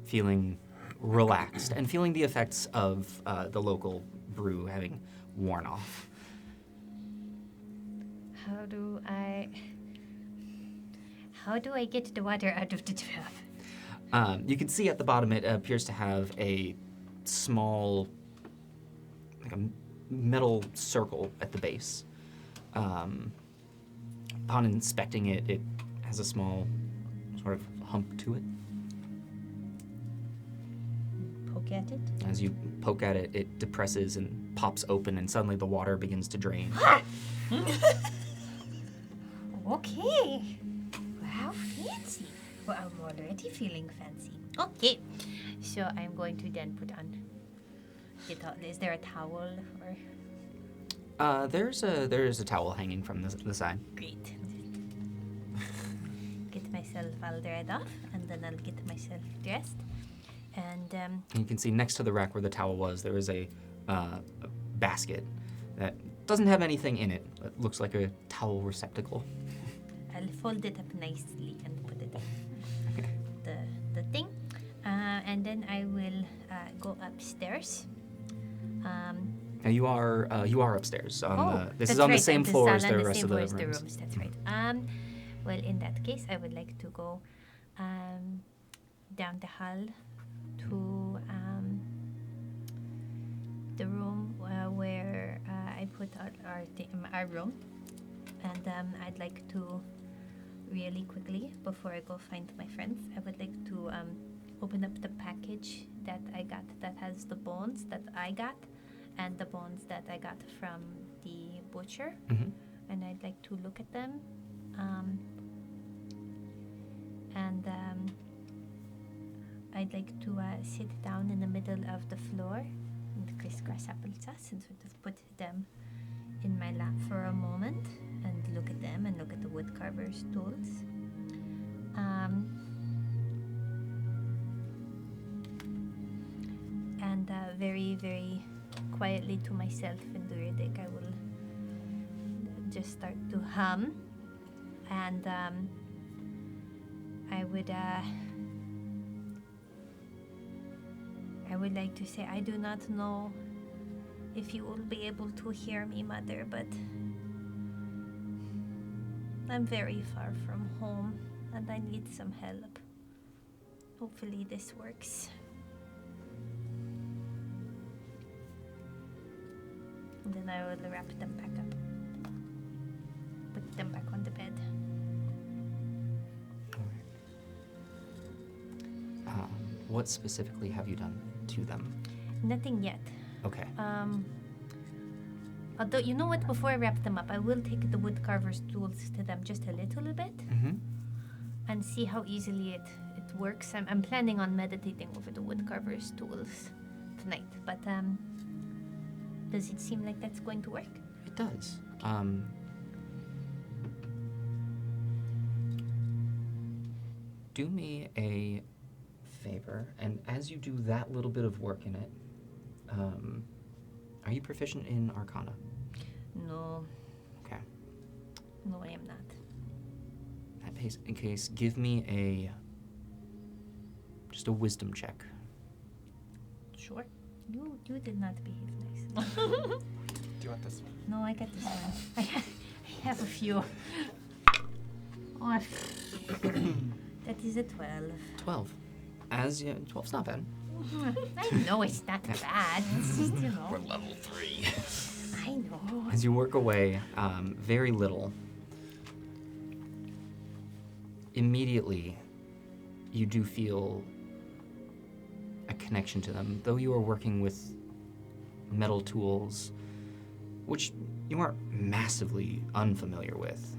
feeling relaxed and feeling the effects of the local brew having worn off. How do I get the water out of the tub? You can see at the bottom it appears to have a small, like a metal circle at the base. Upon inspecting it, it has a small sort of hump to it. Poke at it. As you poke at it, it depresses and pops open, and suddenly the water begins to drain. Okay. How fancy. Well, I'm already feeling fancy. Okay. So I'm going to then put on. Is there a towel or? There's a towel hanging from the side. Great. Get myself all dried off, and then I'll get myself dressed. And You can see next to the rack where the towel was, there is a basket that doesn't have anything in it. It looks like a towel receptacle. I'll fold it up nicely and put it in the thing. And then I will go upstairs. Now you are upstairs. This that's is on right, the same and floor as sala the and rest same of the floor as rooms. That's right. Well, in that case, I would like to go down the hall to the room where I put our room, and I'd like to really quickly before I go find my friends, I would like to open up the package that I got that has the bones that I got and the bones that I got from the butcher, and I'd like to look at them, and I'd like to sit down in the middle of the floor and crisscross applesauce and sort of put them in my lap for a moment and look at them and look at the woodcarver's tools. And very, very quietly to myself in Duridek, I will just start to hum, and I would like to say, I do not know if you will be able to hear me, Mother, but I'm very far from home and I need some help. Hopefully this works. And then I will wrap them back up. Put them back on the bed. What specifically have you done to them? Nothing yet. Okay. Although, you know what? Before I wrap them up, I will take the woodcarver's tools to them just a little bit and see how easily it works. I'm planning on meditating over the woodcarver's tools tonight, but does it seem like that's going to work? It does. Do me a favor, and as you do that little bit of work in it, Are you proficient in Arcana? No, Okay. no, I am not. In case, give me just a wisdom check. Sure. You did not behave nice. Do you want this one? No, I got this one. I have a few. Oh, that is a 12. 12. 12's not bad. I know it's not bad. It's just, We're level 3. I know. As you work away, very little. Immediately, you do feel a connection to them. Though you are working with metal tools, which you aren't massively unfamiliar with,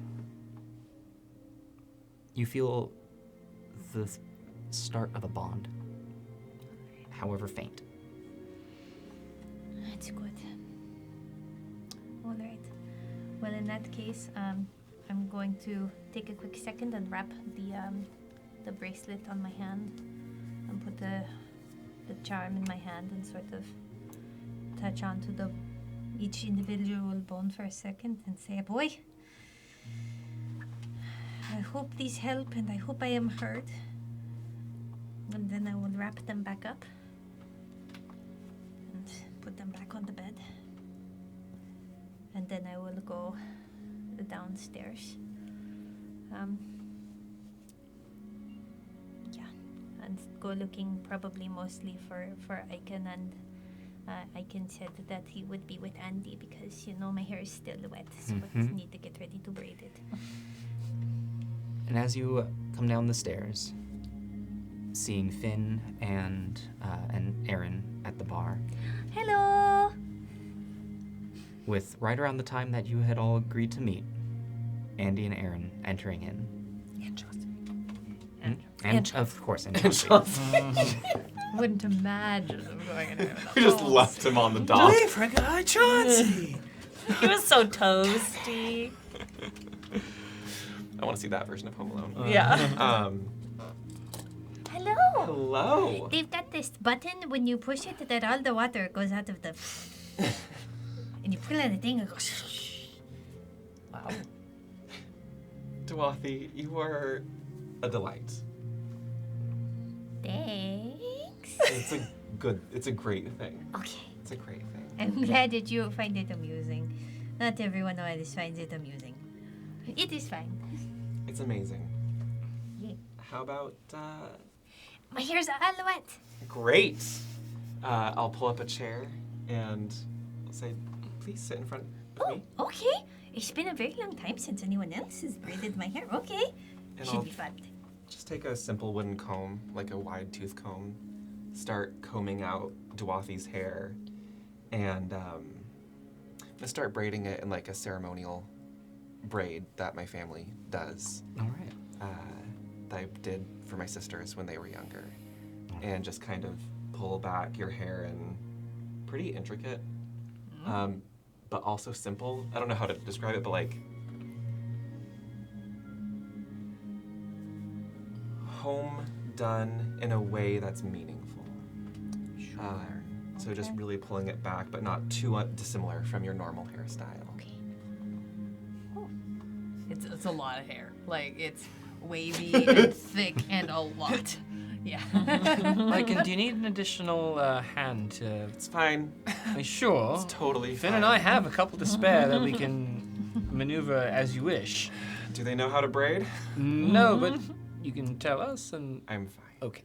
you feel the start of a bond, however faint. That's good. All right. Well, in that case, I'm going to take a quick second and wrap the bracelet on my hand and put the charm in my hand and sort of touch onto each individual bone for a second and say, boy, I hope these help and I hope I am heard. And then I will wrap them back up and put them back on the bed. And then I will go downstairs. And go looking probably mostly for Icon, and Icon said that he would be with Andy because, my hair is still wet, so I need to get ready to braid it. And as you come down the stairs, seeing Finn and Aaron at the bar, Hello! with right around the time that you had all agreed to meet, Andy and Aaron entering in. And Chelsea. And of course, and Chelsea. Wouldn't imagine them going in there. We just left him on the dock. Leave for Guy Chauncey. He was so toasty. I want to see that version of Home Alone. Yeah. Hello! Hello. They've got this button when you push it that all the water goes out of the... and you pull on the thing and it goes... Wow. Dwathi, you are a delight. Thanks. It's a great thing. Okay. It's a great thing. I'm glad that you find it amusing. Not everyone always finds it amusing. It is fine. It's amazing. Yeah. How about, My hair's all wet. great. I'll pull up a chair and I'll say, please sit in front of Oh, me. okay. It's been a very long time since anyone else has braided my hair. Okay. And Should I'll be fun. just take a simple wooden comb, like a wide tooth comb, start combing out Dwathi's hair, and I'm gonna start braiding it in like a ceremonial braid that my family does. All right. That I did for my sisters when they were younger, and just kind of pull back your hair and pretty intricate, but also simple. I don't know how to describe it, but like home done in a way that's meaningful. So just really pulling it back, but not too dissimilar from your normal hairstyle. Okay. It's a lot of hair. Like, it's wavy and thick and a lot. Yeah. Like, do you need an additional hand to... It's fine. Are you sure? It's totally Finn fine. and I have a couple to spare that we can maneuver as you wish. Do they know how to braid? No, but you can tell us and... I'm fine. Okay.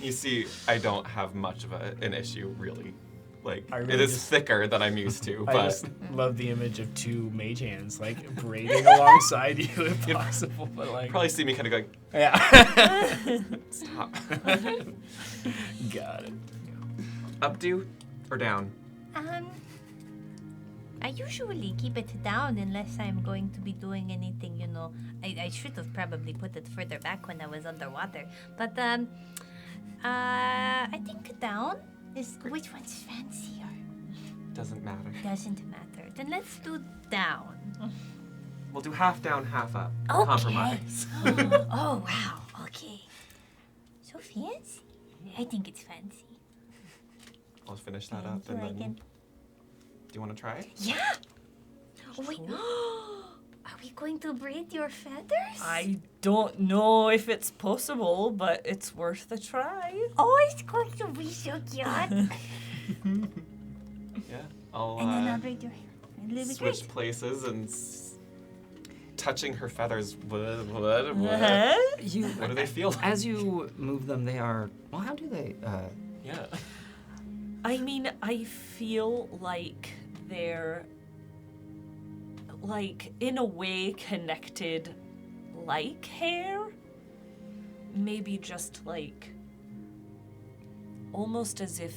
You see, I don't have much of an issue, really. Like, I it really is just- thicker than I'm used to, I but just love the image of two mage hands, like, braiding alongside you if possible, but like... probably see me kind of going, Yeah. stop. Got it. Up due or down? I usually keep it down unless I'm going to be doing anything, I should have probably put it further back when I was underwater. But, I think down is... Which one's fancier? Doesn't matter. Doesn't matter. Then let's do down. We'll do half down, half up. Okay. Compromise. Oh, wow. Okay. So fancy. I think it's fancy. I'll finish that Thank up you, and then Megan. Do you want to try? Yeah. Oh, wait. Are we going to braid your feathers? I don't know if it's possible, but it's worth a try. Oh, it's going to be so cute. And Yeah. I'll then I'll braid your hair. It'll be switch great. places and touching her feathers. What You, do they feel like? as you move them, they are. Well, how do they? Yeah. I mean, I feel like they're, like, in a way connected like hair. Maybe just like, almost as if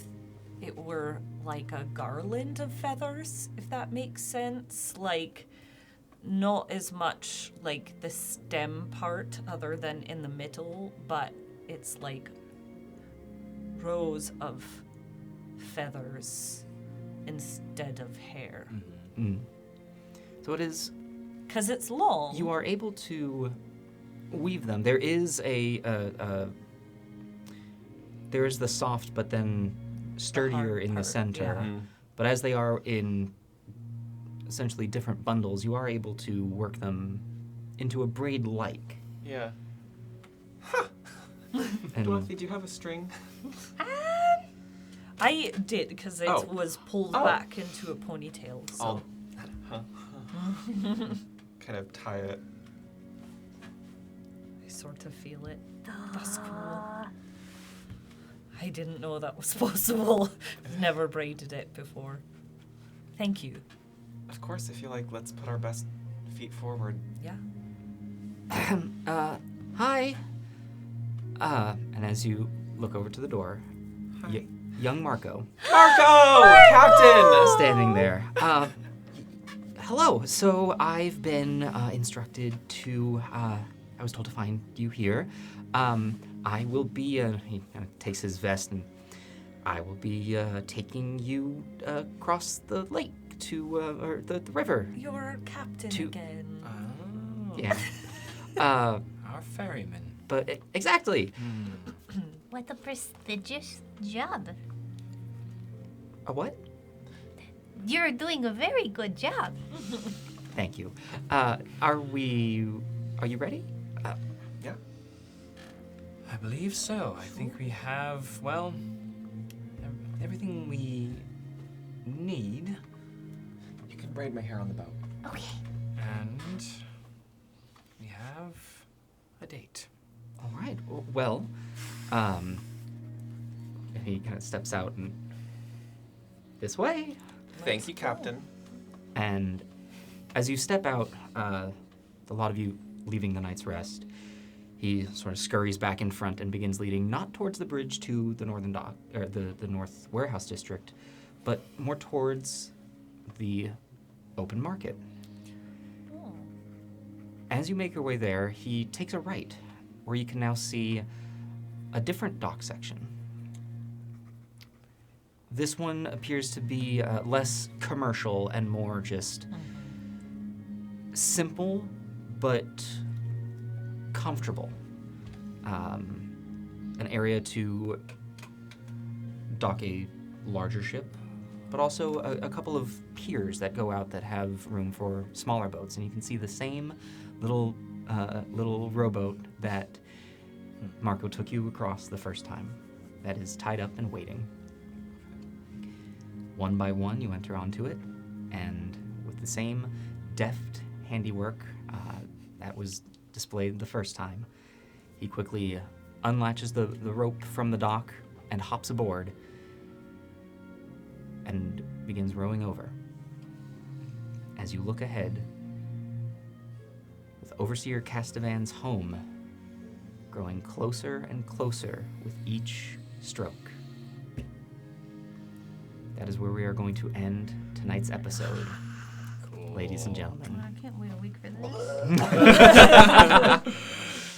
it were like a garland of feathers, if that makes sense. Like, not as much like the stem part other than in the middle, but it's like rows of feathers instead of hair. Mm. So it is. Because it's long. You are able to weave them. There is there is the soft, but then sturdier hard in the part, center. yeah. Mhm. But as they are in essentially different bundles, you are able to work them into a braid-like. Yeah. And Dorothy, do you have a string? I did, because it Oh. was pulled Oh. back into a ponytail. So. I'll kind of tie it. I sort of feel it. That's cool. I didn't know that was possible. I've never braided it before. Thank you. Of course, if you like, let's put our best feet forward. Yeah. Hi. And as you look over to the door, Hi. young Marco Marco! Captain! standing there. Hello. So I've been instructed to. I was told to find you here. I will be. He kind of takes his vest, and I will be taking you across the lake to or the river. You're captain To- again. Oh. Yeah. Our ferryman. But exactly. What a prestigious job. A what? You're doing a very good job. Thank you. Are you ready? Yeah. I believe so. I think we have, well, everything we need. You can braid my hair on the boat. Okay. And we have a date. All right. Well, and he kind of steps out and this way. Thank you, Captain. And as you step out, a lot of you leaving the night's rest, he sort of scurries back in front and begins leading not towards the bridge to the northern dock or the north warehouse district, but more towards the open market. Oh. As you make your way there, he takes a right, where you can now see a different dock section. This one appears to be less commercial and more just simple, but comfortable. An area to dock a larger ship, but also a couple of piers that go out that have room for smaller boats. And you can see the same little rowboat that Marco took you across the first time, that is tied up and waiting. One by one, you enter onto it, and with the same deft handiwork that was displayed the first time, he quickly unlatches the rope from the dock and hops aboard and begins rowing over. As you look ahead, with Overseer Castavan's home growing closer and closer with each stroke. That is where we are going to end tonight's episode, ladies and gentlemen. I can't wait a week for this.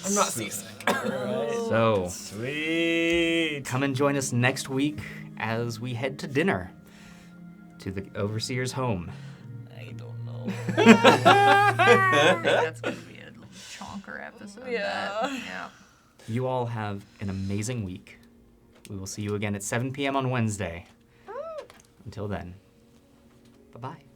I'm not seasick. So, Sweet. come and join us next week as we head to dinner to the Overseer's home. I don't know. That's gonna be a chonker episode. Yeah. Yeah. You all have an amazing week. We will see you again at 7 p.m. on Wednesday. Until then. Bye-bye.